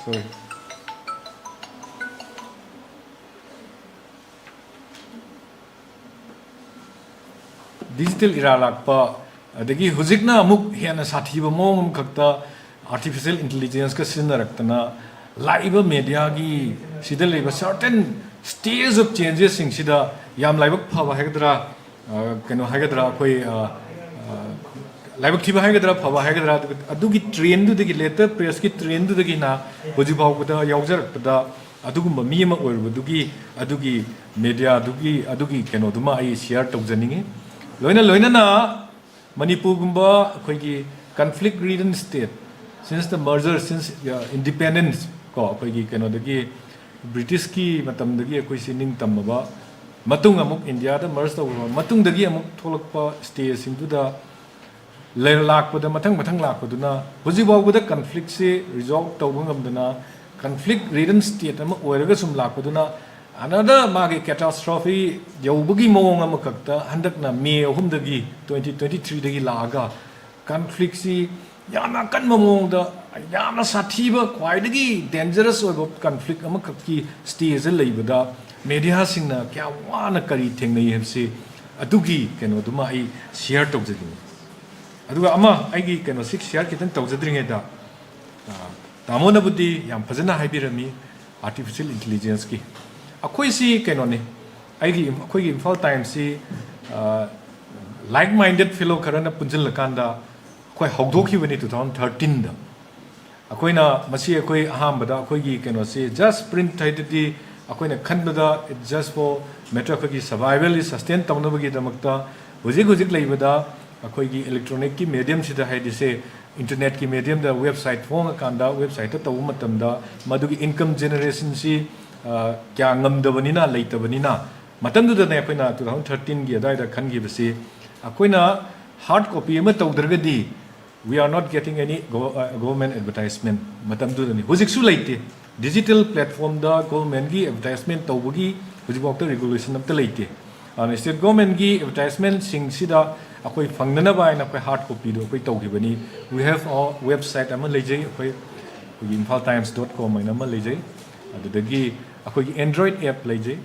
sorry digital era lakpa adagi hujikna amuk hena sathiba mom khakta artificial intelligence ka sinaraktana laiba media gi sida leiba certain stage of changes sing sida yam laibak phaba hagdra keno hagdra koi laibak thiba hagdra phaba hagdra adugi trend du degi later press ki trend du degi na hoji bawda yawjar pada adugumba mi ma oirbu adugi media adugi keno duma ai share tawjaningi loina na Manipur gumba akoigi conflict ridden state since the merger since independence ko akoigi keno dagi British ki matam dagi akoi sining tamaba matung amuk India da merge tawba matung dagi amuk tholakpa state sing da lakpa da matang lakpaduna hoji bawda conflict se resolve tawba ngamdana conflict ridden state ama oiraga sum lakpaduna another magi catastrophe yaubugi mawong ama kakta handakna May 3 dagi 2023 dagi laga conflict si yamna kan mawong da yamna sathiba khwaidagi dangerous oibo conflict ama kakki stage leibada media singna kya wana kari thengnai hebse adugi keno duma ai share tawjadini aduga ama aigi keno six share kitan tawjadringe da tamona budi yam phajana haibirami artificial intelligence ki akoi si keno ne aigi akoi gi Imphal Times si like minded fellow karana punjil lakanda akoi hogdokhi bani 2013 da akoi na masi akoi ahambada akoi gi keno si just print haidati akoi na khanbada it just for matter akoi gi survival is sustain tawnabagi damakta hojik leibada akoi gi electronic ki medium sida haidise internet ki medium da website phone kanda website ta tawu matamda madugi income generation si kya ngamdabanina leitabanina matamdu da ne akoina 2013 gi adai da khangi basi akoina hard copy ama tawdragadi we are not getting any government advertisement matamdu da ni hojik su leite digital platform da government gi advertisement tawbagi hojik bokta regulation amta leite and state government gi advertisement sing sida akoi fangnana ba ina akoi hard copy do akoi tawgibani we have our website ama lejai akoi infaltimes.com ina ama lejai adudagi akoi android app lejai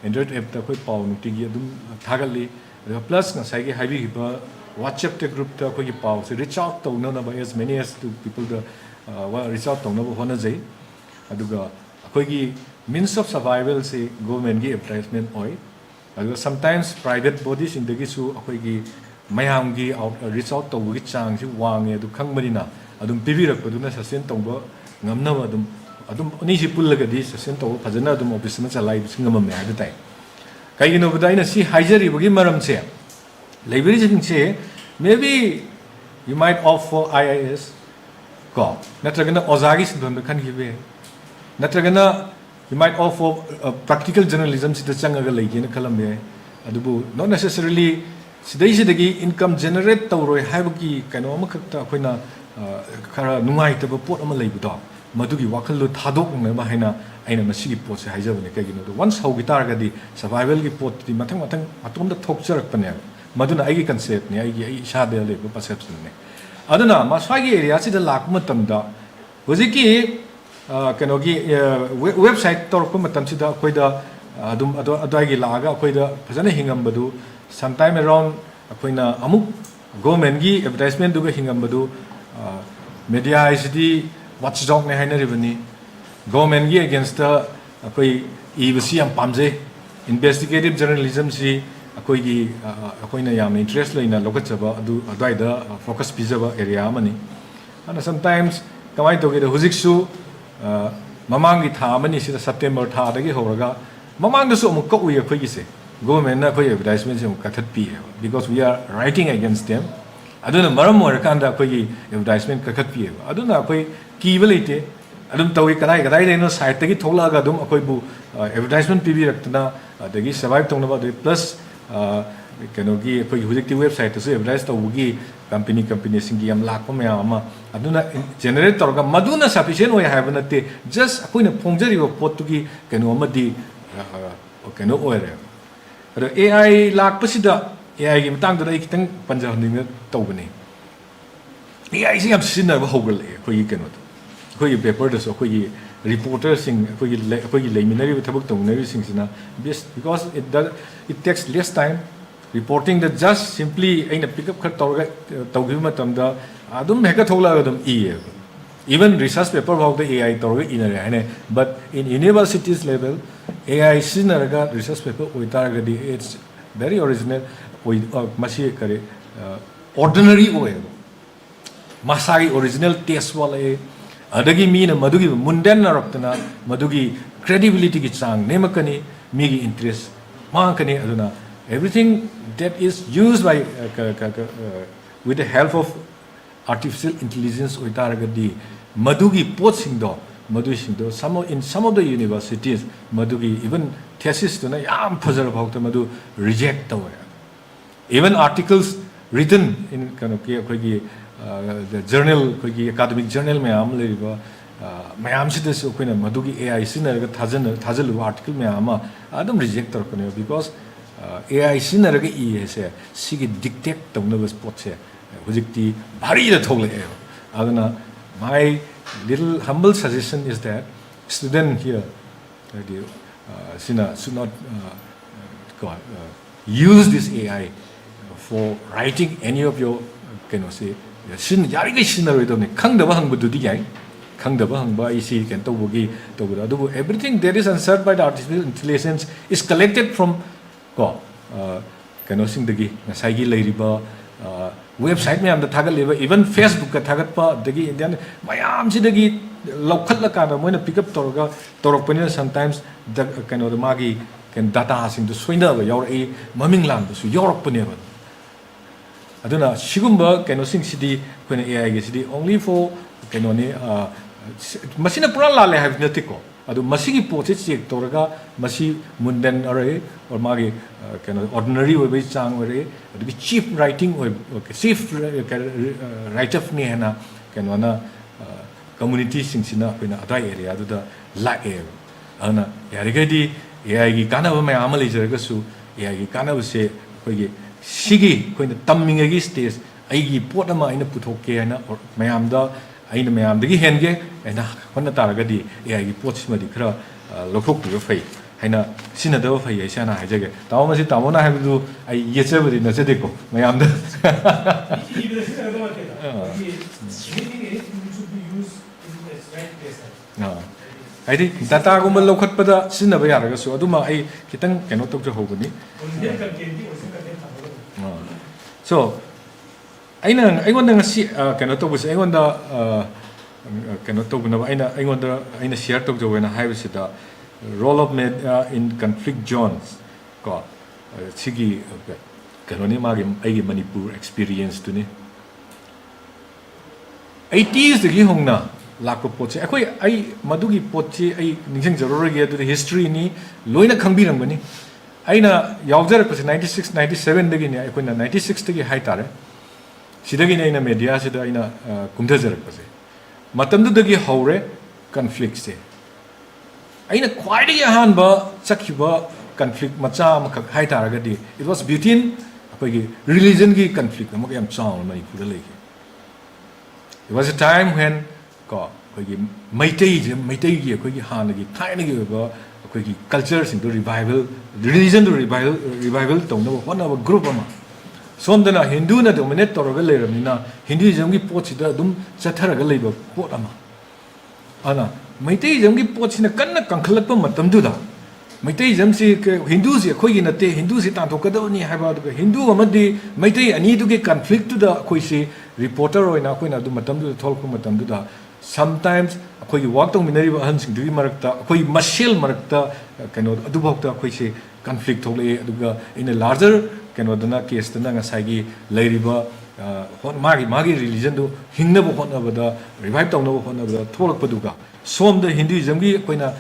android app ta akoi paw nuti gi adum thagali plus ngasai gi haibi ba whatsapp te group ta akoi gi paw se reach out to na ba as many as to people the reach out to na ba hona jai aduga akoi gi means of survival se government gi advertisement oi aduga sometimes private bodies in dagi su akoi gi mayam gi reach out to gi chang si wange adu khangmarina adum pibirak paduna sasen tongba ngamna adum ni si pullaga di sasen to phajana adum office ma chalai singam me adu tai kai gino budaina si haijari bagi maram che library jing che maybe you might opt for IIS ko natragana ozagi sidon khan gibe natragana you might opt for practical journalism sida changaga leige na khalambe adubu not necessarily sidagi income generate tawroi haibagi kaino ama khakta akoina khara nungai taba pot ama leibudo madugi wakhal thadok na ma haina aina masigi pot se haijabane kagino do once how guitar gadi survival gi pot di mathang atom da thokcharak pane maduna aigi concept ne aigi isha de le perception ne aduna maswagi area sida lakma tamda hojiki kaino gi website torko matam sida koida adum adai gi laga koida phajana hingambadu sometime around akoina amuk government gi advertisement du ga hingambadu media ICD watchdog ne haina ribani government gi against the akoi ibc am pamje investigative journalism si akoi gi akoina yam interest leina lokachaba adu adai da focus pizaba area amani and sometimes kamai to ge hujik su mamang gi tha amani si September tha da gi horaga mamang da su amuk ko ui akoi gi se government na koi advertisement sem kathat pi because we are writing against them aduna maram morakanda koi advertisement kathat pi aduna koi kiba leite adum tawi kadai deno site gi thola ga adum koi bu advertisement pi bi raktana adagi survive tongna ba plus kano gi koi hujikti website to advertise to gi company singi yam lakpa me ama aduna generate torga maduna sufficient way have na te just akoina phongjari ba pot tu gi kano amadi kano oire AI lakpasida AI gi matang da kitang panjab ni tawbani AI si am sinna ba hogal khoi keno khoi paper da so khoi reporter sing khoi leiminari thabak tongnari sing sina because it takes less time reporting the just simply in a pickup cut taugimatamda adum heka thola adum even research paper about the AI in but in universities level AI sinaraga research paper it's very original ordinary oil masagi original taste wala adagi mean madugi mundan raktana madugi credibility ki chang nemakani migi interest mankani aduna everything that is used by with the help of artificial intelligence oitaragadi madugi potsingdo in some of the universities madugi even thesis to na yam phazar bhawta madu reject tawa even articles written in kind of the journal academic journal mayam leiba mayam sidasu koina madugi AI sinaraga thajalu article mayama adum reject tarakane because AI sinaraga se sigi dictate tawna spot se hojikti bhari da thogle aduna my little humble suggestion is that student here should not use this AI for writing any of your say everything that is answered by the artificial intelligence is collected from website me am the tagal even Facebook ka tagat pa dagi indian mayam si dagi lokhat la kana moina pick up torga torok sometimes the kind of the magi can data sing to soina ba yor e maming lam su yorok pane ba aduna sigumba kind of sing city koina AI ge city only for kind of ne masina pura la le have natiko adu masigi poche check torga masi mundan array or magi kind of ordinary way chang way adu cheap writing or chief writer ni hena kind of na community sing sina koina adai area adu da la ana yarigadi AI gi kana ba mayam le jaraga su AI gi kana ba se koi sigi koina tamming gi stage ai gi pot ama ina puthokke ana mayam da aina mayam dagi henge ena honna taragadi AI gi pot sima di khra lokhok tu fai haina sina da fai ai sana hajage taw ma si tamona ha du ai yeche bari na chede ko mayam da I think data gumba lokhat pada sina ba yaraga so aduma ai kitang keno tok jo hobani so I want to keno tok bus I want keno tok na I want share tok jo na hai sida role of media in conflict zones ko sigi keno ni magi ai Manipur experience tu ni 80s gi hongna lakko poche akoi ai madugi poche ai ningsang jarorage adu history ni loina khangbiram bani aina yawjar ko 96 97 dagi ni akoina 96 dagi hai tare sidagi ni aina media sida aina kumthajar ko se matamdu dagi haure conflict se aina khwaidi han ba chakhiba conflict macha amakak hai taraga di it was between akoi religion gi conflict amak yam chaw mai pura leke it was a time when Maitai gi Han gi Thai gi culture sing to revival religion to revival to no one of a group ama somdana Hindu na dominate toroga leramina Hinduism gi pot sida dum chatharaga leiba pot ama ana Maitai gi pot sina kanna kankhalakpa matam du da Maitai si Hindu si khoi gi nate Hindu si tan thokada ni haiba du Hindu amadi Maitai ani du gi conflict da khoi si reporter oina koina du matam du tholku matam du da sometimes akoi walk tong minari ba han sing du marakta akoi mashel marakta kano adu bhokta akoi se conflict thole aduga in a larger kano dana case dana nga sai gi leiriba magi religion du hingna bo khona ba da revive tong na bo khona ba da tholak paduga som the Hinduism gi koina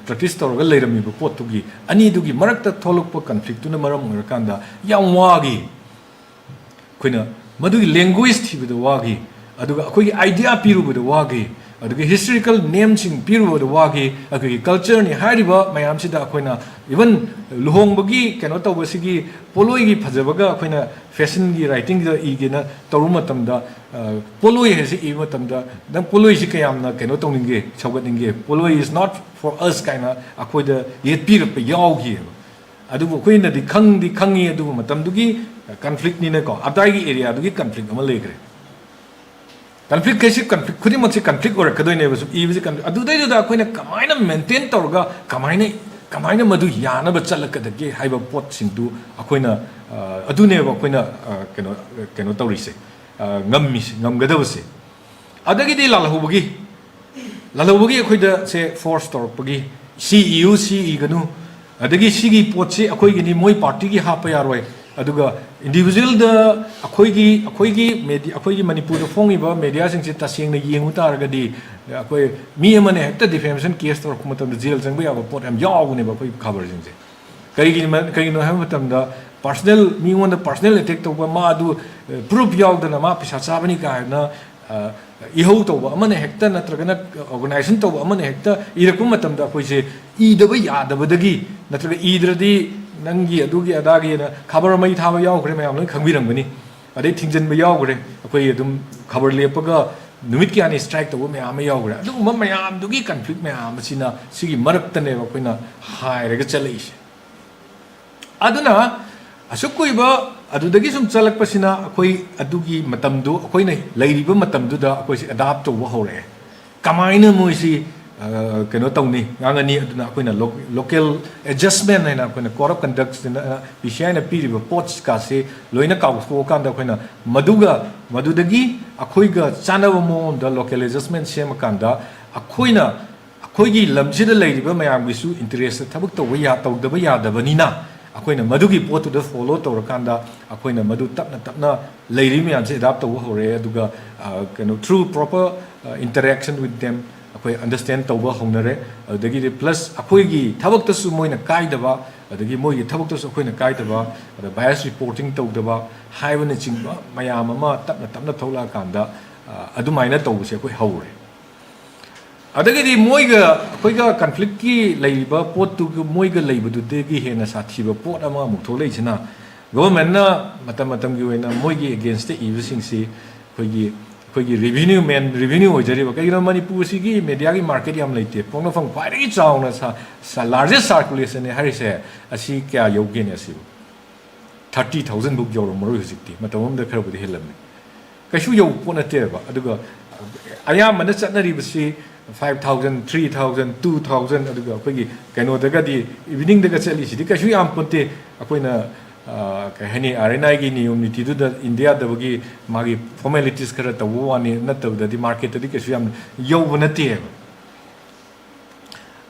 practice toroga leirami ba pot tu gi ani du gi marakta tholok pa conflict tu na maram ngarkanda yam wagi koina madu gi language thi ba da wagi aduga akoi idea piru bu wagi aduga historical names in piru bu wagi akoi culture ni hariba mayam sida akoina even luhong bagi keno to basigi poloi gi phajabaga akoina fashion gi writing da igena toruma tamda poloi hesi i matamda dan poloi si kayam na keno tongninge chawgat ninge poloi is not for us kaina akoi da yet piru pe yaw gi adubu koina di khangi adubu matamdugi conflict ni na ko adai area dugi conflict ama legre conflict kaisi conflict khudi mak se conflict or kadoi ne basu e bisi conflict adu dai da koina kamaina maintain torga kamaina madu yana ba chalaka da ge haiba pot sing du akoina adu ne ba koina keno taurise ngamgada base adagi di lalhubugi akoida se force torpagi CEO CE ganu adagi sigi potse akoigi ni moi party gi hapa yaroi aduga individual da akoigi media akoigi Manipur da fongi ba media sing se tasing na yengu taragadi akoi mi amane hekta defamation case tor kumatam da jail jangba ya pot am yaw ne ba koi khabar jing se kai no ham matam da personal mi on the personal attack to ba ma du proof yaw da na ma pisa chabani ka na ihau to ba amane hekta natragana organization to ba amane hekta irakum matam da koi se idaba yadaba dagi natraga idradi nangi adugi adagi na khabar mai thaba yaw gre mayam loi khangbiram bani adai thingjan ba yaw gre akoi adum khabar lepaga numit ki ani strike to mayam yaw gre adu mayam dugi conflict mayam sina sigi marak tane ba koina hai rega chalai se aduna asukoi ba adudagi sum chalak pasina akoi adugi matamdu akoi nei leiriba matamdu da akoi si adapt to wa hore kamaina moi si keno tawni ngangani aduna akoina local adjustment naina akoina code of conduct na PCI na piriba pots ka se loina kaw ko kanda akoina madudagi akoiga chanaba mo da local adjustment sema kanda akoigi lamjida leiriba mayam gisu interest thabuk to ya tawdaba yadabanina akoina madugi potu da follow to kanda akoina madu tapna leiri mayam se adapt to hore aduga keno through proper interaction with them akoi understand tawba honare adagi plus akoi gi thabak ta su moina kaidaba adagi moi gi thabak ta su akoi na kaidaba ada bias reporting tawdaba haibana chingba mayam ama tapna thola kanda adumaina tawse akoi haure adagi moi ga akoi ga conflict ki leiba pot tu moi ga leiba du de gi hena sathiba pot ama mu tholei china government na matam gi wena moi gi against the evil sing si koigi revenue ojari ba kai Manipur sigi media gi market yam leite pongno phang phai chaw na sa largest circulation ne hari se asi kya yogi ne asi 30,000 book yor maro hujikti matamam da khar budi helam kai shu yo pona te ba aduga aya man chatna ri basi 5,000 3,000 2,000 aduga koigi kaino daga di evening daga chali sidi kai shu yam ponte akoina kahani RNI gi niyom niti du da India da bagi magi formalities kara ta wani natab da di market da ke suyam yo banate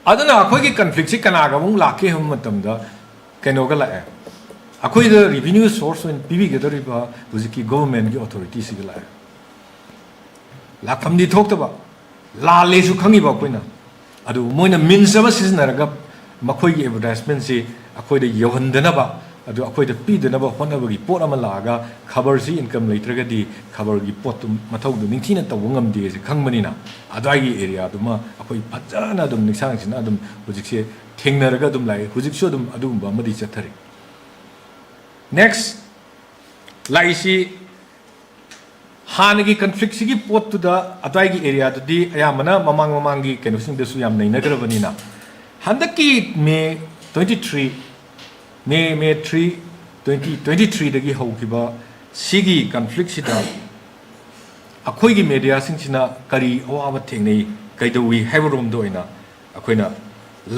adana akhoi gi conflict si kana ga mung lake hum matam da keno ga la akhoi da revenue source and PB ga da ri ba buziki government gi authority si ga la kham di thok ta ba la le su khangi ba koina adu moina means ba season ga makhoi gi advertisement si akhoi da yohandana ba adu akoi da pi da na ba hona bagi pot ama laga khabar si income later di khabar gi pot mathau du ningthina taw ngam de se khangmani na adai gi area du ma akoi phajana dum niksang sin adum hujik se thengna raga dum lai hujik so dum adum ba madi chathari next lai si han gi conflict si gi pot tu da adai gi area du di aya mana mamang gi kenu sing de su yam nei na grabani na handaki me 23 May 3, 2023 dagi haukiba sigi conflict sida akoi gi media sing sina kari awa thengnei kaidawi haibarom do ina akoina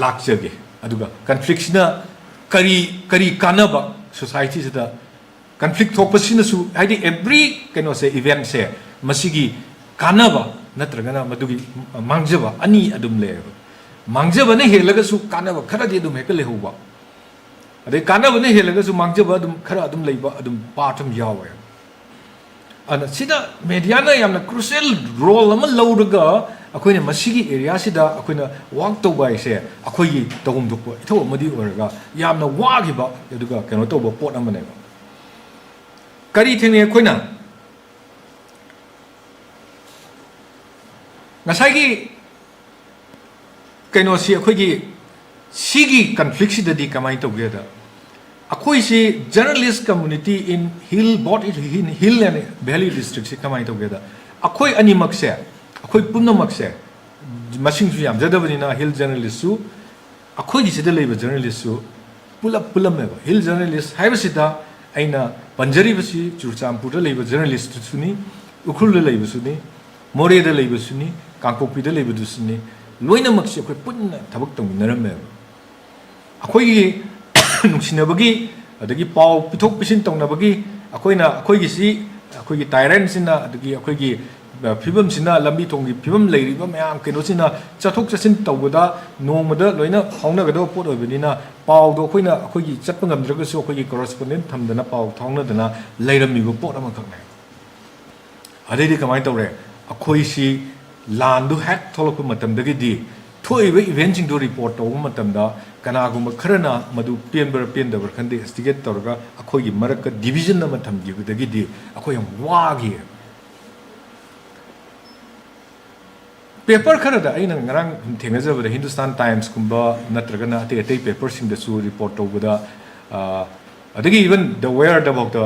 lakjage aduga conflict sina kari kanaba society sida conflict thokpasina su haidi every kano say event se masigi kanaba natragana madugi mangjaba ani adum le mangjaba ne helaga su kanaba khara di adum hekale huwa adai kana bane helaga su mangjaba adum khara adum leiba adum patam yawe ana sida media na yamna crucial role ama lawraga akoina masigi area sida akoina work to bai se akoi tawum dukwa itho amadi oraga yamna wagi ba aduga kano to ba pot amane ba kari thene akoina ngasai kano si akoi gi sigi conflict sida di kamai together akoi si journalist community in hill and valley district si kamai together akoi ani makse akoi punna makse masing su yam jadabani na hill journalist su akoi gi sida leiba journalist su pulam hill journalist haibasida aina panjari basi Churchampur da leiba journalist suni ukhul da leiba suni more da leiba suni Kangpokpi da leiba suni loina maksi akhoi punna thabak tongminaram akhoi nungsinabagi adagi pau pithok pisin tongnabagi akoina akhoi gi si akhoi gi tyrant sina adagi akhoi gi Pibam sina lambi tongi pibam leiri ba mayam keno sina chathok chasin tawda nongmada loina hauna gado pot obenina paw do khoina akhoi gi chatpa ngamdraga so akhoi gi correspondent thamdana paw thongna dana leirami go pot ama khakna adedi kamai tawre akhoi si landu hack tholok matam dagi di thoi we event sing do report to matam da kana gum kharana madu penber pendaber khande investigate tawga akhoi gi marak division na matam gi dagi di akhoi yam wagi paper kharada aina ngarang thengajabada Hindustan Times kumba natragana ate ate paper sing da su report tawbada adagi even the where about the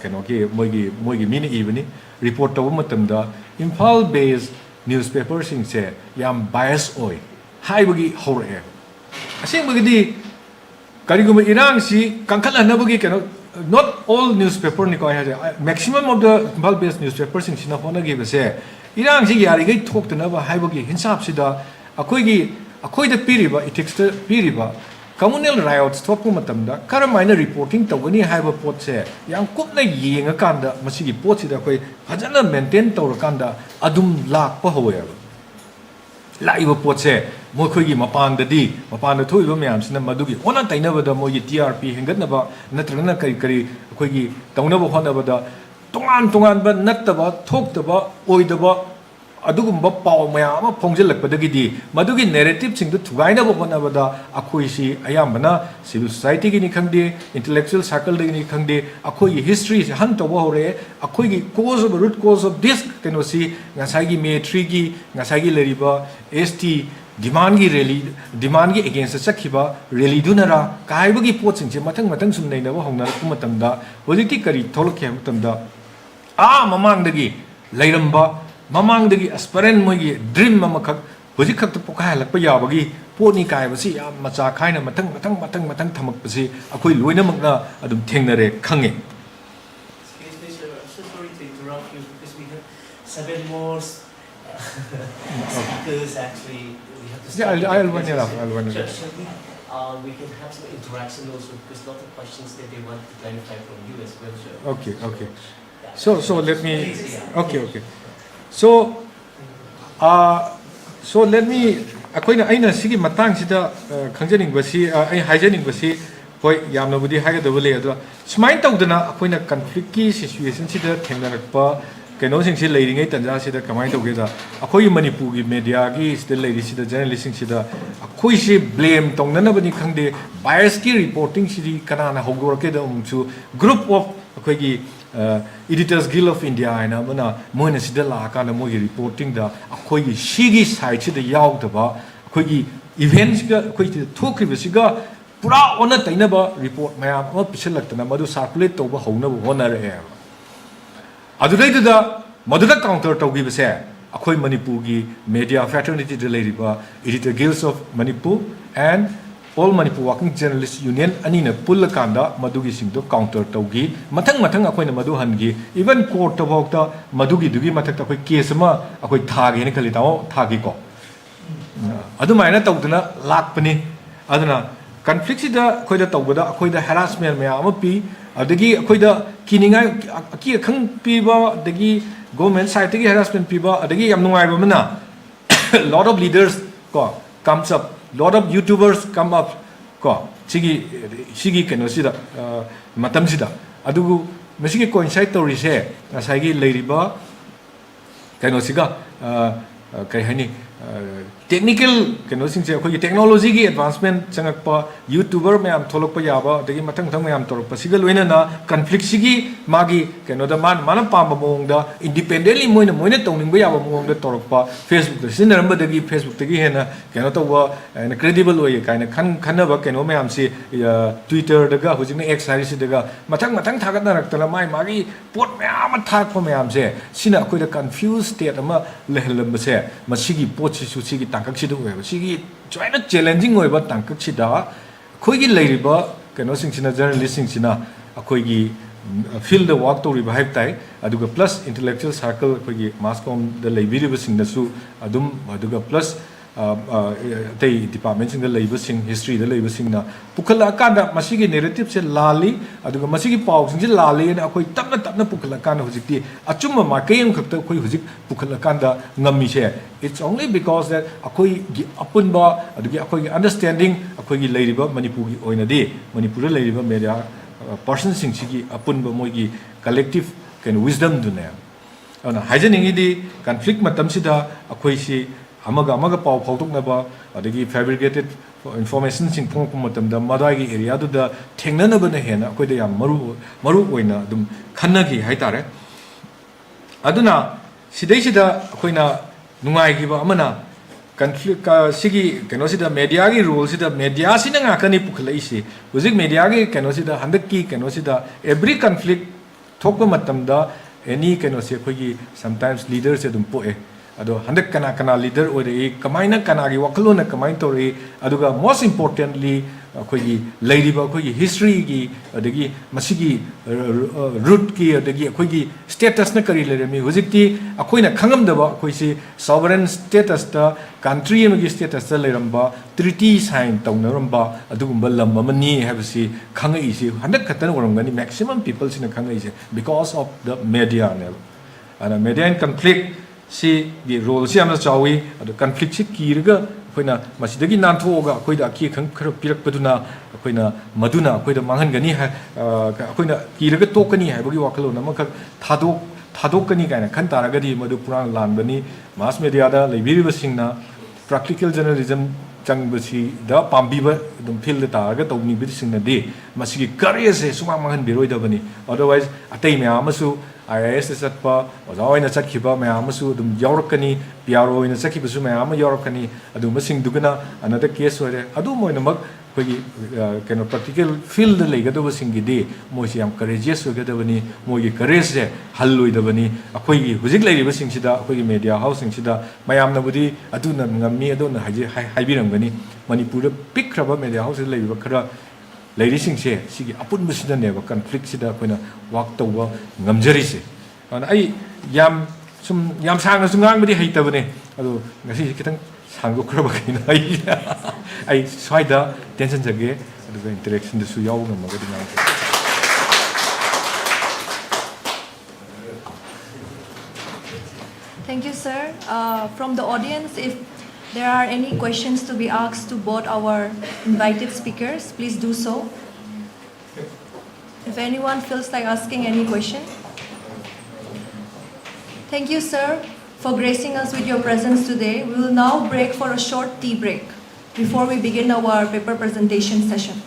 kenoki moigi mini even report tawba matamda Imphal based newspaper sing se yam bias oi haibagi hore asing bagidi kariguma irang si kankhala nabagi keno not all newspaper ni ko maximum of the Imphal based newspaper sing sina hona gi base Irang si yari gai talk to never have a hinsap sida a koi the piriba ethics piriba communal riots talk matamda Karamina reporting to when you have a pot say young cook na ying a kanda masigi pot sida koi hajana maintain to kanda adum lak pahoya live pot say Mokogi mapan the D mapan the two yams in the madugi one at I never the moyi TRP hinganaba natrana kari kogi taunaba honaba tongan ba nattaba thokdaba oidaba adugumba paw mayama phongjilakpadagi di madugi narrative sing du thugaina ba bonabada akhoi si ayambana civil society gi ni khangde intellectual circle gi ni khangde akhoi history se han to ba hore akhoi gi cause of root cause of this keno si ngasai gi me 3 gi ngasai gi leriba ST demand gi rally demand gi against sakhiba rally dunara kaiba gi pot sing se mathang sum nei na ba hongna kumatamda hojikti kari tholokhe matamda mamangdagi leiramba mamangdagi aspirant moigi dream mamakak hojik khak pokai lakpa yabagi poni kai basi yam macha khaina matang thamak basi akoi loina makna adum thengnare khange. Excuse me, sir. I'm so sorry to interrupt you because we have 7 more speakers actually. We have to start. Yeah, I'll run it up. We can have some interaction also because a lot of questions that they want to clarify from you as well, sir. Okay. So let me. Okay. So let me. Akoina aina sigi matang sida khangjaning basi ai haijaning basi hoi yamna budi haigadaba le ado smain tawdana akoina conflict ki situation sida thengnarakpa keno sing si leiringai tanja sida kamai tawge da akoi Manipur gi media gi sida leiri sida journalist sing sida akoi si blame tongnana bani khangde bias ki reporting sidi kanana hogor ke da umchu group of akoi gi Editors Guild of India aina mana moina sida la kana mo gi reporting da akoi gi sigi side sida yaw da ba akoi gi events ga akoi ti thokri basiga pura ona taina ba report maya ma pichalaktana madu circulate to ba hona ba honar e adudai da maduda counter to gi base akoi Manipur gi media fraternity de leiriba Editor Guilds of Manipur and All Manipur Working Journalists Union anina pull kanda madugi singdo counter tawgi mathang akoina madu hangi even court about the madugi dugi mathak akoi case ma akoi thagi ne khali taw thagi ko adumaina tawduna lakpani aduna conflict sida akoida tawbada akoida harassment maya ama pi adagi akoida kininga aki khang pi ba adagi government side gi harassment pi ba adagi yam nungai ba mana lot of leaders ko comes up lot of YouTubers come up ko sigi keno sida matam sida adugu mesigi coincide to rise asagi leiriba keno siga kai hani technical keno sing se khoi technology gi advancement changakpa YouTuber mayam tholokpa yaba dagi mathang mayam torokpa siga loina na conflict sigi magi keno da man pamba mong da independently moina tongning yaba mong da torokpa Facebook da sinaramba dagi Facebook dagi hena keno to wa credible way kaina khanaba keno mayam si Twitter daga hujing X series daga mathang thagatna raktala mai magi pot mayam thakpa mayam se sina khoi da confused state ama lehelamba se masigi pot sigi tangkak sida oiba sigi joina challenging oiba tangkak sida khoi gi leiriba ꯀꯩꯅꯣꯁꯤꯡꯁꯤꯅ ꯖꯔꯅꯦꯂꯤꯁꯁꯤꯡꯁꯤꯅ ꯑꯩꯈꯣꯏꯒꯤ field ꯋꯥꯛ ꯇꯧꯔꯤꯕ ꯍꯥꯏꯕ ꯇꯥꯏ ꯑꯗꯨꯒ plus intellectual circle ꯑꯩꯈꯣꯏꯒꯤ ꯃꯥꯁ ꯀꯣꯝꯗ ꯂꯩꯕꯤꯔꯤꯕꯁꯤꯡꯅꯁꯨ ꯑꯗꯨꯝ ꯑꯗꯨꯒ ꯄ꯭ꯂꯁ ꯑꯇꯩ ꯗꯤꯄꯥꯔꯠꯃꯦꯟꯁꯤꯡꯗ ꯂꯩꯕꯁꯤꯡ ꯍꯤꯁꯇ꯭ꯔꯤꯗ ꯂꯩꯕꯁꯤꯡꯅ ꯄꯨꯈꯠꯂꯛꯑꯀꯥꯟꯗ ꯃꯁꯤꯒꯤ ꯅꯦꯔꯦꯇꯤꯞꯁꯦ ꯂꯥꯜꯂꯤ ꯑꯗꯨꯒ ꯃꯁꯤꯒꯤ ꯄꯥꯎꯁꯤꯡꯁꯦ ꯂꯥꯜꯂꯤꯅ ꯑꯩꯈꯣꯏ ꯇꯞꯅ ꯇꯞꯅ ꯄꯨꯈꯠꯂꯛꯀꯥꯟꯗ ꯍꯧꯖꯤꯛꯇꯤ ꯑꯆꯨꯝꯕ ꯃꯥꯏꯀꯩ ꯑꯃꯈꯛꯇ ꯑꯩꯈꯣꯏ ꯍꯧꯖꯤꯛ ꯄꯨꯈꯠꯂꯛꯀꯥꯟꯗ ꯉꯝꯃꯤꯁꯦ ꯏꯠꯁ ꯑꯣꯟꯂꯤ ꯕꯤꯀꯣꯁ ꯗꯦꯠ ꯑꯩꯈꯣꯏꯒꯤ ꯑꯄꯨꯟꯕ ꯑꯗꯒꯤ ꯑꯩꯈꯣꯏꯒꯤ ꯑꯟꯗꯔꯁꯇꯦꯟꯗꯤꯡ ꯑꯩꯈꯣꯏꯒꯤ ꯂꯩꯔꯤꯕ ꯃꯅꯤꯄꯨꯔꯒꯤ ꯑꯣꯏꯅꯗꯤ ꯃꯅꯤꯄꯨꯔꯗ ꯂꯩꯔꯤꯕ ꯃꯦꯗꯤꯌꯥ ꯄꯔꯁꯟꯁꯤꯡꯁꯤꯒꯤ ꯑꯄꯨꯟꯕ ꯃꯣꯏꯒꯤ ꯀꯂꯦꯛꯇꯤꯚ ꯀꯩꯅꯣ ꯋꯤꯁꯗꯝꯗꯨꯅꯦ ꯑꯗꯨꯅ ꯍꯥꯏꯖꯅꯤꯡꯉꯤꯗꯤ ꯀꯟꯐ꯭ꯂꯤꯛ ꯃꯇꯝꯁꯤꯗ ꯑꯩꯈꯣꯏꯁꯤ ꯑꯃꯒ ꯑꯃꯒ ꯄꯥꯎ ꯐꯥꯎꯗꯣꯛꯅꯕ ꯑꯗꯒꯤ ꯐꯦꯕ꯭ꯔꯤꯀꯦꯇꯦꯠ ꯏꯟꯐꯣꯔꯃꯦꯁꯟꯁꯤꯡ ꯐꯣꯡꯉꯛꯄ ꯃꯇꯝꯗ ꯃꯗꯨꯒꯤ ꯑꯦꯔꯤꯌꯥꯗꯨꯗ ꯊꯦꯡꯅꯅꯕꯅ ꯍꯦꯟꯅ ꯑꯩꯈꯣꯏꯗ ꯌꯥꯝ ꯃꯔꯨ ꯑꯣꯏꯅ ꯑꯗꯨꯝ ꯈꯟꯅꯈꯤ ꯍꯥꯏꯇꯥꯔꯦ ꯑꯗꯨꯅ ꯁꯤꯗꯩꯁꯤꯗ ꯑꯩꯈꯣꯏꯅ ꯅꯨꯡꯉꯥꯏꯈꯤꯕ ꯑꯃꯅ ꯀꯟꯐ꯭ꯂꯤꯛ ꯁꯤꯒꯤ ꯀꯩꯅꯣꯁꯤꯗ ꯃꯦꯗꯤꯌꯥꯒꯤ ꯔꯣꯜꯁꯤꯗ ꯃꯦꯗꯤꯌꯥꯁꯤꯅ ꯉꯥꯛꯇꯅꯤ ꯄꯨꯈꯠꯂꯛꯏꯁꯤ ꯍꯧꯖꯤꯛ ꯃꯦꯗꯤꯌꯥꯒꯤ ꯀꯩꯅꯣꯁꯤꯗ ꯍꯟꯗꯛꯀꯤ ꯀꯩꯅꯣꯁꯤꯗ ꯑꯦꯕ꯭ꯔꯤ ꯀꯟꯐ꯭ꯂꯤꯛ ꯊꯣꯛꯄ ꯃꯇꯝꯗ ꯑꯦꯅꯤ ꯀꯩꯅꯣꯁꯦ ꯑꯩꯈꯣꯏꯒꯤ ꯁꯝꯇꯥꯏꯝꯁ ꯂꯤꯗꯔꯁꯦ ꯑꯗꯨꯝ ꯄꯣꯛꯑꯦ ꯑꯗꯣ ꯍꯟꯗꯛ ꯀꯅꯥ ꯂꯤꯗꯔ ꯑꯣꯏꯔꯛꯏ ꯀꯃꯥꯏꯅ ꯀꯅꯥꯒꯤ ꯋꯥꯈꯜꯂꯣꯟꯅ ꯀꯃꯥꯏꯅ ꯇꯧꯔꯛꯏ ꯑꯗꯨꯒ ꯃꯣꯁ ꯏꯝꯄꯣꯔꯇꯦꯟꯠꯂꯤ ꯑꯩꯈꯣꯏꯒꯤ ꯂꯩꯔꯤꯕ ꯑꯩꯈꯣꯏꯒꯤ ꯍꯤꯁꯇ꯭ꯔꯤꯒꯤ ꯑꯗꯒꯤ ꯃꯁꯤꯒꯤ ꯔꯨꯠꯀꯤ ꯑꯗꯒꯤ ꯑꯩꯈꯣꯏꯒꯤ ꯁ꯭ꯇꯦꯇꯁꯅ ꯀꯔꯤ ꯂꯩꯔꯝꯃꯤ ꯍꯧꯖꯤꯛꯇꯤ ꯑꯩꯈꯣꯏꯅ ꯈꯪꯉꯝꯗꯕ ꯑꯩꯈꯣꯏꯁꯤ ꯁꯣꯚꯔꯦꯟ ꯁ꯭ꯇꯦꯇꯁꯇ ꯀꯟꯇ꯭ꯔꯤ ꯑꯃꯒꯤ ꯁ꯭ꯇꯦꯇꯁꯇ ꯂꯩꯔꯝꯕ ꯇ꯭ꯔꯤꯇꯤ ꯁꯥꯏꯟ ꯇꯧꯅꯔꯝꯕ ꯑꯗꯨꯒꯨꯝꯕ ꯂꯝ ꯑꯃꯅꯤ ꯍꯥꯏꯕꯁꯤ ꯈꯪꯉꯛꯏꯁꯤ ꯍꯟꯗꯛ ꯈꯛꯇꯅ ꯑꯣꯏꯔꯝꯒꯅꯤ ꯃꯦꯛꯁꯤꯃꯝ ꯄꯤꯄꯜꯁꯤꯅ ꯈꯪꯉꯛꯏꯁꯦ ꯕꯤꯀꯣꯁ ꯑꯣꯐ ꯗ ꯃꯦꯗꯤꯌꯥꯅꯦꯕ ꯑꯗꯨꯅ ꯃꯦꯗꯤꯌꯥ ꯏꯟ ꯀꯟꯐ꯭ꯂꯤꯛ ꯁꯤꯒꯤ ꯔꯣꯜꯁꯤ ꯌꯥꯝꯅ ꯆꯥꯎꯏ ꯑꯗꯣ ꯀꯟꯐ꯭ꯂꯤꯛꯁꯤ ꯀꯤꯔꯒ ꯑꯩꯈꯣꯏꯅ ꯃꯁꯤꯗꯒꯤ ꯅꯥꯟꯊꯣꯛꯑꯒ ꯑꯩꯈꯣꯏꯗ ꯑꯀꯤ ꯑꯈꯪ ꯈꯔ ꯄꯤꯔꯛꯄꯗꯨꯅ ꯑꯩꯈꯣꯏꯅ ꯃꯗꯨꯅ ꯑꯩꯈꯣꯏꯗ ꯃꯥꯡꯍꯟꯒꯅꯤ ꯑꯩꯈꯣꯏꯅ ꯀꯤꯔꯒ ꯇꯣꯛꯀꯅꯤ ꯍꯥꯏꯕꯒꯤ ꯋꯥꯈꯜꯂꯣꯟ ꯑꯃꯈꯛ ꯊꯥꯗꯣꯛꯀꯅꯤ ꯀꯥꯏꯅ ꯈꯟ ꯇꯥꯔꯒꯗꯤ ꯃꯗꯨ ꯄꯨꯔꯥ ꯂꯥꯟꯕꯅꯤ ꯃꯥꯁ ꯃꯦꯗꯤꯌꯥꯗ ꯂꯩꯕꯤꯔꯤꯕꯁꯤꯡꯅ ꯄ꯭ꯔꯥꯛꯇꯤꯀꯦꯜ ꯖꯔꯅꯦꯂꯤꯖꯝ ꯆꯪꯕꯁꯤꯗ ꯄꯥꯝꯕꯤꯕ ꯑꯗꯨꯝ ꯐꯤꯜꯗ ꯇꯥꯔꯒ ꯇꯧꯅꯤꯡꯕꯁꯤꯡꯅꯗꯤ ꯃꯁꯤꯒꯤ ꯀꯔꯦꯖꯁꯦ ꯁꯨꯡꯃꯥꯡ ꯃꯥꯡꯍꯟꯕꯤꯔꯣꯏꯗꯕꯅꯤ ꯑꯗꯔꯋꯥꯏꯁ ꯑꯇꯩ ꯃꯌꯥꯝ ꯑꯃꯁꯨ IAS ꯆꯠꯄ ꯑꯣꯖꯥ ꯑꯣꯏꯅ ꯆꯠꯈꯤꯕ ꯃꯌꯥꯝ ꯑꯃꯁꯨ ꯑꯗꯨꯝ ꯌꯥꯎꯔꯛꯀꯅꯤ PRO ꯑꯣꯏꯅ ꯆꯠꯈꯤꯕꯁꯨ ꯃꯌꯥꯝ ꯑꯃ ꯌꯥꯎꯔꯛꯀꯅꯤ ꯑꯗꯨꯒꯨꯝꯕꯁꯤꯡꯗꯨꯒꯅ ꯑꯅꯗꯔ ꯀꯦꯁ ꯑꯣꯏꯔꯦ ꯑꯗꯨꯝ ꯑꯣꯏꯅꯃꯛ ꯑꯩꯈꯣꯏꯒꯤ ꯀꯩꯅꯣ ꯄ꯭ꯔꯥꯛꯇꯤꯀꯦꯜ ꯐꯤꯜꯗ ꯂꯩꯒꯗꯕꯁꯤꯡꯒꯤꯗꯤ ꯃꯣꯏꯁꯦ ꯌꯥꯝ ꯀꯔꯦꯖꯤꯌꯁ ꯑꯣꯏꯒꯗꯕꯅꯤ ꯃꯣꯏꯒꯤ ꯀꯔꯦꯖꯁꯦ ꯍꯜꯂꯣꯏꯗꯕꯅꯤ ꯑꯩꯈꯣꯏꯒꯤ ꯍꯧꯖꯤꯛ ꯂꯩꯔꯤꯕꯁꯤꯡꯁꯤꯗ ꯑꯩꯈꯣꯏꯒꯤ ꯃꯦꯗꯤꯌꯥ ꯍꯥꯎꯁꯁꯤꯡꯁꯤꯗ ꯃꯌꯥꯝꯅꯕꯨꯗꯤ ꯑꯗꯨꯅ ꯉꯝꯃꯤ ꯑꯗꯨꯅ ꯍꯥꯏꯕꯤꯔꯝꯒꯅꯤ ꯃꯅꯤꯄꯨꯔꯗ ꯄꯤꯛꯈ꯭ꯔꯕ ꯃꯦꯗꯤꯌꯥ ꯍꯥꯎꯁꯁꯤꯗ ꯂꯩꯔꯤꯕ ꯈꯔ ꯂꯩꯔꯤꯁꯤꯡꯁꯦ ꯁꯤꯒꯤ ꯑꯄꯨꯟꯕꯁꯤꯗꯅꯦꯕ ꯀꯟꯐ꯭ꯂꯤꯛꯁꯤꯗ ꯑꯩꯈꯣꯏꯅ ꯋꯥꯛ ꯇꯧꯕ ꯉꯝꯖꯔꯤꯁꯦ ꯑꯗꯨꯅ ꯑꯩ ꯌꯥꯝ ꯁꯥꯡꯅꯁꯨ ꯉꯥꯡꯕꯗꯤ ꯍꯩꯇꯕꯅꯦ ꯑꯗꯣ ꯉꯁꯤꯁꯦ ꯈꯤꯇꯪ ꯁꯥꯡꯗꯣꯛꯈ꯭ꯔꯕ ꯀꯩꯅꯣ ꯑꯩ ꯁ꯭ꯋꯥꯏꯗ ꯇꯦꯟꯁꯟꯖꯒꯦ ꯑꯗꯨꯒ ꯏꯟꯇꯔꯦꯛꯁꯟꯗꯁꯨ ꯌꯥꯎꯕ ꯉꯝꯃꯒꯗꯤ ꯉꯥꯡꯖꯒꯦ Thank you, sir. From the audience, if there are any questions to be asked to both our invited speakers, please do so. If anyone feels like asking any question. Thank you, sir, for gracing us with your presence today. We will now break for a short tea break before we begin our paper presentation session.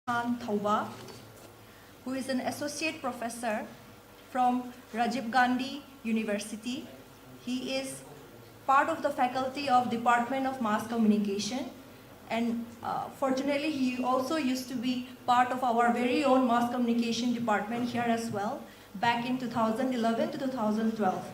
Khan Thauba, who is an associate professor from Rajiv Gandhi University. He is part of the faculty of Department of Mass Communication, and fortunately he also used to be part of our very own mass communication department here as well, back in 2011 to 2012.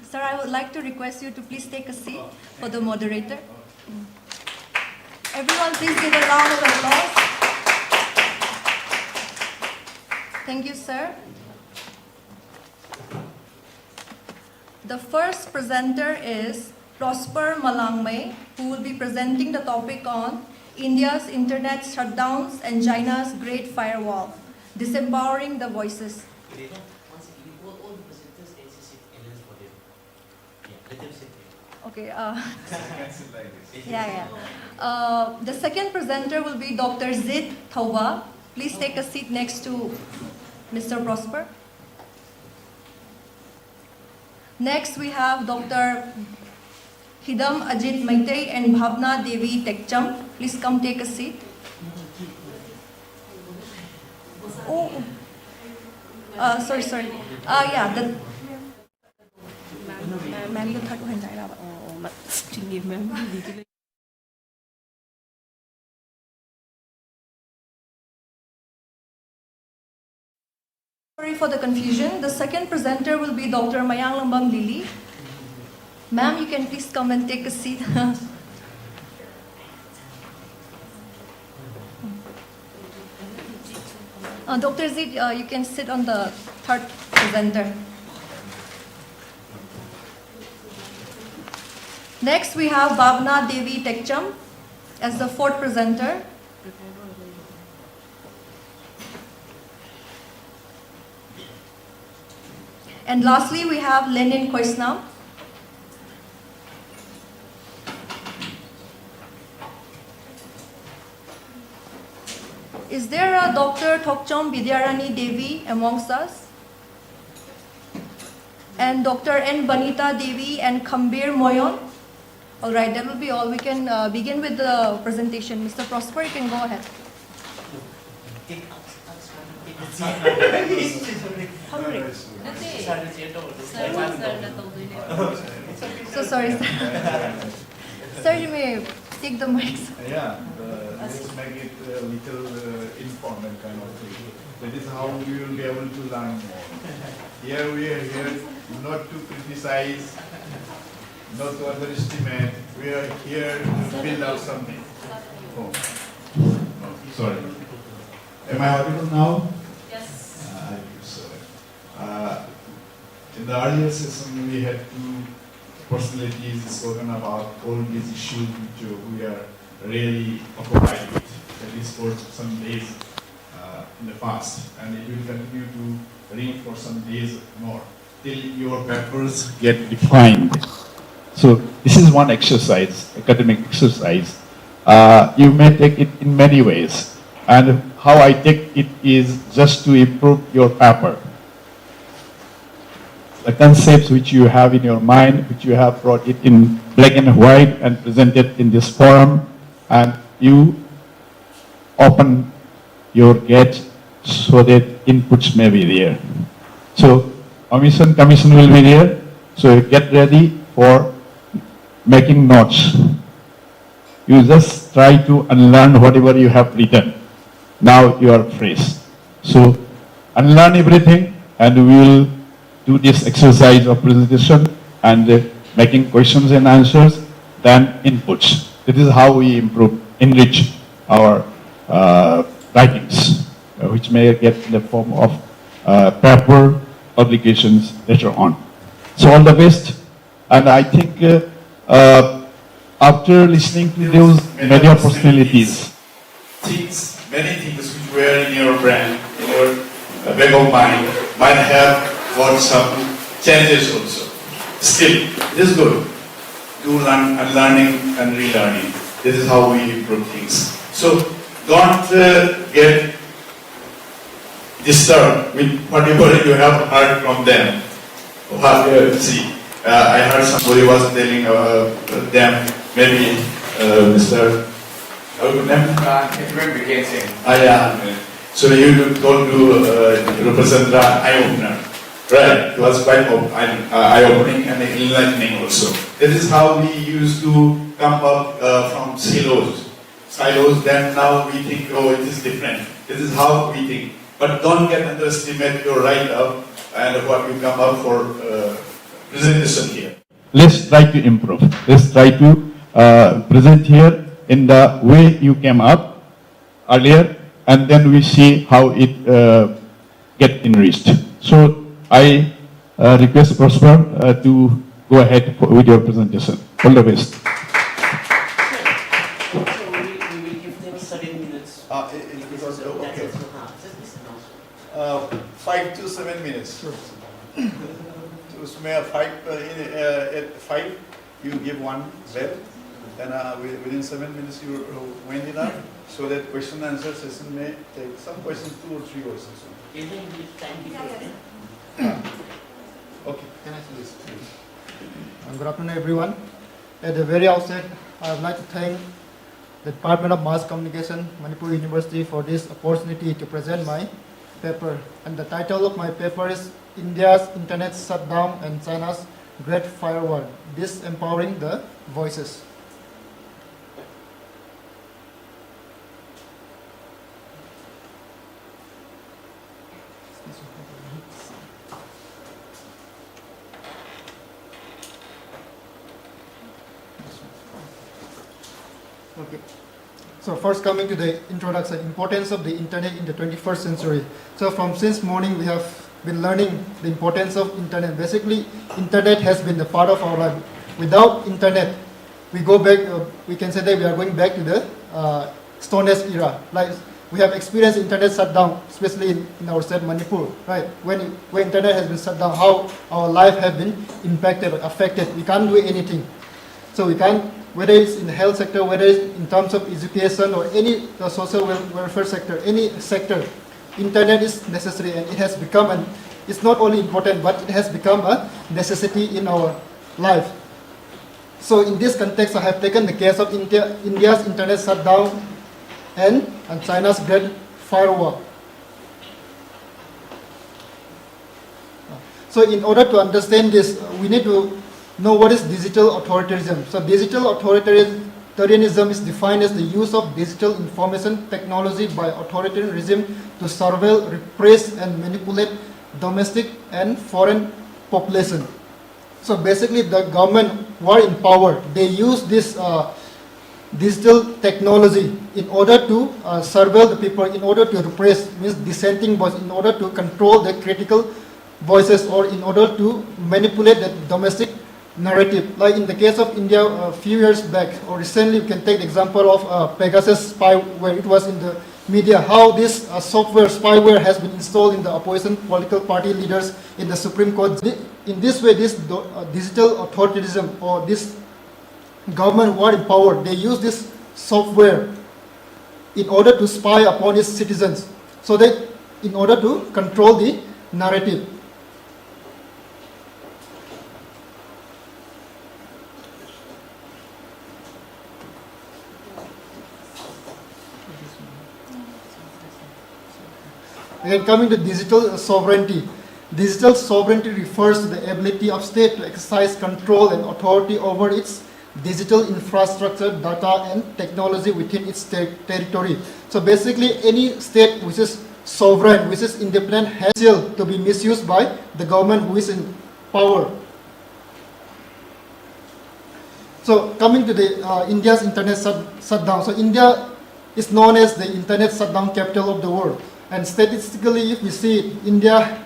Sir, I would like to request you to please take a seat for the moderator. Everyone, please give a round of applause. Thank you, sir. The first presenter is Prosper Malangmai, who will be presenting the topic on India's internet shutdowns and China's Great Firewall, disempowering the voices. Okay. The second presenter will be Dr. Zid Thauba. Please take a seat next to Mr. Prosper. Next, we have Dr. Hidam Ajit Maitei and Bhavna Devi Tekcham. Please come take a seat. Oh, sorry. Ma'am, you third one. Sorry for the confusion. The second presenter will be Dr. Mayang Lambang Lili. Ma'am, you can please come and take a seat. Dr. Zid, you can sit on the third presenter. Next, we have Bhavna Devi Tekcham as the fourth presenter. And lastly, we have Lenin Koisnam. Is there a Dr. Thokchom Vidyarani Devi amongst us? And Dr. N. Banita Devi and Khambir Moyon? All right, that will be all. We can begin with the presentation. Mr. Prosper, you can go ahead. So sorry, sir. Sir, you may take the mic. Yeah, let's make it a little informal kind of thing. That is how we will be able to learn more. Here we are here not to criticize, not to underestimate. We are here to build up something. Oh, no, sorry. Am I audible now? Yes. I think so. In the earlier session, we had two personalities spoken about all these issues which we are really occupied with, at least for some days in the past, and it will continue to ring for some days more till your papers get defined. So this is one exercise, academic exercise. You may take it in many ways, and how I take it is just to improve your paper. The concepts which you have in your mind, which you have brought it in black and white and presented in this forum, and you open your gate so that inputs may be there. So commission will be there, so get ready for making notes. You just try to unlearn whatever you have written. Now you are fresh. So unlearn everything, and we will do this exercise of presentation and making questions and answers, then inputs. This is how we enrich our writings, which may get in the form of paper publications later on. So all the best, and I think after listening to those media personalities, many things which were in your brain, in your back of mind, might have got some changes also. Still, it is good. Do unlearning and relearning. This is how we improve things. So don't get disturbed with whatever you have heard from them. See, I heard somebody was telling them, maybe Mr. Yeah. So you told to represent the eye-opener. Right, it was quite eye-opening and enlightening also. This is how we used to come up from silos, then now we think, oh, it is different. This is how we think. But don't get underestimate your write-up and what you come up for presentation here. Let's try to improve. Let's try to present here in the way you came up earlier, and then we see how it get enriched. So I request Prosper to go ahead with your presentation. All the best. So we will give them 7 minutes. Because, okay. 5 to 7 minutes. Sure. So, Sumaya, at 5, you give one bell, then within 7 minutes you wind it up, so that question and answer session may take some questions, 2 or 3 questions. Is there time before? Okay, can I see this, please? Good afternoon, everyone. At the very outset, I would like to thank the Department of Mass Communication, Manipur University, for this opportunity to present my paper. And the title of my paper is India's Internet Shutdown and China's Great Firewall, Disempowering the Voices. Okay. So first, coming to the introduction, importance of the internet in the 21st century. So since morning we have been learning the importance of internet. Basically, internet has been the part of our life. Without internet, we go back. We can say that we are going back to the Stone Age era. Like we have experienced internet shutdown, especially in our state Manipur. Right? When internet has been shut down, how our life has been impacted or affected. We can't do anything. So we can't. Whether it's in the health sector, whether it's in terms of education or any social welfare sector, any sector, internet is necessary, and it has become it's not only important, but it has become a necessity in our life. So in this context, I have taken the case of India's internet shutdown and China's Great Firewall. So in order to understand this, we need to know what is digital authoritarianism. So digital authoritarianism is defined as the use of digital information technology by authoritarian regime to surveil, repress, and manipulate domestic and foreign population. So basically, the government who are in power, they use this digital technology in order to surveil the people, in order to repress, means dissenting voice, in order to control the critical voices, or in order to manipulate the domestic narrative. Like in the case of India a few years back, or recently, we can take the example of Pegasus spyware. It was in the media how this spyware has been installed in the opposition political party leaders in the Supreme Court. In this way, this digital authoritarianism, or this government who are in power, they use this software in order to spy upon its citizens, so that in order to control the narrative. Again, coming to digital sovereignty. Digital sovereignty refers to the ability of state to exercise control and authority over its digital infrastructure, data, and technology within its territory. So basically, any state which is sovereign, which is independent, has to be misused by the government who is in power. So coming to the India's internet shutdown. So India is known as the internet shutdown capital of the world. And statistically, if we see it, India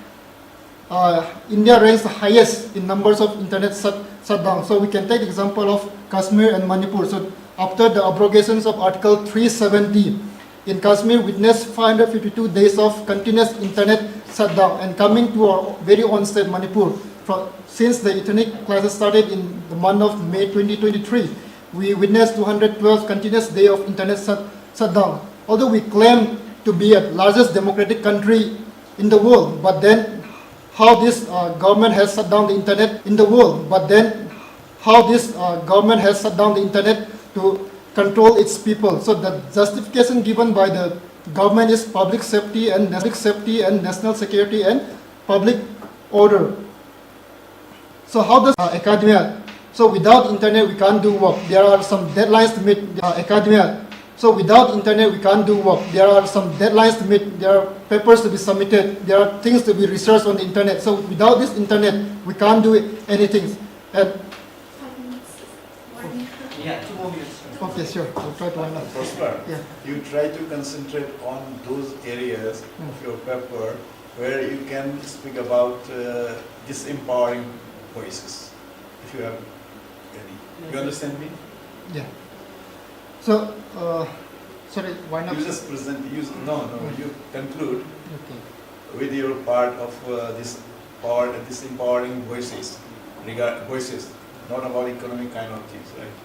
ranks the highest in numbers of internet shutdown. So we can take the example of Kashmir and Manipur. So after the abrogations of Article 370, in Kashmir witnessed 552 days of continuous internet shutdown. And coming to our very own state, Manipur, since the ethnic classes started in the month of May 2023, we witnessed 212 continuous days of internet shutdown. although we claim to be the largest democratic country in the world, but then how this government has shut down the internet in the world, but then how this government has shut down the internet to control its people. So the justification given by the government is public safety and national security and public order. So how does academia? So without internet we can't do work. There are some deadlines to meet. Academia. So without internet we can't do work. There are some deadlines to meet. There are papers to be submitted. There are things to be researched on the internet. So without this internet we can't do anything. And Yeah, 2 more minutes. okay, sure. We'll try to wind up. Prosper, Yeah. you try to concentrate on those areas of your paper where you can speak about disempowering voices, if you have any. You understand me? Yeah. So, sorry, wind up. You just present, no, you conclude Okay. with your part of disempowering voices, voices, not about economic kind of things, right?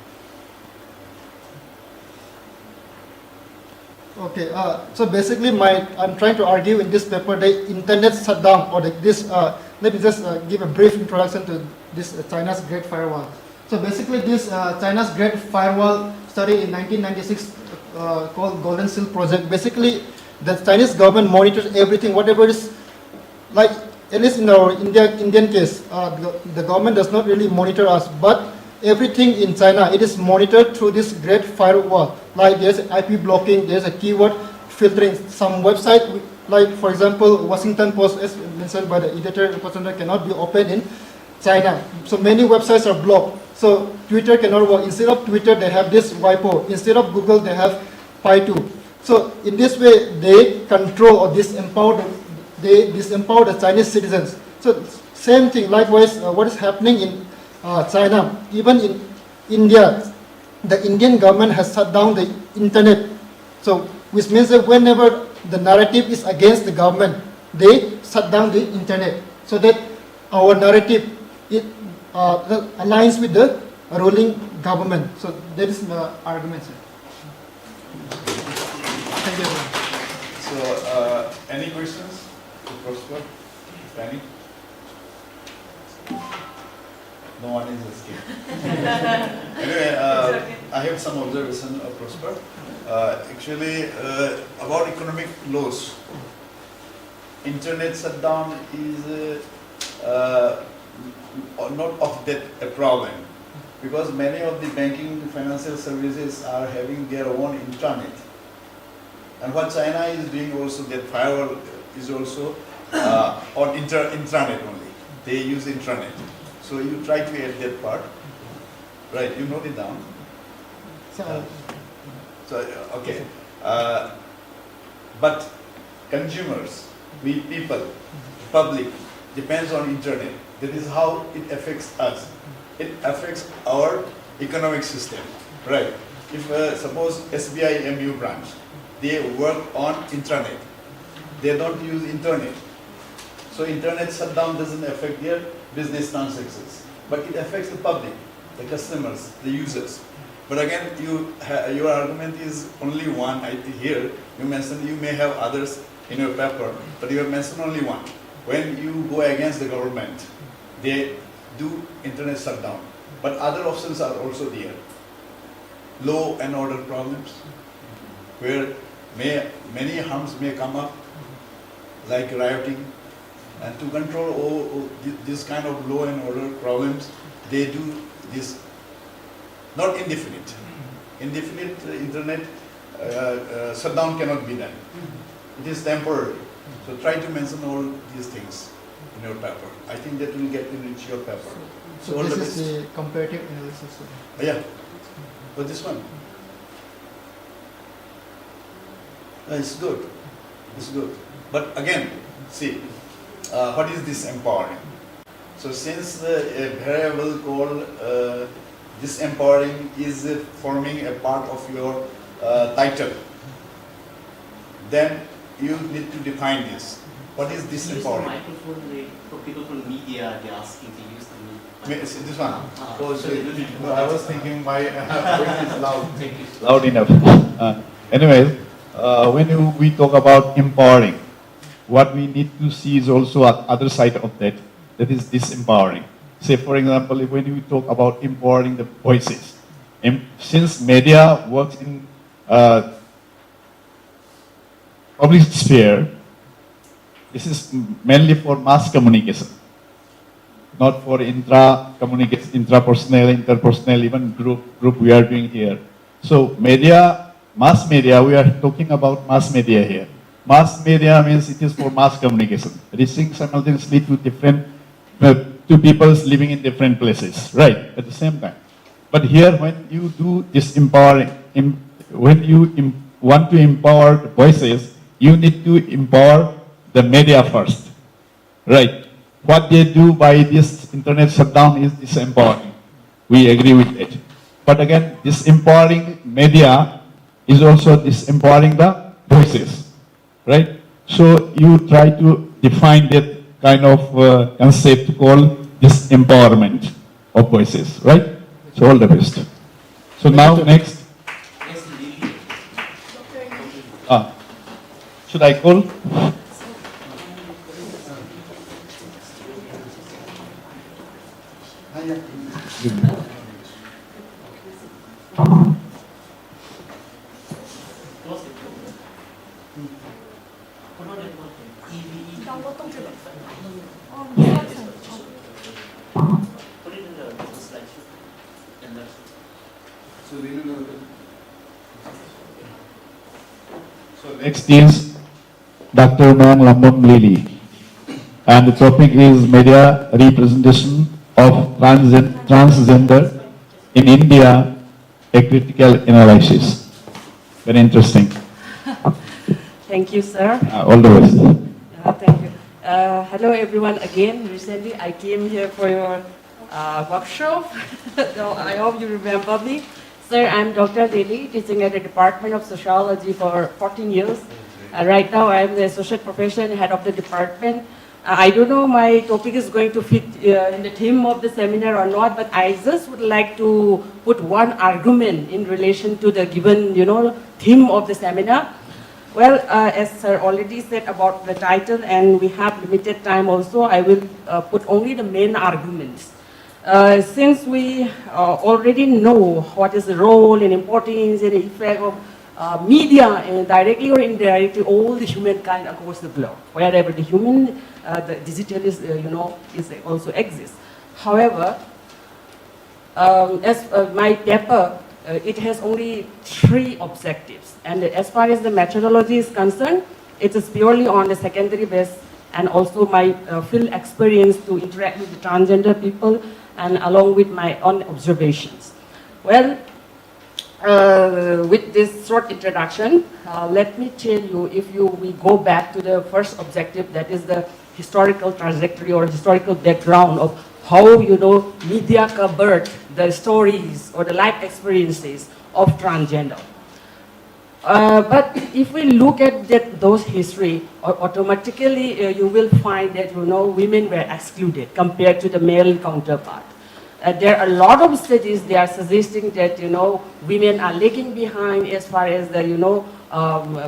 Okay, so basically I'm trying to argue in this paper the internet shutdown or let me just give a brief introduction to this China's Great Firewall. So basically this China's Great Firewall study in 1996 called Golden Seal Project. Basically the Chinese government monitors everything, whatever is like, at least in our Indian case, the government does not really monitor us, but everything in China, it is monitored through this Great Firewall. Like there's IP blocking, there's a keyword filtering. Some website, like for example, Washington Post, as mentioned by the editor representative, cannot be opened in China. So many websites are blocked. So Twitter cannot work. Instead of Twitter, they have this WIPO. Instead of Google, they have Pi2. So in this way, they control or disempower the Chinese citizens. So same thing, likewise, what is happening in China, even in India, the Indian government has shut down the internet. So, which means that whenever the narrative is against the government, they shut down the internet, so that our narrative aligns with the ruling government. So that is the argument, sir. Thank you. So, any questions to Prosper? If any? No one is asking. Anyway, I have some observation of Prosper. Actually, about economic loss, internet shutdown is not of that a problem, because many of the banking financial services are having their own intranet. And what China is doing also, that firewall is also on intranet only. They use intranet. So you try to add that part, right? You note it down. Okay. But consumers, we people, public, depends on internet. That is how it affects us. It affects our economic system, right? If suppose SBI MU branch, they work on intranet. They don't use internet. So internet shutdown doesn't affect their business transactions, but it affects the public, the customers, the users. But again, your argument is only one. Here you mentioned you may have others in your paper, but you have mentioned only one. When you go against the government, they do internet shutdown. But other options are also there. Law and order problems, where many harms may come up, like rioting. And to control all this kind of law and order problems, they do this, not indefinite. Indefinite internet shutdown cannot be done. It is temporary. So try to mention all these things in your paper. I think that will get enrich your paper. So this is the comparative analysis. Yeah. But this one? It's good. It's good. But again, see, what is this empowering? So since a variable called this empowering is forming a part of your title, then you need to define this. What is this empowering? Microphone, for people from media, they're asking to use the microphone. This one? No, I was thinking my voice is loud. Loud enough. Anyways, we talk about empowering, what we need to see is also at other side of that, that is disempowering. Say, for example, when we talk about empowering the voices, since media works in public sphere, this is mainly for mass communication, not for intra-communication, intrapersonal, interpersonal, even group we are doing here. So media, mass media, we are talking about mass media here. Mass media means it is for mass communication, reaching simultaneously to different, to people living in different places, right, at the same time. But here, when you do this empowering, when you want to empower the voices, you need to empower the media first, right? What they do by this internet shutdown is disempowering. We agree with it. But again, disempowering media is also disempowering the voices, right? So you try to define that kind of concept called disempowerment of voices, right? So all the best. So now next. Should I call? So next is Dr. Mang Lambon Lili, and the topic is media representation of transgender in India, a critical analysis. Very interesting. Thank you, sir. All the best. Thank you. Hello, everyone. Again, recently I came here for your workshop. So I hope you remember me. Sir, I'm Dr. Lili, teaching at the Department of Sociology for 14 years. Right now, I'm the Associate Professor and Head of the Department. I don't know my topic is going to fit in the theme of the seminar or not, but I just would like to put one argument in relation to the given, theme of the seminar. Well, as Sir already said about the title, and we have limited time also, I will put only the main arguments. Since we already know what is the role and importance and effect of media, and directly or indirectly, all the humankind across the globe, wherever the human, the digital is, is also exists. However, as my paper, it has only 3 objectives. And as far as the methodology is concerned, it is purely on the secondary base and also my field experience to interact with the transgender people and along with my own observations. Well, with this short introduction, let me tell you, if we go back to the first objective, that is the historical trajectory or historical background of how, media covered the stories or the life experiences of transgender. But if we look at those history, automatically you will find that, women were excluded compared to the male counterpart. There are a lot of studies, they are suggesting that, women are lagging behind as far as the,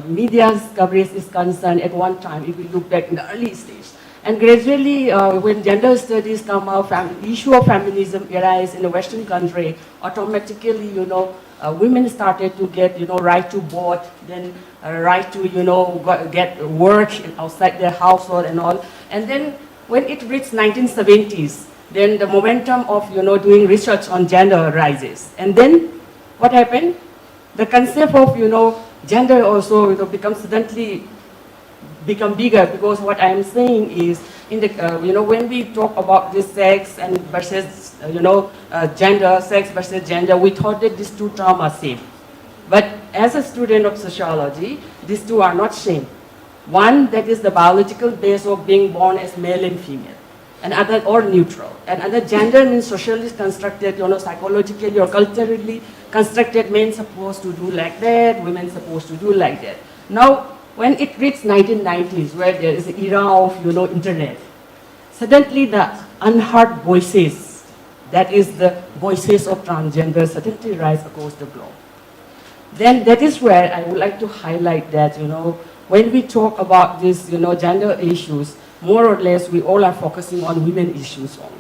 media's coverage is concerned at one time, if we look back in the early stage. And gradually, when gender studies come out, the issue of feminism arises in the Western country, automatically, women started to get, right to vote, then right to, get work outside their household and all. And then when it reached 1970s, then the momentum of, doing research on gender rises. And then what happened? The concept of, gender also, becomes suddenly become bigger, because what I am saying is, in the, when we talk about this sex and versus, gender, sex versus gender, we thought that these 2 terms are same. But as a student of sociology, these 2 are not same. One, that is the biological base of being born as male and female, and other, or neutral. And other, gender means socially constructed, psychologically or culturally constructed, men supposed to do like that, women supposed to do like that. Now, when it reached 1990s, where there is an era of, internet, suddenly the unheard voices, that is the voices of transgender, suddenly rise across the globe. Then that is where I would like to highlight that, when we talk about this, gender issues, more or less we all are focusing on women issues only.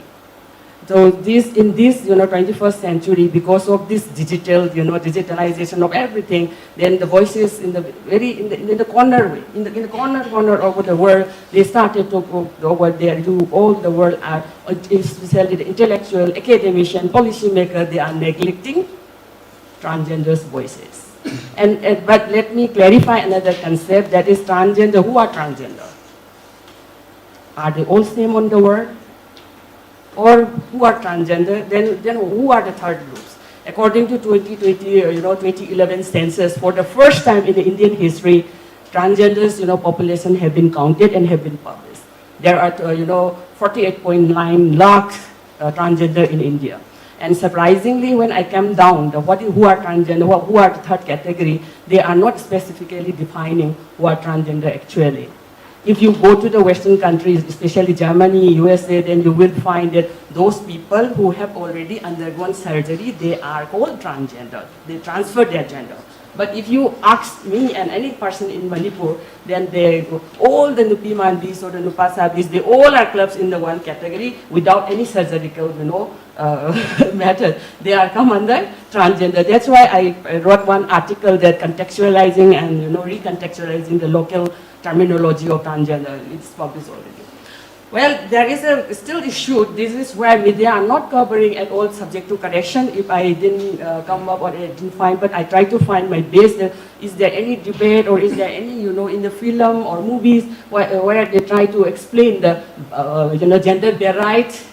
So in this, 21st century, because of this digital, digitalization of everything, then the voices in the corner, in the corner of the world, they started to go over there. All the world are, especially the intellectual, academician, policymaker, they are neglecting transgenders' voices. But let me clarify another concept, that is transgender. Who are transgender? Are they all same on the world? Or who are transgender? Then who are the third groups? According to 2011 census, for the first time in the Indian history, transgenders, population have been counted and have been published. There are, 48.9 lakhs transgender in India. And surprisingly, when I came down, who are transgender, who are the third category, they are not specifically defining who are transgender actually. If you go to the Western countries, especially Germany, USA, then you will find that those people who have already undergone surgery, they are called transgender. They transfer their gender. But if you ask me and any person in Manipur, then all the Nupi Mandis or the Nupasabis, they all are clubs in the one category without any surgical, method. They are come under transgender. That's why I wrote one article that contextualizing and recontextualizing the local terminology of transgender. It's published already. Well, there is a still issue. This is where media are not covering at all, subject to correction if I didn't come up or I didn't find, but I try to find my base. Is there any debate or is there any, in the film or movies where they try to explain the, gender bare rights?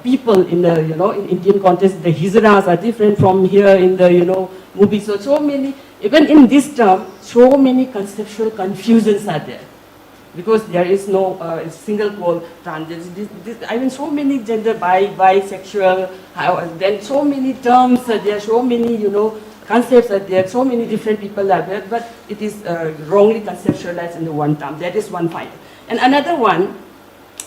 People in the, in Indian context, the hijras are different from here in the, movies. So many, even in this term, so many conceptual confusions are there. Because there is no single called transgender. I mean, so many gender, bisexual, then so many terms, there are so many, concepts are there, so many different people are there, but it is wrongly conceptualized in the one term. That is one finding. And another one,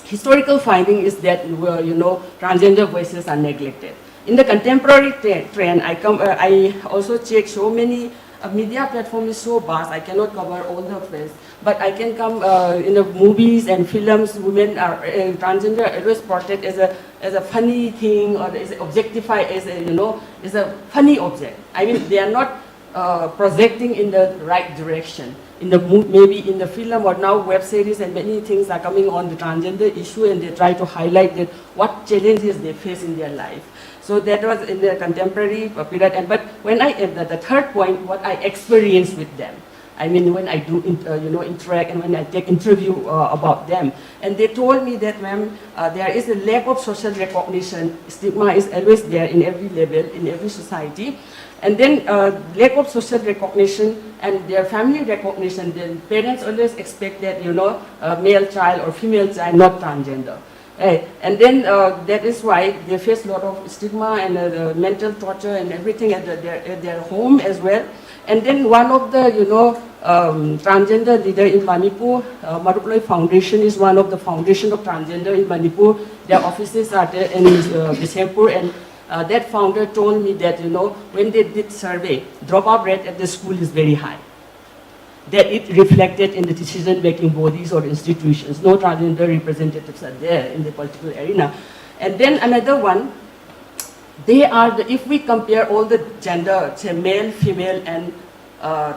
historical finding is that, transgender voices are neglected. In the contemporary trend, I also check so many media platform is so vast, I cannot cover all the place. But I can come in the movies and films, women are transgender always portrayed as a funny thing or is objectified as as a funny object. I mean, they are not projecting in the right direction. In the maybe in the film or now web series and many things are coming on the transgender issue and they try to highlight that what challenges they face in their life. So that was in the contemporary period. But when the third point, what I experienced with them. I mean, when I do, interact and when I take interview about them. And they told me that, ma'am, there is a lack of social recognition. Stigma is always there in every level, in every society. And then lack of social recognition and their family recognition. Then parents always expect that, a male child or female child, not transgender. And then that is why they face a lot of stigma and mental torture and everything at their home as well. And then one of the, transgender leader in Manipur, Marupaloi Foundation is one of the foundation of transgender in Manipur. Their offices are there in Bishampur, and that founder told me that, when they did survey, dropout rate at the school is very high. That it reflected in the decision-making bodies or institutions. No transgender representatives are there in the political arena. And then another one, they are, if we compare all the gender, say male, female, and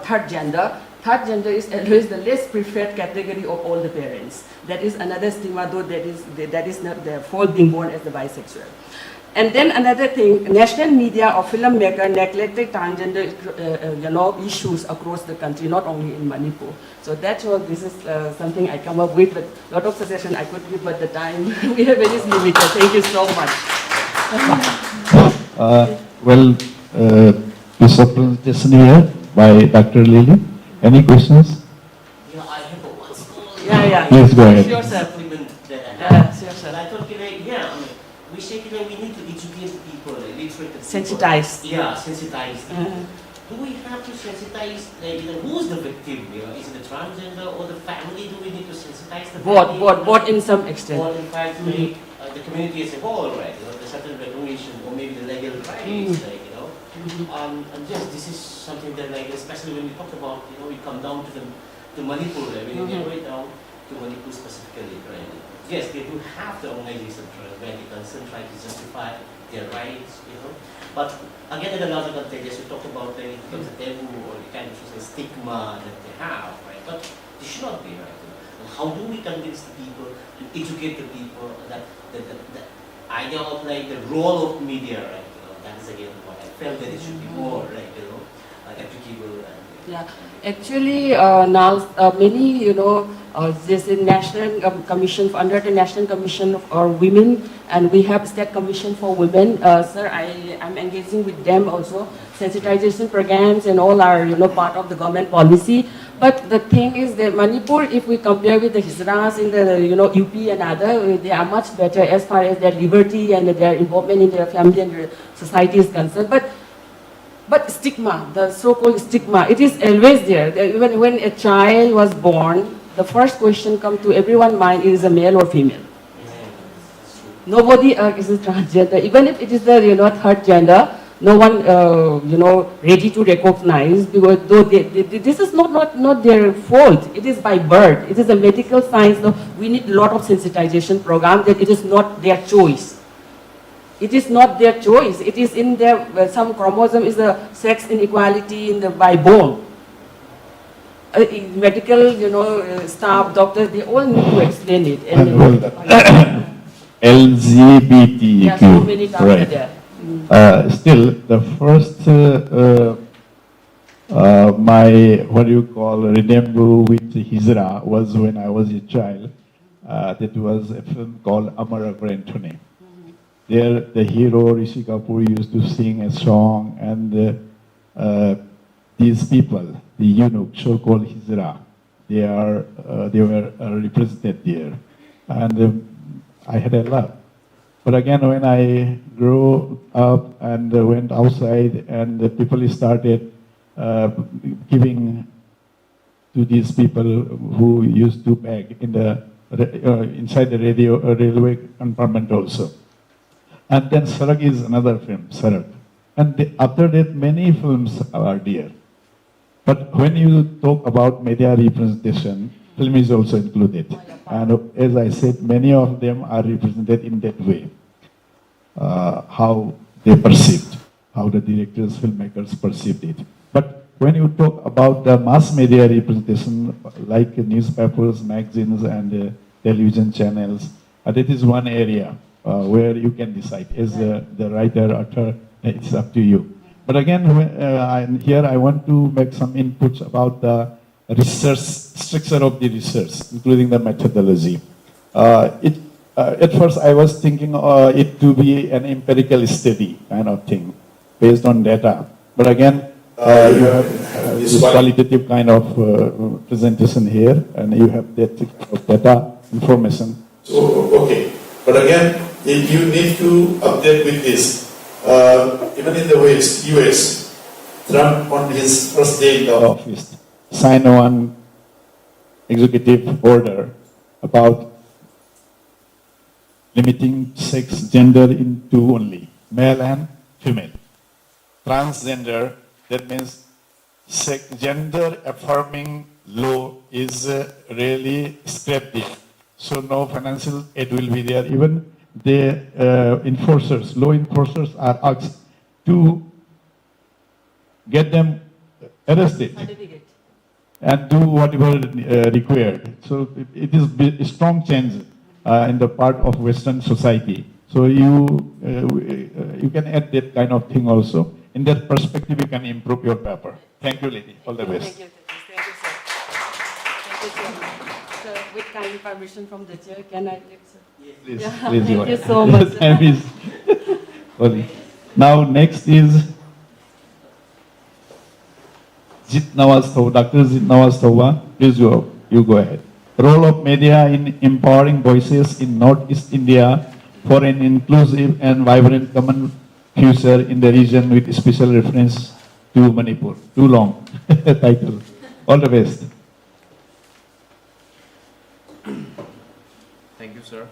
third gender is always the less preferred category of all the parents. That is another stigma, though that is not their fault being born as the bisexual. And then another thing, national media or filmmaker neglected transgender issues across the country, not only in Manipur. So that's all. This is something I come up with, but a lot of suggestions I could give, but the time we have very limited. Thank you so much. This presentation here by Dr. Lily. Any questions? Yeah, I have one small. Yeah. Please go ahead. Compliment that I have. And I thought, we say we need to educate people, literate people. Sensitized. Yeah, sensitized. Do we have to sensitize, who's the victim? Is it the transgender or the family? Do we need to sensitize the family? Both in some extent. Or in fact, make the community as a whole, right? The certain recognition or maybe the legal rights, And yes, this is something that, like, especially when we talk about, we come down to Manipur, I mean, we go down to Manipur specifically, right? Yes, they do have the organization where they can try to justify their rights, But again, in another context, we talk about it becomes a taboo or the kind of social stigma that they have, right? But this should not be, right? And how do we convince the people and educate the people that the idea of, like, the role of media, right? That is again what I felt that it should be more, like, applicable. Yeah, actually, now many, there's a national commission under the National Commission for Women, and we have State Commission for Women. Sir, I'm engaging with them also. Sensitization programs and all are, part of the government policy. But the thing is that Manipur, if we compare with the Hizras in the, UP and other, they are much better as far as their liberty and their involvement in their family and their society is concerned. But stigma, the so-called stigma, it is always there. Even when a child was born, the first question comes to everyone's mind is a male or female. Nobody is a transgender. Even if it is the third gender, no one ready to recognize, because though this is not their fault. It is by birth. It is a medical science. So we need a lot of sensitization program that it is not their choice. It is not their choice. It is in their, some chromosome is a sex inequality by bone. Medical, staff, doctors, they all need to explain it. LGBTQ, yeah, so many terms right. are there. Still, the first, rendezvous with Hizra was when I was a child. That was a film called Amar Anthony. There, the hero Rishi Kapoor used to sing a song, and these people, the eunuch, so-called Hizra, they were represented there, and I had a laugh. But again, when I grew up and went outside, and the people started giving to these people who used to beg in the inside the railway compartment also. And then Sarak is another film, Sarak. And after that, many films are there. But when you talk about media representation, film is also included. And as I said, many of them are represented in that way. How they perceived, how the directors, filmmakers perceived it. But when you talk about the mass media representation, like newspapers, magazines, and television channels, that is one area where you can decide. As the writer, author, it's up to you. But again, here I want to make some inputs about the research, structure of the research, including the methodology. At first I was thinking it to be an empirical study kind of thing, based on data. But again, you have this qualitative kind of presentation here, and you have that data information. So, okay. But again, you need to update with this. Even in the West, US, Trump on his first day in the office signed one executive order about limiting sex, gender into only male and female. Transgender, that means gender affirming law is really scrapped there. So no financial aid will be there. Even the enforcers, law enforcers are asked to get them arrested and do whatever required. So it is a strong change in the part of Western society. So you can add that kind of thing also. In that perspective, you can improve your paper. Thank you, lady. All the best. Thank you, sir. Thank you so much. So, with kind permission from the chair, can I? Please, yeah, please thank you so much. Time is now next is Dr. Jit Nawaz. Please you go ahead. Role of media in empowering voices in Northeast India for an inclusive and vibrant common future in the region, with special reference to Manipur. Too long title. All the best. Thank you, sir.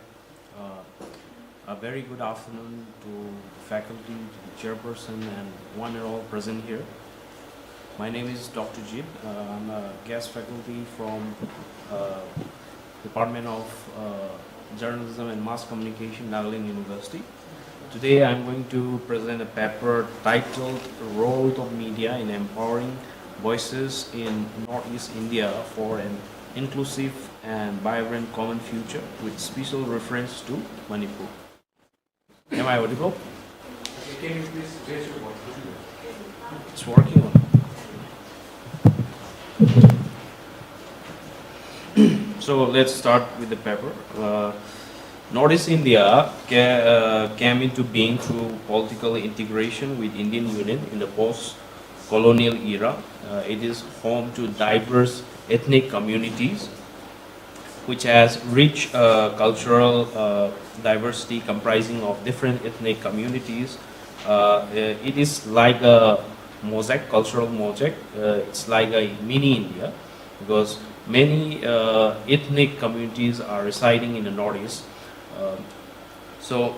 A very good afternoon to the faculty, to the chairperson, and one and all present here. My name is Dr. Jib. I'm a guest faculty from Department of Journalism and Mass Communication, Nagaland University. Today I'm going to present a paper titled Role of Media in Empowering Voices in Northeast India for an Inclusive and Vibrant Common Future, with special reference to Manipur. Am I audible? Can you please raise your voice? It's working on. So let's start with the paper. Northeast India came into being through political integration with Indian Union in the post-colonial era. It is home to diverse ethnic communities, which has rich cultural diversity comprising of different ethnic communities. It is like a mosaic, cultural mosaic. It's like a mini India, because many ethnic communities are residing in the Northeast. So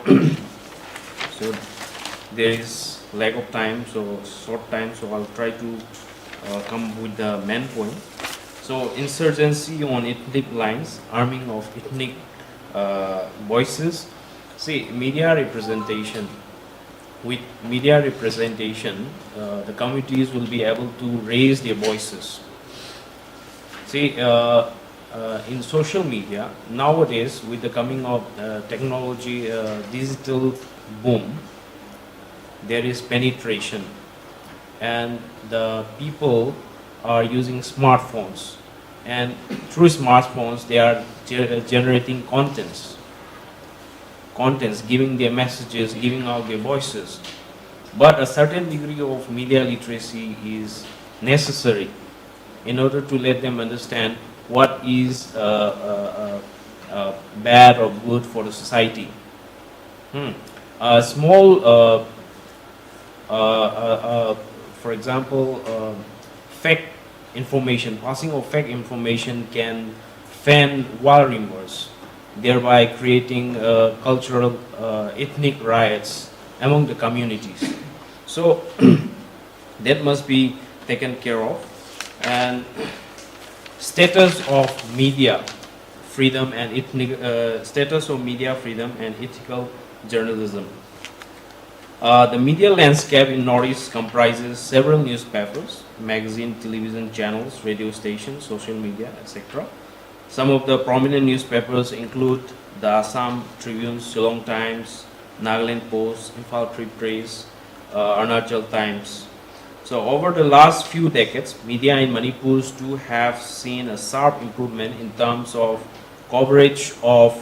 there is lack of time, so short time, so I'll try to come with the main point. So insurgency on ethnic lines, arming of ethnic voices. See, media representation. With media representation, the communities will be able to raise their voices. See, in social media, nowadays, with the coming of technology, digital boom, there is penetration, and the people are using smartphones, and through smartphones they are generating contents, giving their messages, giving out their voices. But a certain degree of media literacy is necessary in order to let them understand what is bad or good for the society. A small, for example, fake information, passing of fake information can fan war rumors, thereby creating cultural, ethnic riots among the communities. So that must be taken care of. And status of media freedom and ethical journalism. The media landscape in Northeast comprises several newspapers, magazine, television channels, radio stations, social media, etc. Some of the prominent newspapers include the Assam Tribune, Shillong Times, Nagaland Post, Imphal Free Press, Arunachal Times. So over the last few decades, media in Manipur too have seen a sharp improvement in terms of coverage of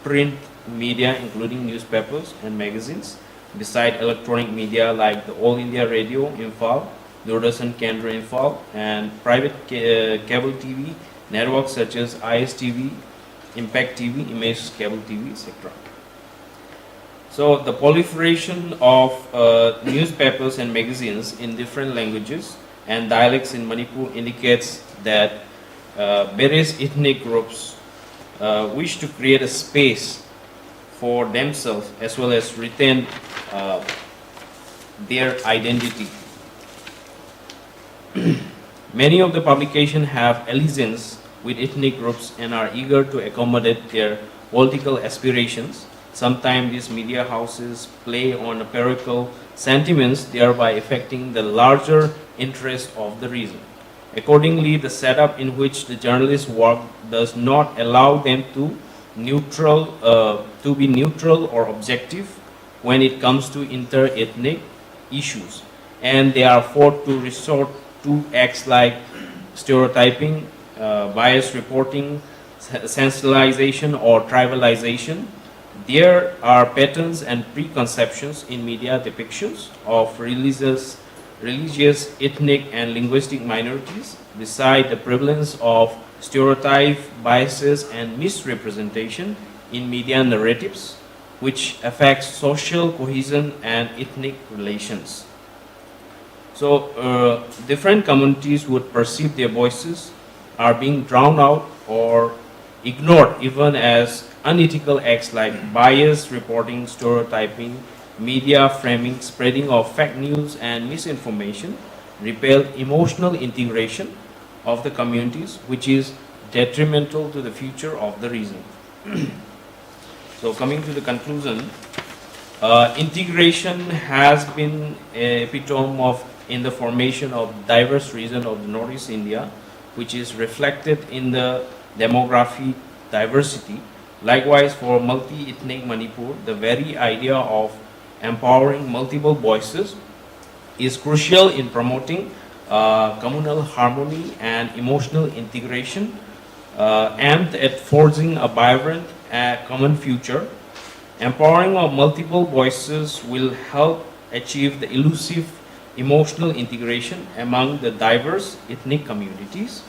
print media, including newspapers and magazines, beside electronic media like the All India Radio, Imphal, Doordarshan Kendra Imphal, and private cable TV networks such as ISTV, Impact TV, Image Cable TV, etc. So the proliferation of newspapers and magazines in different languages and dialects in Manipur indicates that various ethnic groups wish to create a space for themselves as well as retain their identity. Many of the publications have allegiance with ethnic groups and are eager to accommodate their political aspirations. Sometimes these media houses play on parochial sentiments, thereby affecting the larger interest of the region. Accordingly, the setup in which the journalists work does not allow them to be neutral or objective when it comes to inter-ethnic issues, and they are forced to resort to acts like stereotyping, biased reporting, sensationalization, or tribalization. There are patterns and preconceptions in media depictions of religious, ethnic, and linguistic minorities, beside the prevalence of stereotype, biases, and misrepresentation in media narratives, which affects social cohesion and ethnic relations. So different communities would perceive their voices are being drowned out or ignored even as unethical acts like biased reporting, stereotyping, media framing, spreading of fake news and misinformation repel emotional integration of the communities, which is detrimental to the future of the region. So coming to the conclusion, integration has been an epitome of in the formation of diverse region of the Northeast India, which is reflected in the demographic diversity. Likewise, for multi-ethnic Manipur, the very idea of empowering multiple voices is crucial in promoting communal harmony and emotional integration, aimed at forging a vibrant common future. Empowering of multiple voices will help achieve the elusive emotional integration among the diverse ethnic communities.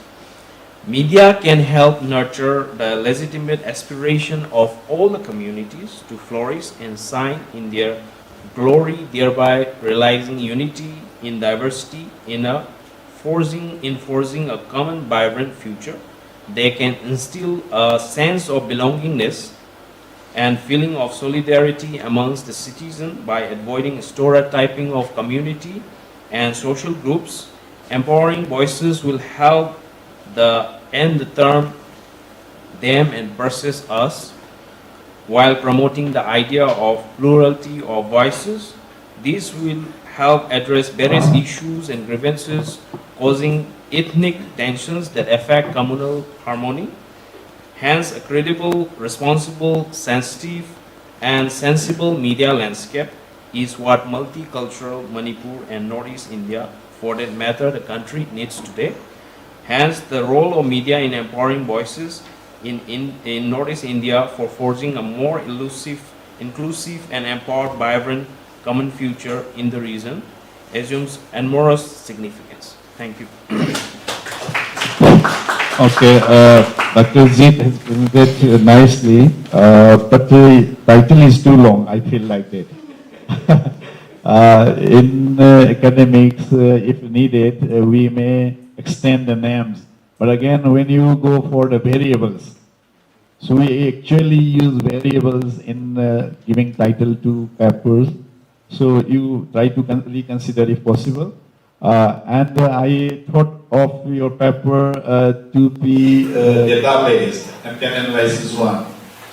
Media can help nurture the legitimate aspiration of all the communities to flourish and shine in their glory, thereby realizing unity in diversity in forging a common vibrant future. They can instill a sense of belongingness and feeling of solidarity amongst the citizens by avoiding stereotyping of community and social groups. Empowering voices will help end the term them and versus us, while promoting the idea of plurality of voices. This will help address various issues and grievances causing ethnic tensions that affect communal harmony. Hence, a credible, responsible, sensitive, and sensible media landscape is what multicultural Manipur and Northeast India, for that matter, the country needs today. Hence, the role of media in empowering voices in Northeast India for forging a more inclusive, and empowered, vibrant common future in the region assumes enormous significance. Thank you. Okay, Dr. Jeet has presented nicely, but the title is too long, I feel like that. In academics, if needed, we may extend the names, but again, when you go for the variables, so we actually use variables in giving title to papers, so you try to reconsider if possible. And I thought of your paper to be database and can analyze one.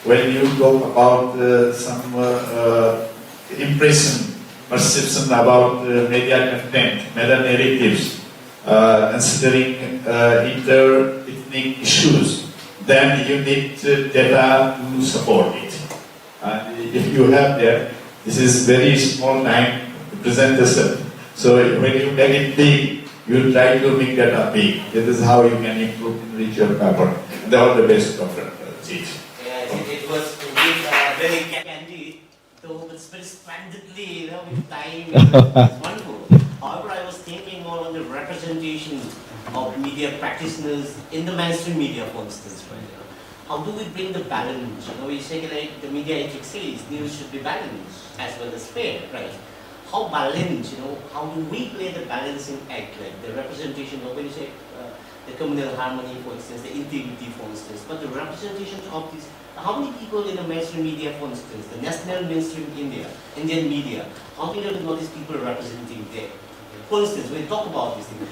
When you talk about some impression, perception about media content, meta narratives, considering inter-ethnic issues, then you need data to support it. And if you have that, this is very small time to present this. So when you make it big, you try to make that big. That is how you can improve and reach your paper. And all the best, Dr. Jeet. Yeah, it was indeed very candid, though it's very splendidly, with time. It's wonderful. However, I was thinking more on the representation of media practitioners in the mainstream media, for instance, right? How do we bring the balance? We say like the media ethics says news should be balanced as well as fair, right? How balanced, how do we play the balancing act, like the representation of, when you say the communal harmony, for instance, the integrity, for instance, but the representation of this, how many people in the mainstream media, for instance, the national mainstream Indian media, how many of the Northeast people are representing there? For instance, when we talk about this thing,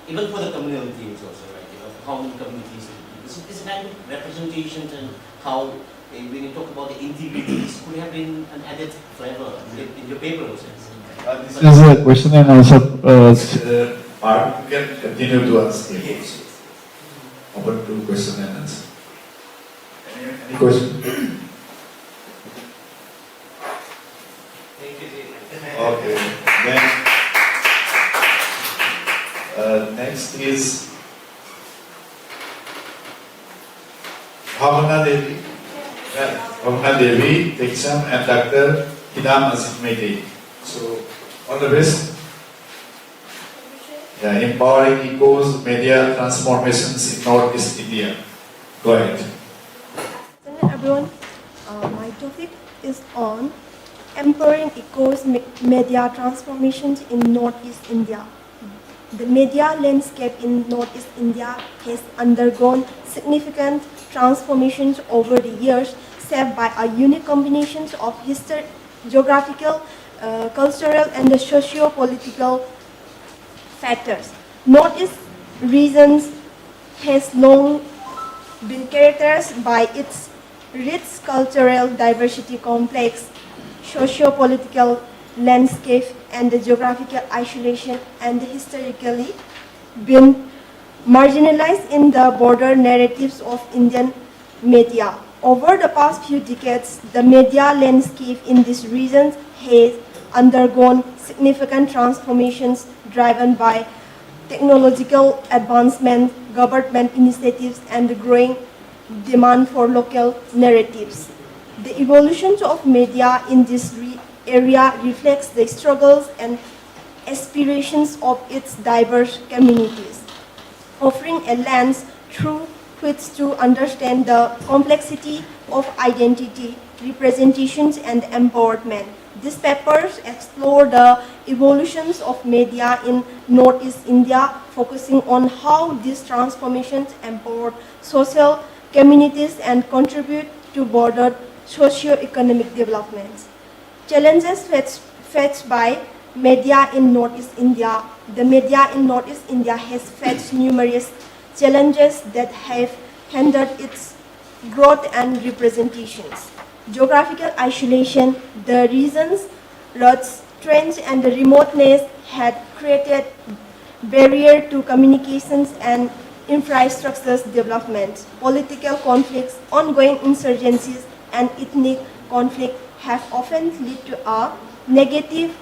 even for the communal things also, right, how many communities, it's kind of representation and how, when you talk about the integrities, could have been an added flavor in your paper also. This is a question and answer part. You can continue to ask me. Yes. Open to question and answer. Any question? Okay. Then next is Bhavana Devi. Bhavana Devi, Teksham, and Dr. Hidam Azimete. So, all the best. Yeah, empowering echoes, media transformations in Northeast India. Go ahead. Hello everyone, my topic is on empowering echoes, media transformations in Northeast India. The media landscape in Northeast India has undergone significant transformations over the years, shaped by a unique combination of geographical, cultural, and the socio-political factors. Northeast regions has long been characterized by its rich cultural diversity, complex socio-political landscape, and the geographical isolation, and historically been marginalized in the broader narratives of Indian media. Over the past few decades, the media landscape in these regions has undergone significant transformations driven by technological advancement, government initiatives, and the growing demand for local narratives. The evolution of media in this area reflects the struggles and aspirations of its diverse communities, offering a lens through which to understand the complexity of identity, representations, and empowerment. These papers explore the evolutions of media in Northeast India, focusing on how these transformations empower social communities and contribute to broader socio-economic developments. Challenges faced by media in Northeast India. The media in Northeast India has faced numerous challenges that have hindered its growth and representations. Geographical isolation, the region's roads, trains, and the remoteness had created barrier to communications and infrastructures development. Political conflicts, ongoing insurgencies, and ethnic conflict have often led to a negative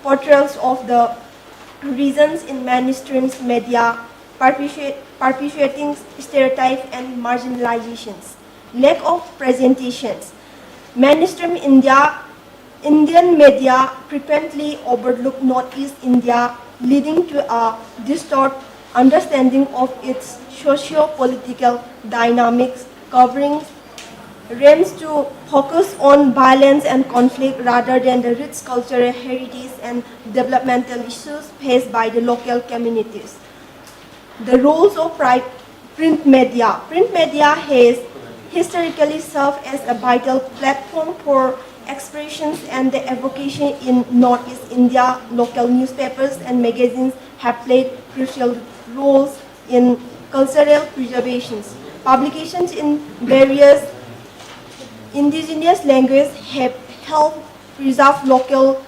portrayals of the regions in mainstream media, perpetuating stereotypes and marginalizations. Lack of presentations. Mainstream Indian media frequently overlook Northeast India, leading to a distorted understanding of its socio-political dynamics, covering aims to focus on violence and conflict rather than the rich cultural heritage and developmental issues faced by the local communities. The roles of print media. Print media has historically served as a vital platform for expressions and the advocacy in Northeast India. Local newspapers and magazines have played crucial roles in cultural preservation. Publications in various indigenous languages have helped preserve local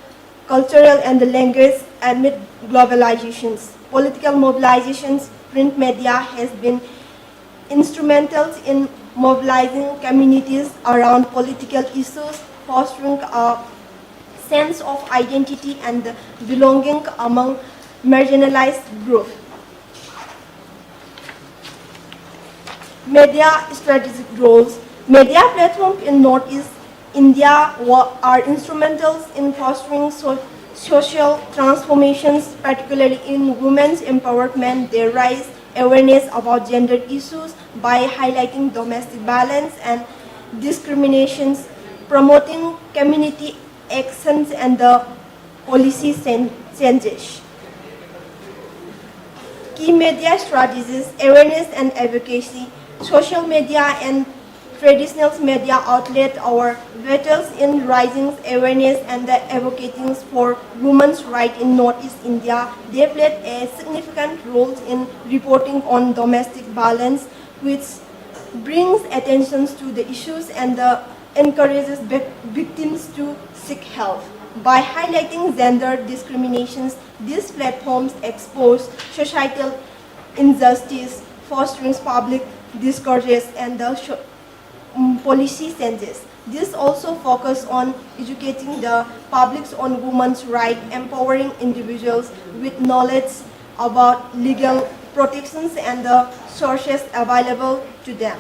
cultural and the language amid globalizations. Political mobilizations, print media has been instrumental in mobilizing communities around political issues, fostering a sense of identity and belonging among marginalized groups. Media strategic roles. Media platforms in Northeast India are instrumental in fostering social transformations, particularly in women's empowerment. They raise awareness about gender issues by highlighting domestic violence and discriminations, promoting community actions and the policy changes. Key media strategies, awareness and advocacy. Social media and traditional media outlets are vital in raising awareness and advocating for women's rights in Northeast India. They played a significant role in reporting on domestic violence, which brings attention to the issues and encourages victims to seek help. By highlighting gender discriminations, these platforms expose societal injustice, fostering public discourse and the policy changes. This also focuses on educating the public on women's rights, empowering individuals with knowledge about legal protections and the sources available to them.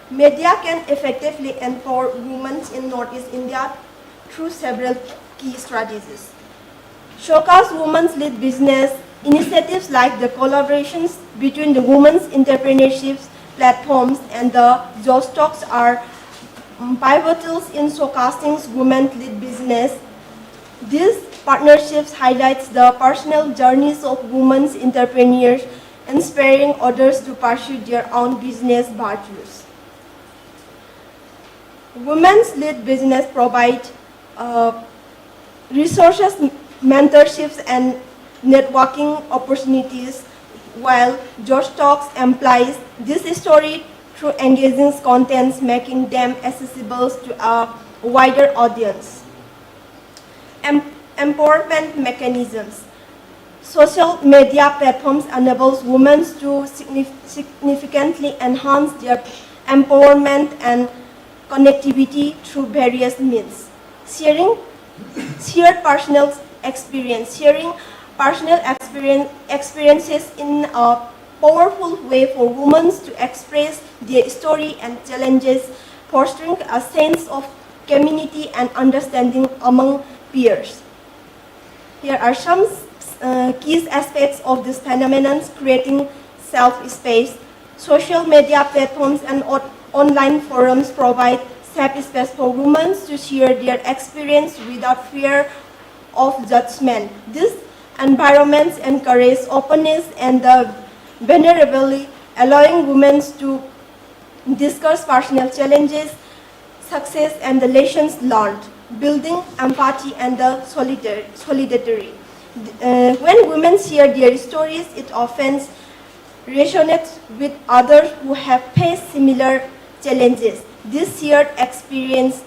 Media can effectively empower women in Northeast India through several key strategies. Showcase women's lead business initiatives like the collaborations between the women's entrepreneurship platforms and the job talks are pivotal in showcasing women's lead business. These partnerships highlights the personal journeys of women's entrepreneurs, inspiring others to pursue their own business virtues. Women's led business provide resources, mentorships, and networking opportunities, while George Talks implies this story through engaging contents, making them accessible to a wider audience. Empowerment mechanisms. Social media platforms enables women to significantly enhance their empowerment and connectivity through various means. Shared personal experience. Sharing personal experiences in a powerful way for women to express their story and challenges, fostering a sense of community and understanding among peers. Here are some key aspects of this phenomenon: creating self-space. Social media platforms and online forums provide safe space for women to share their experience without fear of judgment. These environments encourage openness and vulnerability, allowing women to discuss personal challenges, success, and the lessons learned, building empathy and the solidarity. When women share their stories, it often resonates with others who have faced similar challenges. This shared experience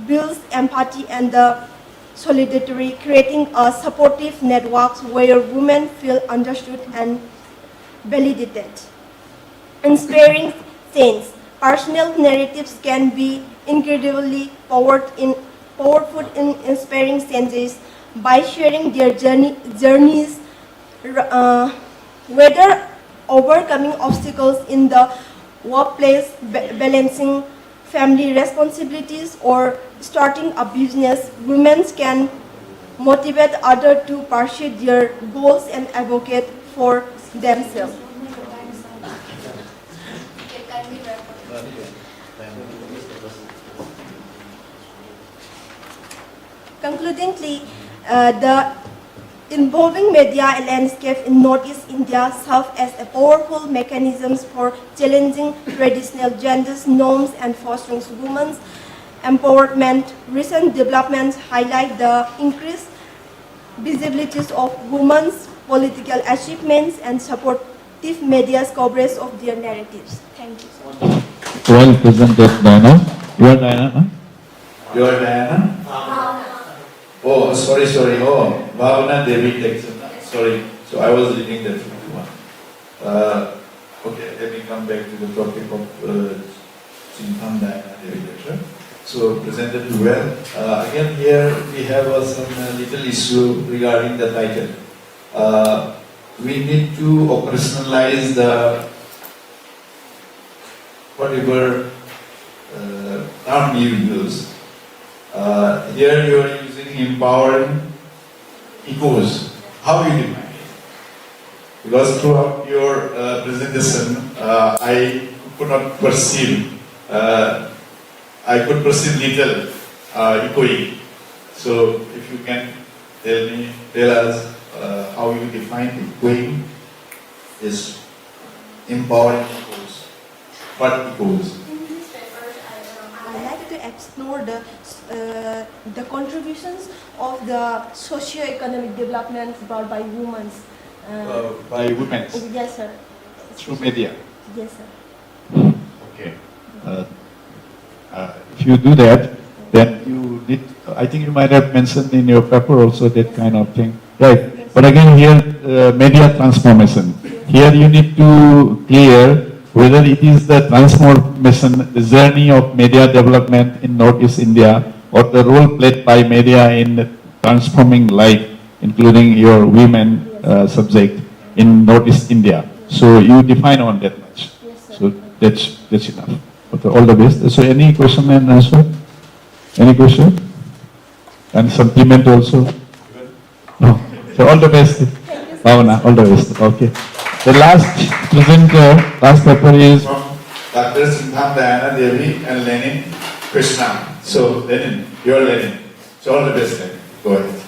builds empathy and the solidarity, creating a supportive network where women feel understood and validated. Inspiring change. Personal narratives can be incredibly powerful in inspiring changes by sharing their journeys, whether overcoming obstacles in the workplace, balancing family responsibilities, or starting a business. Women can motivate others to pursue their goals and advocate for themselves. Concludingly, the evolving media landscape in Northeast India serves as a powerful mechanism for challenging traditional gender norms and fostering women's empowerment. Recent developments highlight the increased visibility of women's political achievements and supportive media's coverage of their narratives. Thank you so much. Well presented, Diana. You are Diana, huh? You are Diana? Oh, sorry. Oh, Bhavana Devi Texan. Sorry. So I was reading that one. Okay, let me come back to the topic of Chintam Diana Devi lecture. So presented well. Again, here we have some little issue regarding the title. We need to operationalize the whatever term you use. Here you are using empowering echoes. How you define it? Because throughout your presentation, I could not perceive. I could perceive little echoing. So if you can tell us how you define echoing is empowering echoes. What echoes? I like to explore the contributions of the socio-economic development brought by women. By women? Yes, sir. Through media? Yes, sir. Okay. If you do that, then you need, I think you might have mentioned in your paper also that kind of thing. Right. But again here, media transformation. Here you need to clear whether it is the transformation, the journey of media development in Northeast India, or the role played by media in transforming life, including your women subject in Northeast India. So you define on that much. So that's enough. Okay, all the best. So any question and answer? Any question? And supplement also? No. So all the best. Bhavana, all the best. Okay. The last presenter, last paper is from Dr. Sintham Diana Devi and Lenin Krishna. So Lenin, you are Lenin. So all the best, Lenin. Go ahead.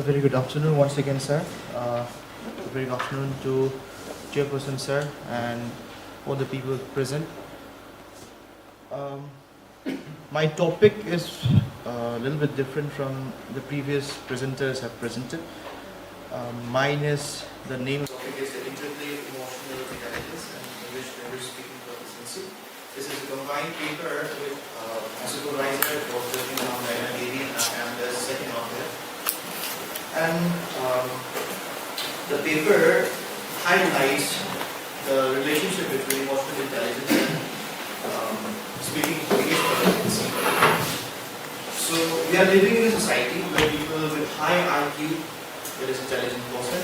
very good afternoon once again, sir. A very good afternoon to Chairperson, sir, and all the people present. My topic is a little bit different from the previous presenters have presented. Mine is, the name of the topic is the interplay of emotional intelligence and English speaking proficiency. This is a combined paper with a supervisor, Dr. Inaugural, and the second author. And the paper highlights the relationship between emotional intelligence and speaking English proficiency. So we are living in a society where people with high IQ, that is intelligent person,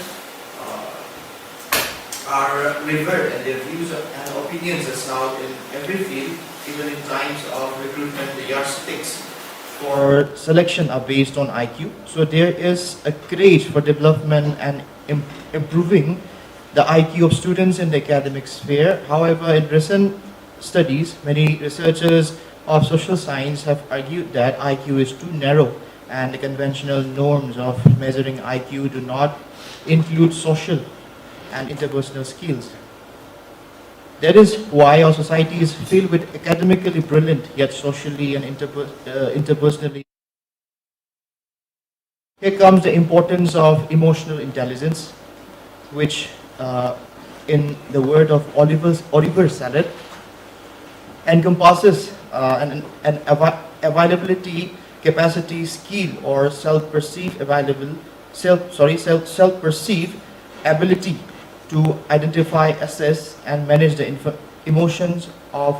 are revered and their views and opinions are sought in every field, even in times of recruitment. The yardsticks for selection are based on IQ. So there is a craze for development and improving the IQ of students in the academic sphere. However, in recent studies, many researchers of social science have argued that IQ is too narrow and the conventional norms of measuring IQ do not include social and interpersonal skills. That is why our society is filled with academically brilliant yet socially and interpersonally. Here comes the importance of emotional intelligence, which in the word of Oliver Salad encompasses an availability, capacity, skill, or self-perceived ability to identify, assess, and manage the emotions of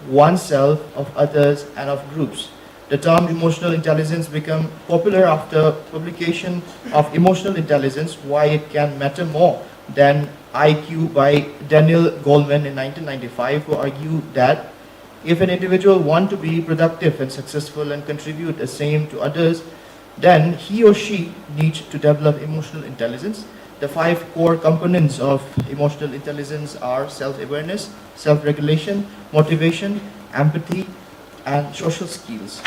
oneself, of others, and of groups. The term emotional intelligence became popular after publication of Emotional Intelligence, Why It Can Matter More Than IQ by Daniel Goleman in 1995, who argued that if an individual wants to be productive and successful and contribute the same to others, then he or she needs to develop emotional intelligence. The 5 core components of emotional intelligence are self-awareness, self-regulation, motivation, empathy, and social skills.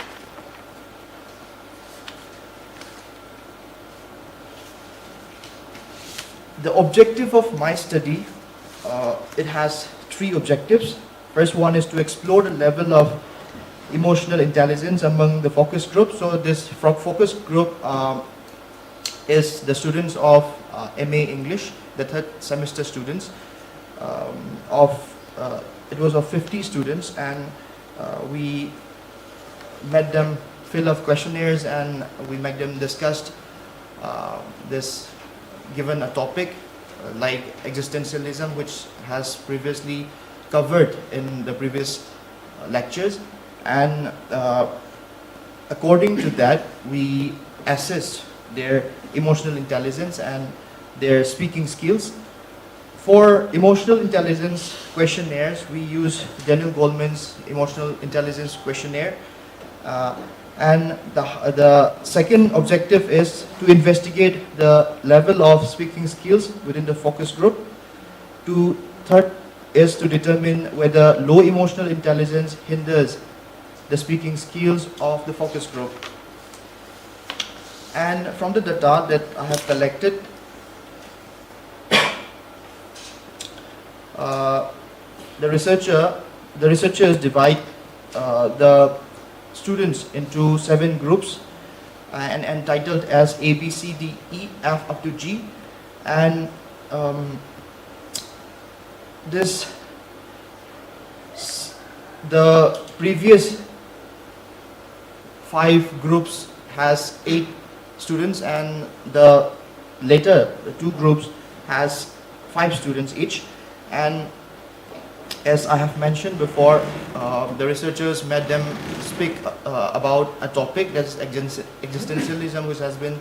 The objective of my study, it has 3 objectives. First one is to explore the level of emotional intelligence among the focus group. So this focus group is the students of MA English, the 3rd semester students. It was of 50 students, and we made them fill up questionnaires and we made them discuss this given a topic like existentialism, which has previously covered in the previous lectures, and according to that we assessed their emotional intelligence and their speaking skills. For emotional intelligence questionnaires, we use Daniel Goleman's emotional intelligence questionnaire, and the second objective is to investigate the level of speaking skills within the focus group. Third is to determine whether low emotional intelligence hinders the speaking skills of the focus group. And from the data that I have collected, the researchers divide the students into 7 groups and entitled as A, B, C, D, E, F up to G, and the previous 5 groups has 8 students, and the later 2 groups has 5 students each. And as I have mentioned before, the researchers made them speak about a topic, that's existentialism, which has been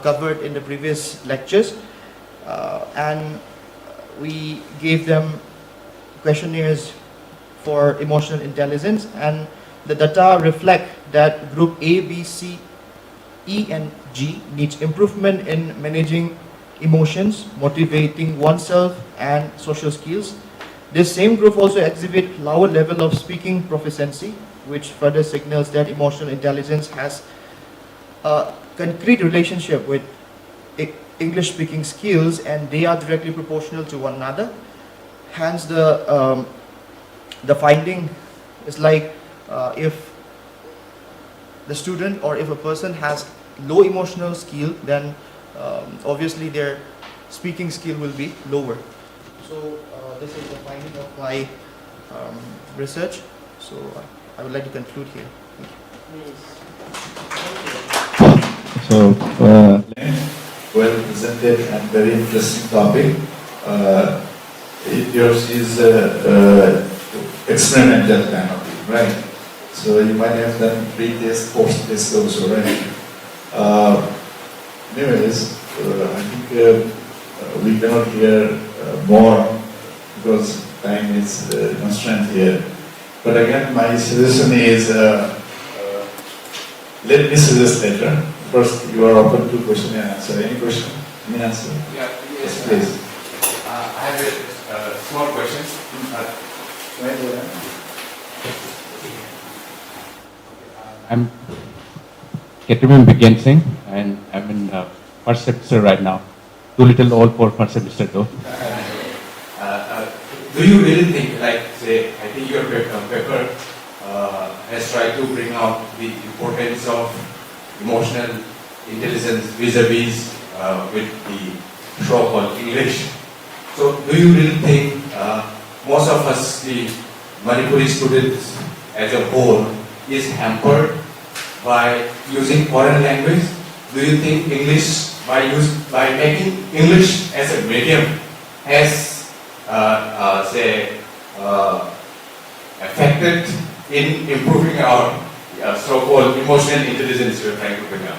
covered in the previous lectures, and we gave them questionnaires for emotional intelligence, and the data reflect that group A, B, C, E, and G needs improvement in managing emotions, motivating oneself, and social skills. This same group also exhibit lower level of speaking proficiency, which further signals that emotional intelligence has a concrete relationship with English speaking skills, and they are directly proportional to one another. Hence the finding is like if the student or if a person has low emotional skill, then obviously their speaking skill will be lower. So this is the finding of my research. So I would like to conclude here. Thank you. So, well presented and very interesting topic. Yours is experimental kind of thing, right? So you might have done pre-test, post-test also, right? Anyways, I think we cannot hear more because time is constrained here. But again, my suggestion is, let me suggest later. First, you are open to question and answer. Any question? Any answer? Yeah, yes, please. I have a small question. I'm Ketriman Begin Singh, and I'm in first semester right now. Too little old for first semester though. Do you really think, like, say, I think your paper has tried to bring out the importance of emotional intelligence vis-a-vis with the show called English. So do you really think most of us, the Manipuri students as a whole, is hampered by using foreign language? Do you think English, by making English as a medium, has affected in improving our so-called emotional intelligence you're trying to bring out?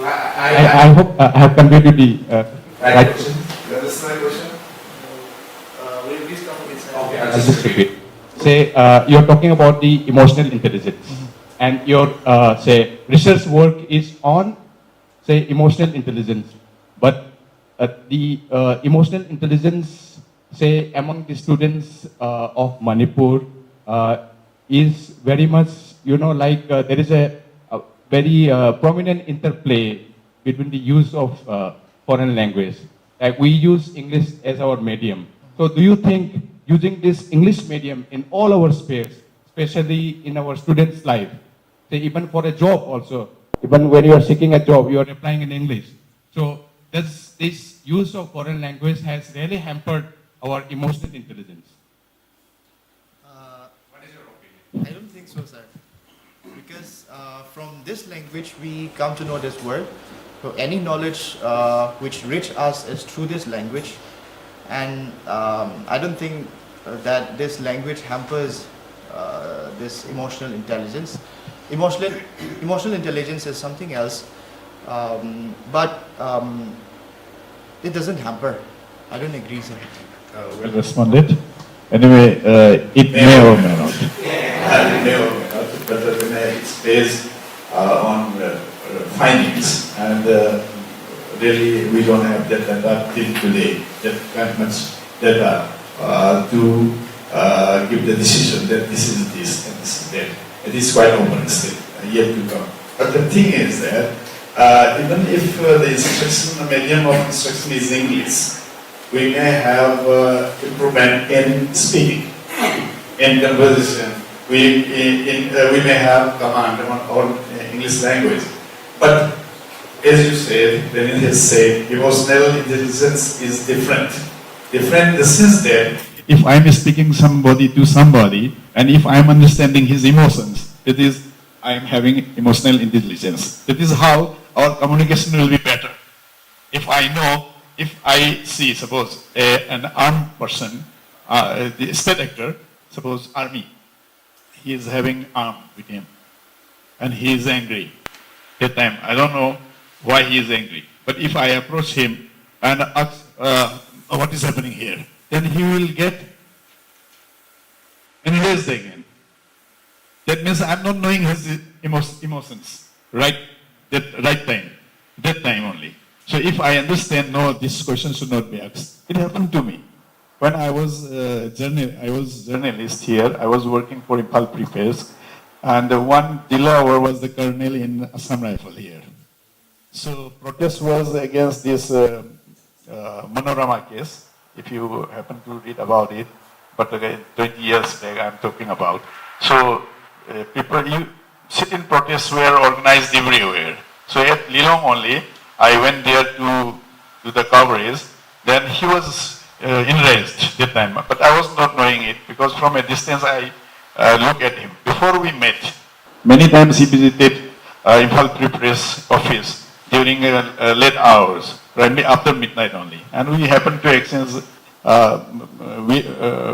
I hope I have conveyed you the right question. You understand the question? Will you please come inside? Okay, I'll just repeat. Say, you're talking about the emotional intelligence, and your say research work is on say emotional intelligence, but the emotional intelligence say among the students of Manipur is very much, you know, like there is a very prominent interplay between the use of foreign language. Like we use English as our medium. So do you think using this English medium in all our spheres, especially in our students' life, say even for a job also, even when you are seeking a job, you are applying in English. So does this use of foreign language has really hampered our emotional intelligence? What is your opinion? I don't think so, sir. Because from this language we come to know this world. So any knowledge which reach us is through this language, and I don't think that this language hampers this emotional intelligence. Emotional intelligence is something else, but it doesn't hamper. I don't agree, sir. Well responded. Anyway, it may or may not. It may or may not, but it's based on findings, and really we don't have that data till today, that much data to give the decision that this is this and this is that. It is quite open still, yet to come. But the thing is that even if the instruction, the medium of instruction is English, we may have improvement in speaking, in conversation. We may have command on all English language. But as you said, Lenin has said, emotional intelligence is different. Different in the sense that if I'm speaking to somebody, and if I'm understanding his emotions, it is I'm having emotional intelligence. That is how our communication will be better. If I see, suppose, an armed person, the state actor, suppose army, he is having arm with him, and he is angry. That time, I don't know why he is angry. But if I approach him and ask, what is happening here, then he will get enraged again. That means I'm not knowing his emotions that time only. So if I understand, no, this question should not be asked. It happened to me. When I was journalist here, I was working for Impal Prepares, and one Dilaur was the colonel in Assam Rifle here. So protest was against this Manorama case, if you happen to read about it. But again, 20 years back I'm talking about. So people, you sit in protests were organized everywhere. So at Lilong only, I went there to do the coverage. Then he was enraged that time, but I was not knowing it because from a distance I looked at him. Before we met, many times he visited Imphal Free Press office during late hours, right after midnight only. And we happened to exchange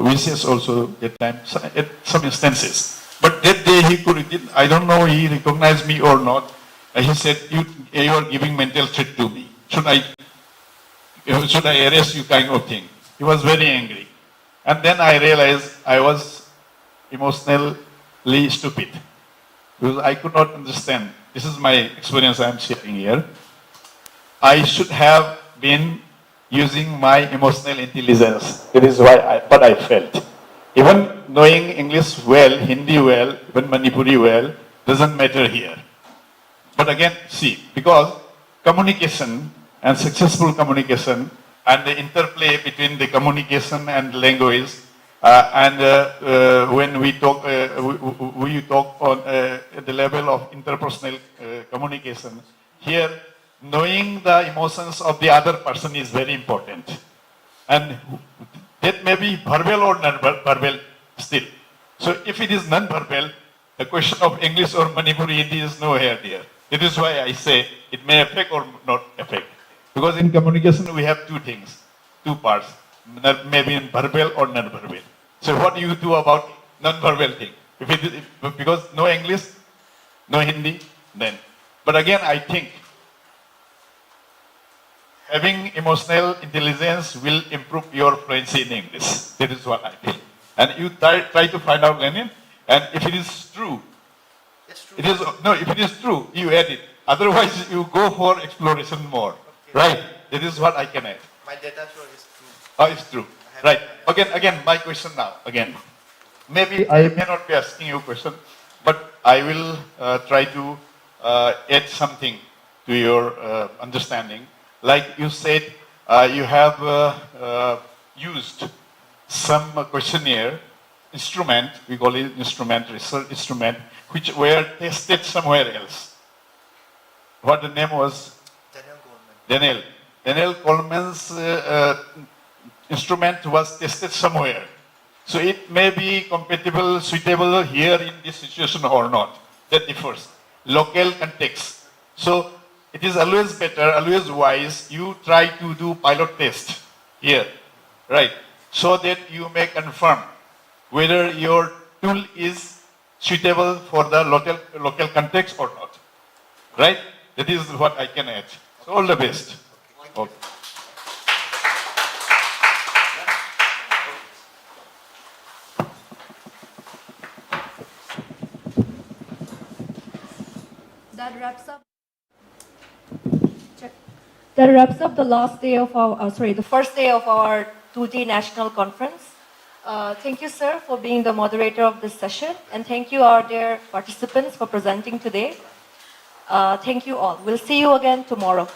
wishes also that time, at some instances. But that day he could, I don't know he recognized me or not. He said, you are giving mental threat to me. Should I arrest you kind of thing. He was very angry. And then I realized I was emotionally stupid. Because I could not understand. This is my experience I am sharing here. I should have been using my emotional intelligence. That is what I felt. Even knowing English well, Hindi well, even Manipuri well, doesn't matter here. But again, see, because communication and successful communication and the interplay between the communication and language when we talk on the level of interpersonal communication, here knowing the emotions of the other person is very important. And that may be verbal or non-verbal still. So if it is non-verbal, the question of English or Manipuri Hindi is nowhere there. That is why I say it may affect or not affect. Because in communication we have two things, two parts, maybe in verbal or non-verbal. So what do you do about non-verbal thing? Because no English, no Hindi, then. But again, I think having emotional intelligence will improve your fluency in English. That is what I feel. And you try to find out Lenin, and if it is true, if it is true, you add it. Otherwise, you go for exploration more. Okay. Right? That is what I can add. My data show is true. Oh, it's true. Right. Again, my question now. Again, maybe I may not be asking you a question, but I will try to add something to your understanding. Like you said, you have used some questionnaire instrument, we call it instrument, research instrument, which were tested somewhere else. What the name was? Daniel Coleman's instrument was tested somewhere. So it may be compatible, suitable here in this situation or not. That differs. Local context. So it is always better, always wise, you try to do pilot test here, right? So that you may confirm whether your tool is suitable for the local context or not, right? That is what I can add. So all the best. Okay. That wraps up the last day of our, the first day of our two-day national conference. Thank you, sir, for being the moderator of this session, and thank you, our dear participants, for presenting today. Thank you all. We'll see you again tomorrow.